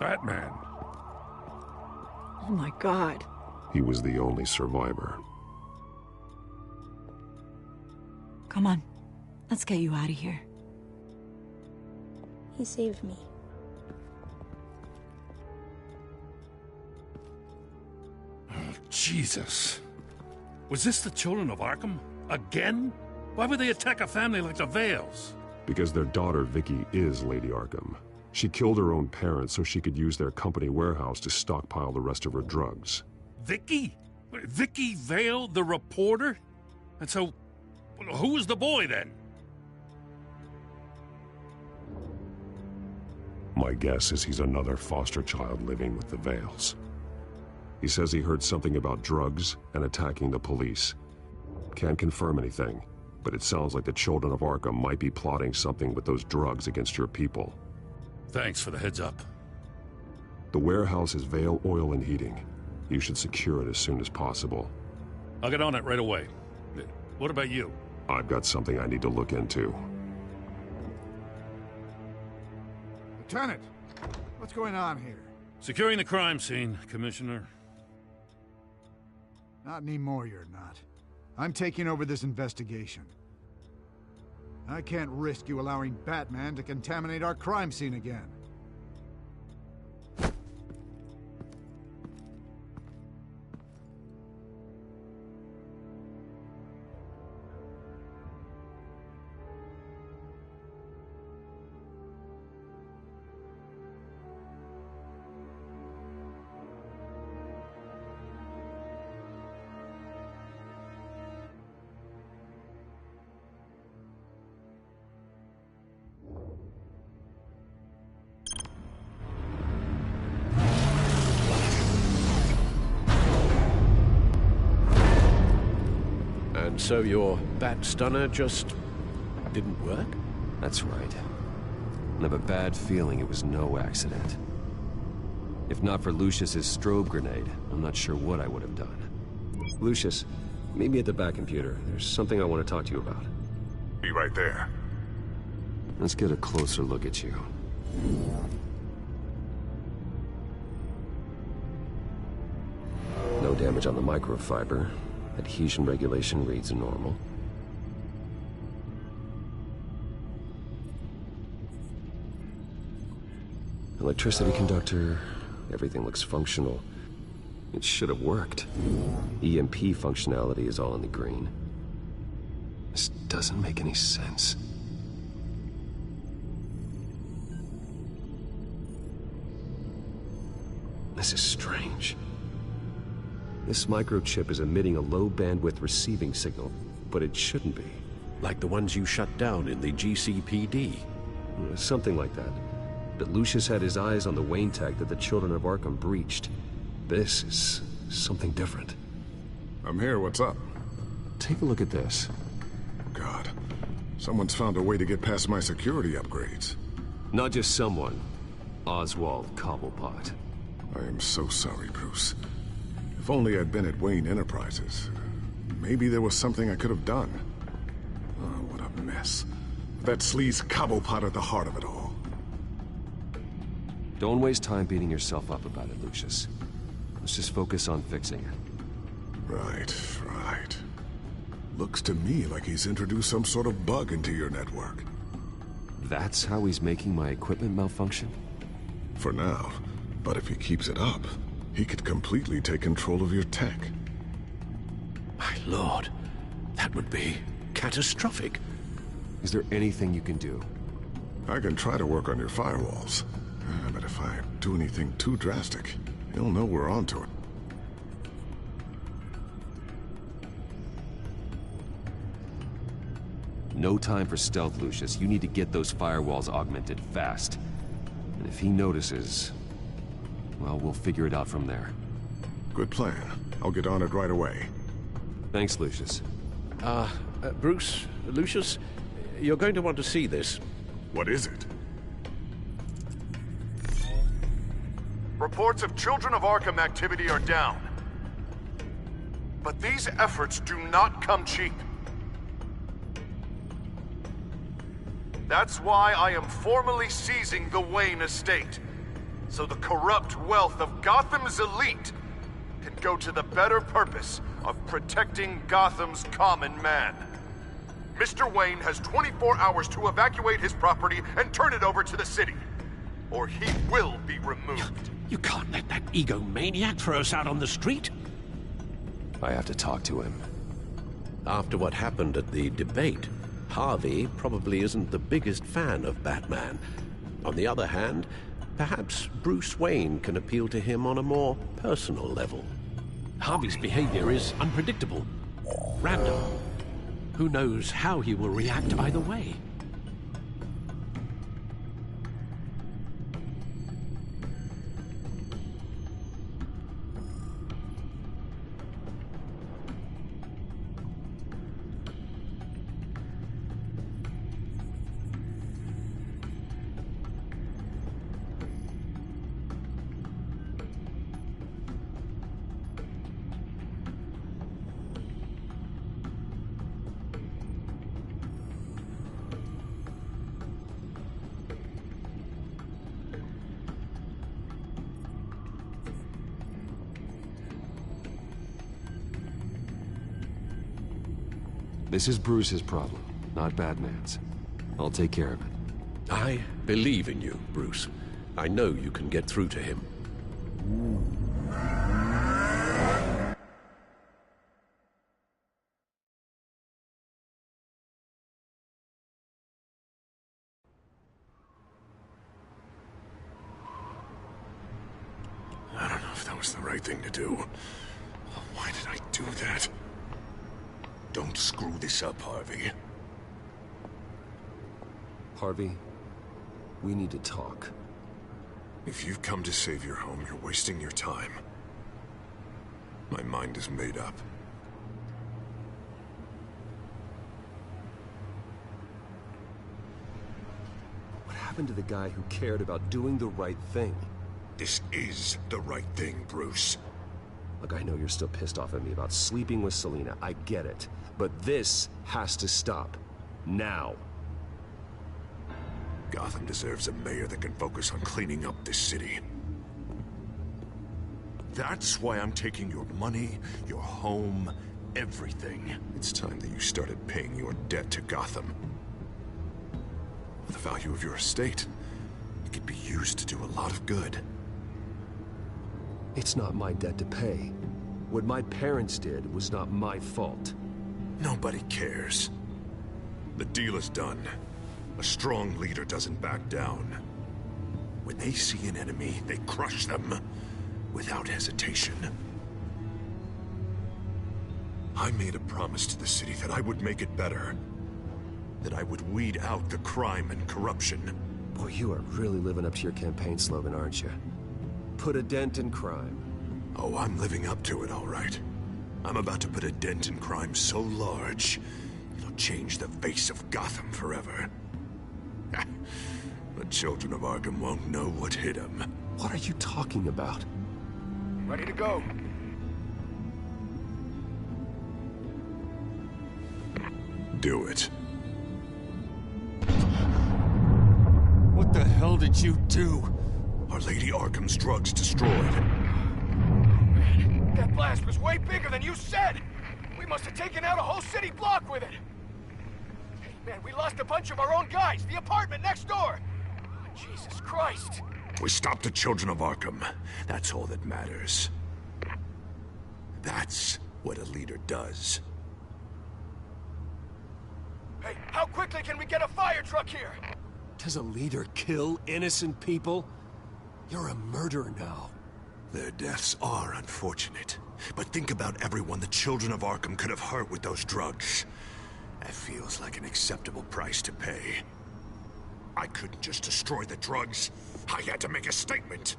Batman. Oh my God. He was the only survivor. Come on. Let's get you out of here. He saved me. Jesus. Was this the children of Arkham? Again? Why would they attack a family like the Vales? Because their daughter, Vicky, is Lady Arkham. She killed her own parents so she could use their company warehouse to stockpile the rest of her drugs. Vicky? Vicky Vale, the reporter? And so, who was the boy then? My guess is he's another foster child living with the Vales. He says he heard something about drugs and attacking the police. Can't confirm anything, but it sounds like the children of Arkham might be plotting something with those drugs against your people. Thanks for the heads up. The warehouse is Vale Oil and Heating. You should secure it as soon as possible. I'll get on it right away. What about you? I've got something I need to look into. Lieutenant, what's going on here? Securing the crime scene, Commissioner. Not anymore, you're not. I'm taking over this investigation. I can't risk you allowing Batman to contaminate our crime scene again. So your bat stunner just didn't work? That's right. I have a bad feeling it was no accident. If not for Lucius's strobe grenade, I'm not sure what I would have done. Lucius, meet me at the back computer. There's something I want to talk to you about. Be right there. Let's get a closer look at you. No damage on the microfiber. Adhesion regulation reads normal. Electricity conductor, everything looks functional. It should have worked. EMP functionality is all in the green. This doesn't make any sense. This is strange. This microchip is emitting a low-bandwidth receiving signal, but it shouldn't be. Like the ones you shut down in the GCPD? Something like that. But Lucius had his eyes on the Wayne tech that the Children of Arkham breached. This is something different. I'm here, what's up? Take a look at this. God, someone's found a way to get past my security upgrades. Not just someone. Oswald Cobblepot. I am so sorry, Bruce. If only I'd been at Wayne Enterprises. Maybe there was something I could have done. Oh, what a mess. That sleaze Cobblepot at the heart of it all. Don't waste time beating yourself up about it, Lucius. Let's just focus on fixing it. Right. Looks to me like he's introduced some sort of bug into your network. That's how he's making my equipment malfunction? For now. But if he keeps it up, he could completely take control of your tech. My lord, that would be catastrophic. Is there anything you can do? I can try to work on your firewalls. But if I do anything too drastic, he'll know we're onto it. No time for stealth, Lucius. You need to get those firewalls augmented fast. And if he notices, well, we'll figure it out from there. Good plan. I'll get on it right away. Thanks, Lucius. Bruce, Lucius, you're going to want to see this. What is it? Reports of Children of Arkham activity are down. But these efforts do not come cheap. That's why I am formally seizing the Wayne estate, so the corrupt wealth of Gotham's elite can go to the better purpose of protecting Gotham's common man. Mr. Wayne has 24 hours to evacuate his property and turn it over to the city, or he will be removed. You can't let that egomaniac throw us out on the street. I have to talk to him. After what happened at the debate, Harvey probably isn't the biggest fan of Batman. On the other hand, perhaps Bruce Wayne can appeal to him on a more personal level. Harvey's behavior is unpredictable, random. Who knows how he will react either way? This is Bruce's problem, not Batman's. I'll take care of it. I believe in you, Bruce. I know you can get through to him. I don't know if that was the right thing to do. Why did I do that? Don't screw this up, Harvey. Harvey, we need to talk. If you've come to save your home, you're wasting your time. My mind is made up. What happened to the guy who cared about doing the right thing? This is the right thing, Bruce. Look, I know you're still pissed off at me about sleeping with Selina. I get it. But this has to stop. Now. Gotham deserves a mayor that can focus on cleaning up this city. That's why I'm taking your money, your home, everything. It's time that you started paying your debt to Gotham. For the value of your estate, it could be used to do a lot of good. It's not my debt to pay. What my parents did was not my fault. Nobody cares. The deal is done. A strong leader doesn't back down. When they see an enemy, they crush them without hesitation. I made a promise to the city that I would make it better. That I would weed out the crime and corruption. Boy, you are really living up to your campaign slogan, aren't you? Put a dent in crime. Oh, I'm living up to it, all right. I'm about to put a dent in crime so large, it'll change the face of Gotham forever. The children of Arkham won't know what hit them. What are you talking about? Ready to go. Do it. What the hell did you do? Are Lady Arkham's drugs destroyed? Man, that blast was way bigger than you said! We must have taken out a whole city block with it! Hey, man, we lost a bunch of our own guys! The apartment next door! Oh, Jesus Christ! We stopped the children of Arkham. That's all that matters. That's what a leader does. Hey, how quickly can we get a fire truck here? Does a leader kill innocent people? You're a murderer now. Their deaths are unfortunate. But think about everyone the children of Arkham could have hurt with those drugs. That feels like an acceptable price to pay. I couldn't just destroy the drugs. I had to make a statement.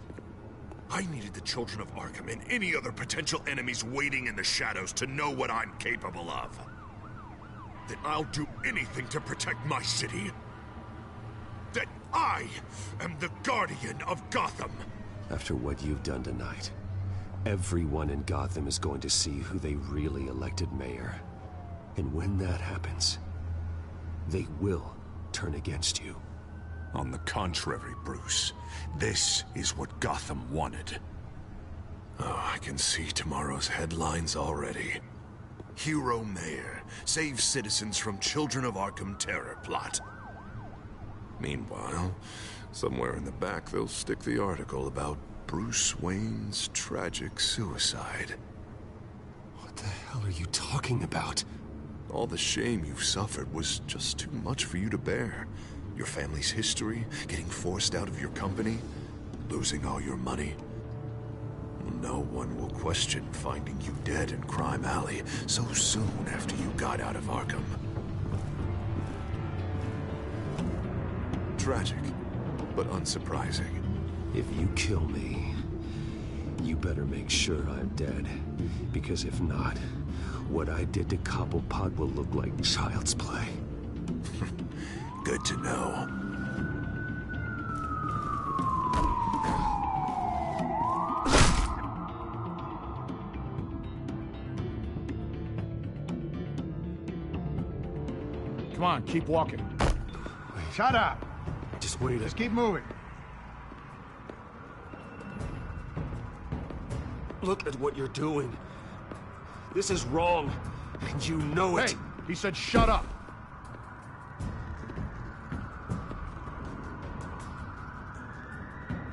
I needed the children of Arkham and any other potential enemies waiting in the shadows to know what I'm capable of. That I'll do anything to protect my city. That I am the guardian of Gotham. After what you've done tonight, everyone in Gotham is going to see who they really elected mayor. And when that happens, they will turn against you. On the contrary, Bruce, this is what Gotham wanted. Oh, I can see tomorrow's headlines already. Hero Mayor saves citizens from Children of Arkham terror plot. Meanwhile, somewhere in the back they'll stick the article about Bruce Wayne's tragic suicide. What the hell are you talking about? All the shame you've suffered was just too much for you to bear. Your family's history, getting forced out of your company, losing all your money. No one will question finding you dead in Crime Alley so soon after you got out of Arkham. Tragic, but unsurprising. If you kill me, you better make sure I'm dead. Because if not, what I did to Cobblepot will look like child's play. Good to know. Come on, keep walking. Shut up! Just wait. Just keep moving. Look at what you're doing. This is wrong, and you know it. Hey, he said shut up.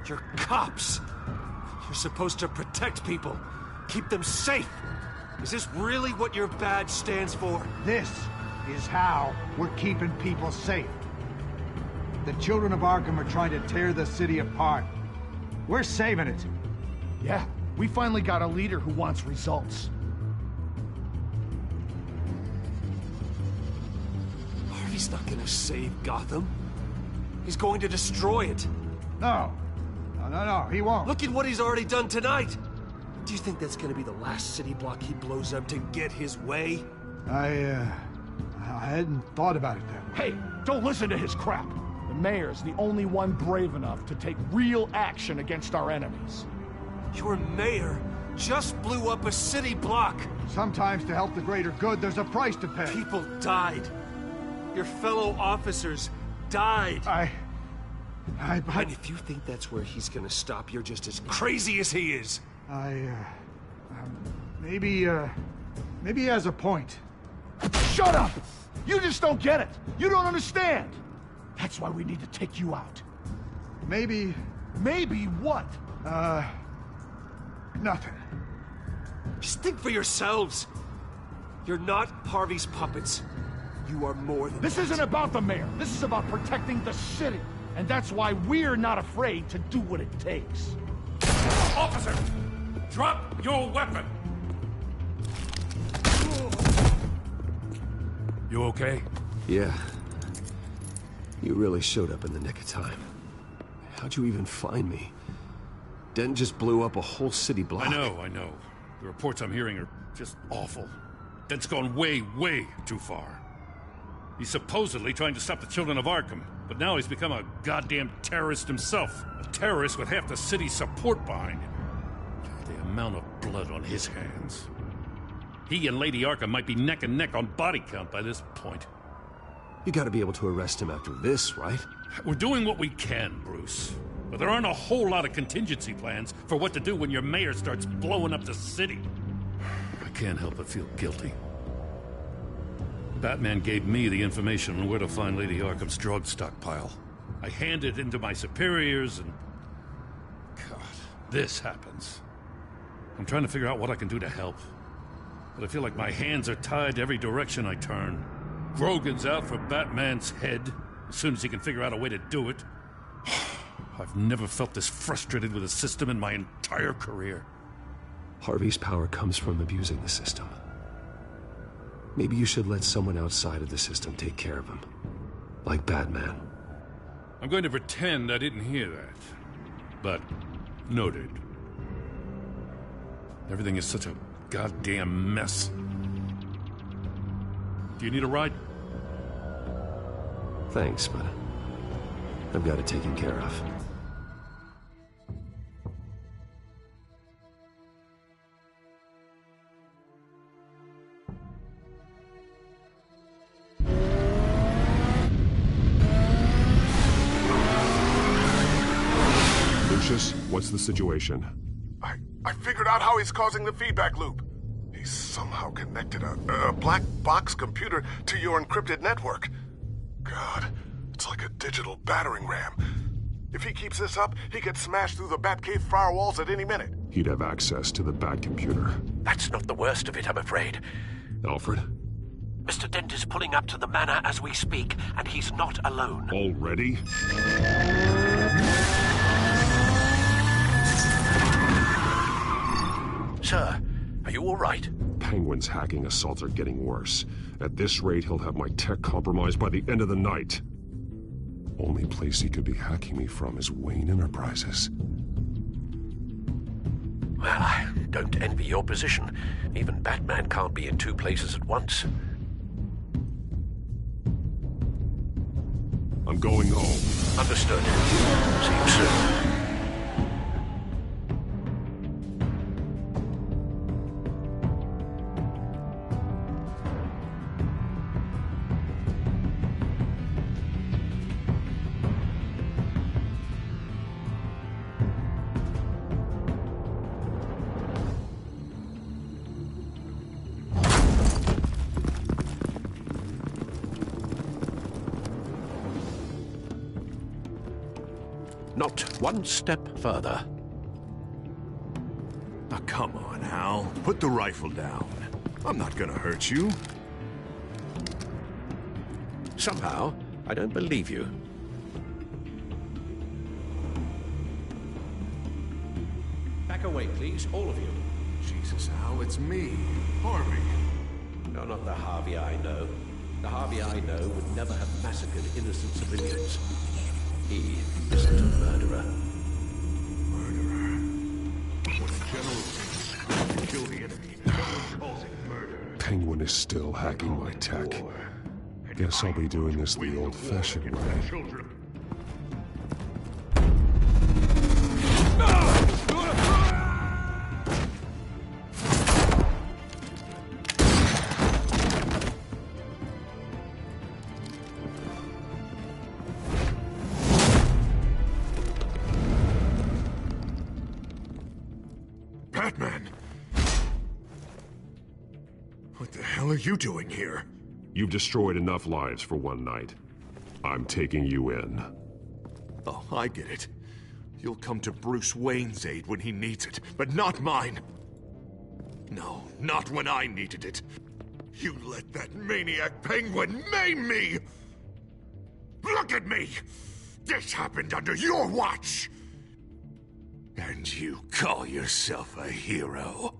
You're cops. You're supposed to protect people, keep them safe. Is this really what your badge stands for? This is how we're keeping people safe. The children of Arkham are trying to tear the city apart. We're saving it. Yeah, we finally got a leader who wants results. Harvey's not gonna save Gotham. He's going to destroy it. No, he won't. Look at what he's already done tonight. Do you think that's gonna be the last city block he blows up to get his way? I hadn't thought about it that way. Hey, don't listen to his crap. The mayor's the only one brave enough to take real action against our enemies. Your mayor just blew up a city block. Sometimes to help the greater good, there's a price to pay. People died. Your fellow officers died. And if you think that's where he's gonna stop, you're just as crazy as he is. Maybe he has a point. Shut up! You just don't get it. You don't understand. That's why we need to take you out. Maybe... Maybe what? Nothing. Just think for yourselves. You're not Harvey's puppets. You are more than This isn't about the mayor. This is about protecting the city. And that's why we're not afraid to do what it takes. Officer! Drop your weapon! You okay? Yeah. You really showed up in the nick of time. How'd you even find me? Dent just blew up a whole city block. I know. The reports I'm hearing are just awful. Dent's gone way, way too far. He's supposedly trying to stop the children of Arkham, but now he's become a goddamn terrorist himself. A terrorist with half the city's support behind him. The amount of blood on his hands. He and Lady Arkham might be neck and neck on body count by this point. You gotta be able to arrest him after this, right? We're doing what we can, Bruce. But there aren't a whole lot of contingency plans for what to do when your mayor starts blowing up the city. I can't help but feel guilty. Batman gave me the information on where to find Lady Arkham's drug stockpile. I handed it into my superiors and... God, this happens. I'm trying to figure out what I can do to help. But I feel like my hands are tied every direction I turn. Grogan's out for Batman's head, as soon as he can figure out a way to do it. I've never felt this frustrated with the system in my entire career. Harvey's power comes from abusing the system. Maybe you should let someone outside of the system take care of him. Like Batman. I'm going to pretend I didn't hear that. But, noted. Everything is such a goddamn mess. Do you need a ride? Thanks, but I've got it taken care of. Lucius, what's the situation? I figured out how he's causing the feedback loop. He's somehow connected a black box computer to your encrypted network. God, it's like a digital battering ram. If he keeps this up, he could smash through the Batcave firewalls at any minute. He'd have access to the Bat computer. That's not the worst of it, I'm afraid. Alfred? Mr. Dent is pulling up to the manor as we speak, and he's not alone. Already? Sir, are you all right? Penguin's hacking assaults are getting worse. At this rate, he'll have my tech compromised by the end of the night. Only place he could be hacking me from is Wayne Enterprises. Well, I don't envy your position. Even Batman can't be in two places at once. I'm going home. Understood. See you soon. Not one step further. Now, come on, Hal. Put the rifle down. I'm not gonna hurt you. Somehow, I don't believe you. Back away, please, all of you. Jesus, Hal, it's me, Harvey. No, not the Harvey I know. The Harvey I know would never have massacred innocent civilians. He isn't a murderer. General, kill the enemy. No one calls it murder. Penguin is still hacking my tech. Guess I'll be doing this the old-fashioned way. Batman! What the hell are you doing here? You've destroyed enough lives for one night. I'm taking you in. Oh, I get it. You'll come to Bruce Wayne's aid when he needs it, but not mine. No, not when I needed it. You let that maniac Penguin maim me! Look at me! This happened under your watch! And you call yourself a hero?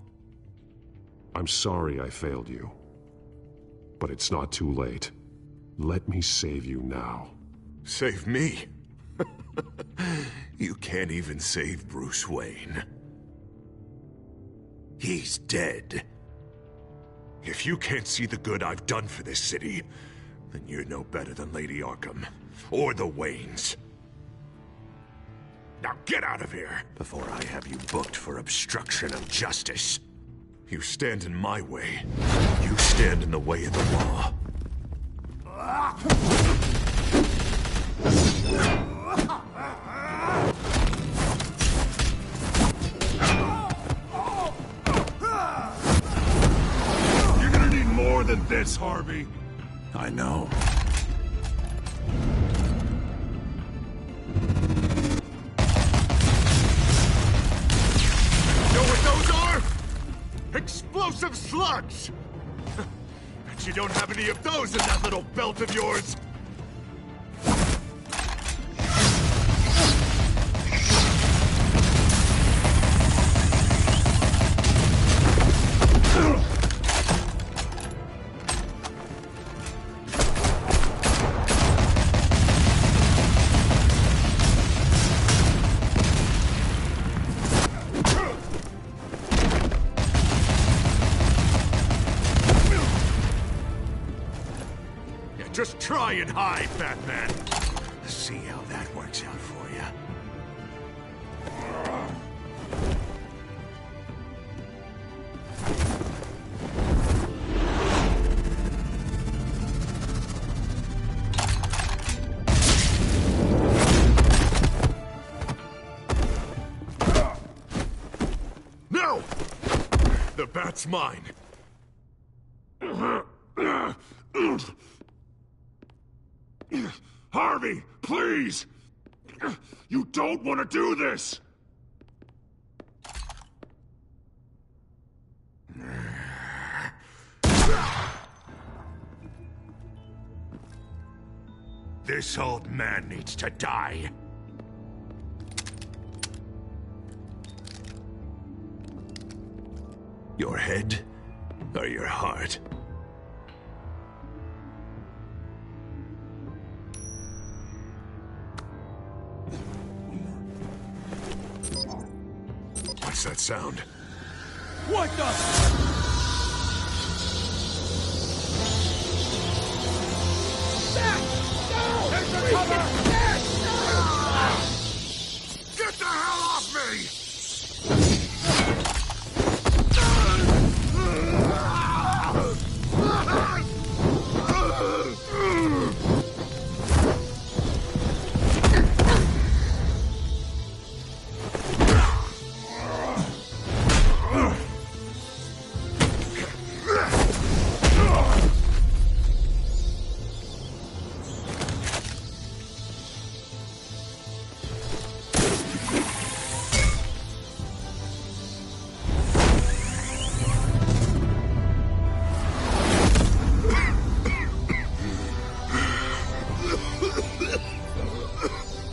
I'm sorry I failed you. but it's not too late. Let me save you now. Save me? You can't even save Bruce Wayne. He's dead. If you can't see the good I've done for this city, then you're no better than Lady Arkham, or the Waynes. Now get out of here, before I have you booked for obstruction of justice. You stand in my way. You stand in the way of the law. You're gonna need more than this, Harvey. I know. Know what those are? Explosive slugs! Bet you don't have any of those in that little belt of yours! Just try and hide, Batman. See how that works out for you. No! The bat's mine. Harvey, please! You don't want to do this! This old man needs to die. Your head or your heart? What's that sound? What the? Get the hell off me!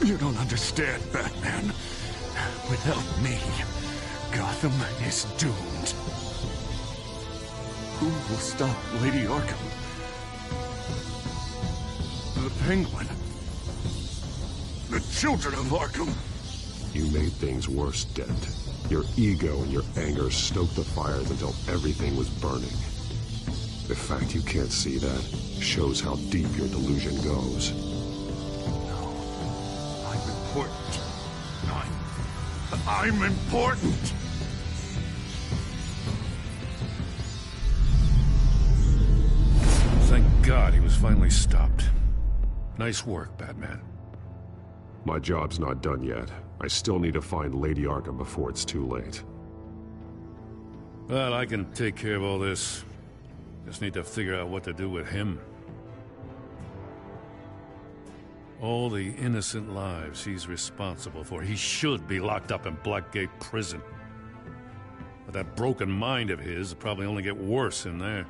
You don't understand, Batman. Without me, Gotham is doomed. Who will stop Lady Arkham? The Penguin? The children of Arkham? You made things worse, Dent. Your ego and your anger stoked the fires until everything was burning. The fact you can't see that shows how deep your delusion goes. Important. I'm important! Thank God he was finally stopped. Nice work, Batman. My job's not done yet. I still need to find Lady Arkham before it's too late. Well, I can take care of all this. Just need to figure out what to do with him. All the innocent lives he's responsible for. He should be locked up in Blackgate Prison. But that broken mind of his will probably only get worse in there.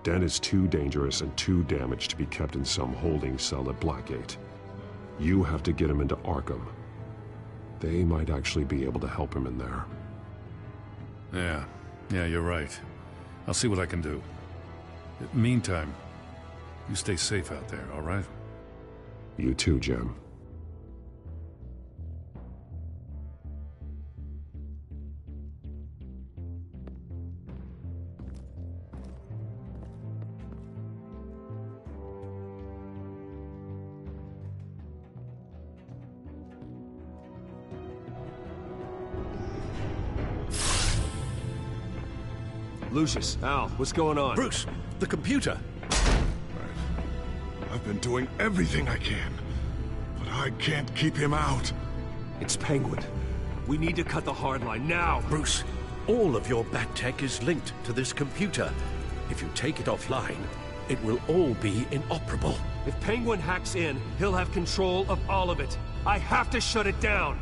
Dent is too dangerous and too damaged to be kept in some holding cell at Blackgate. You have to get him into Arkham. They might actually be able to help him in there. Yeah, you're right. I'll see what I can do. Meantime, you stay safe out there, all right? You too, Jim. Lucius, Al, what's going on? Bruce, the computer! I've been doing everything I can, but I can't keep him out. It's Penguin. We need to cut the hard line now. Bruce, all of your bat tech is linked to this computer. If you take it offline, it will all be inoperable. If Penguin hacks in, he'll have control of all of it. I have to shut it down.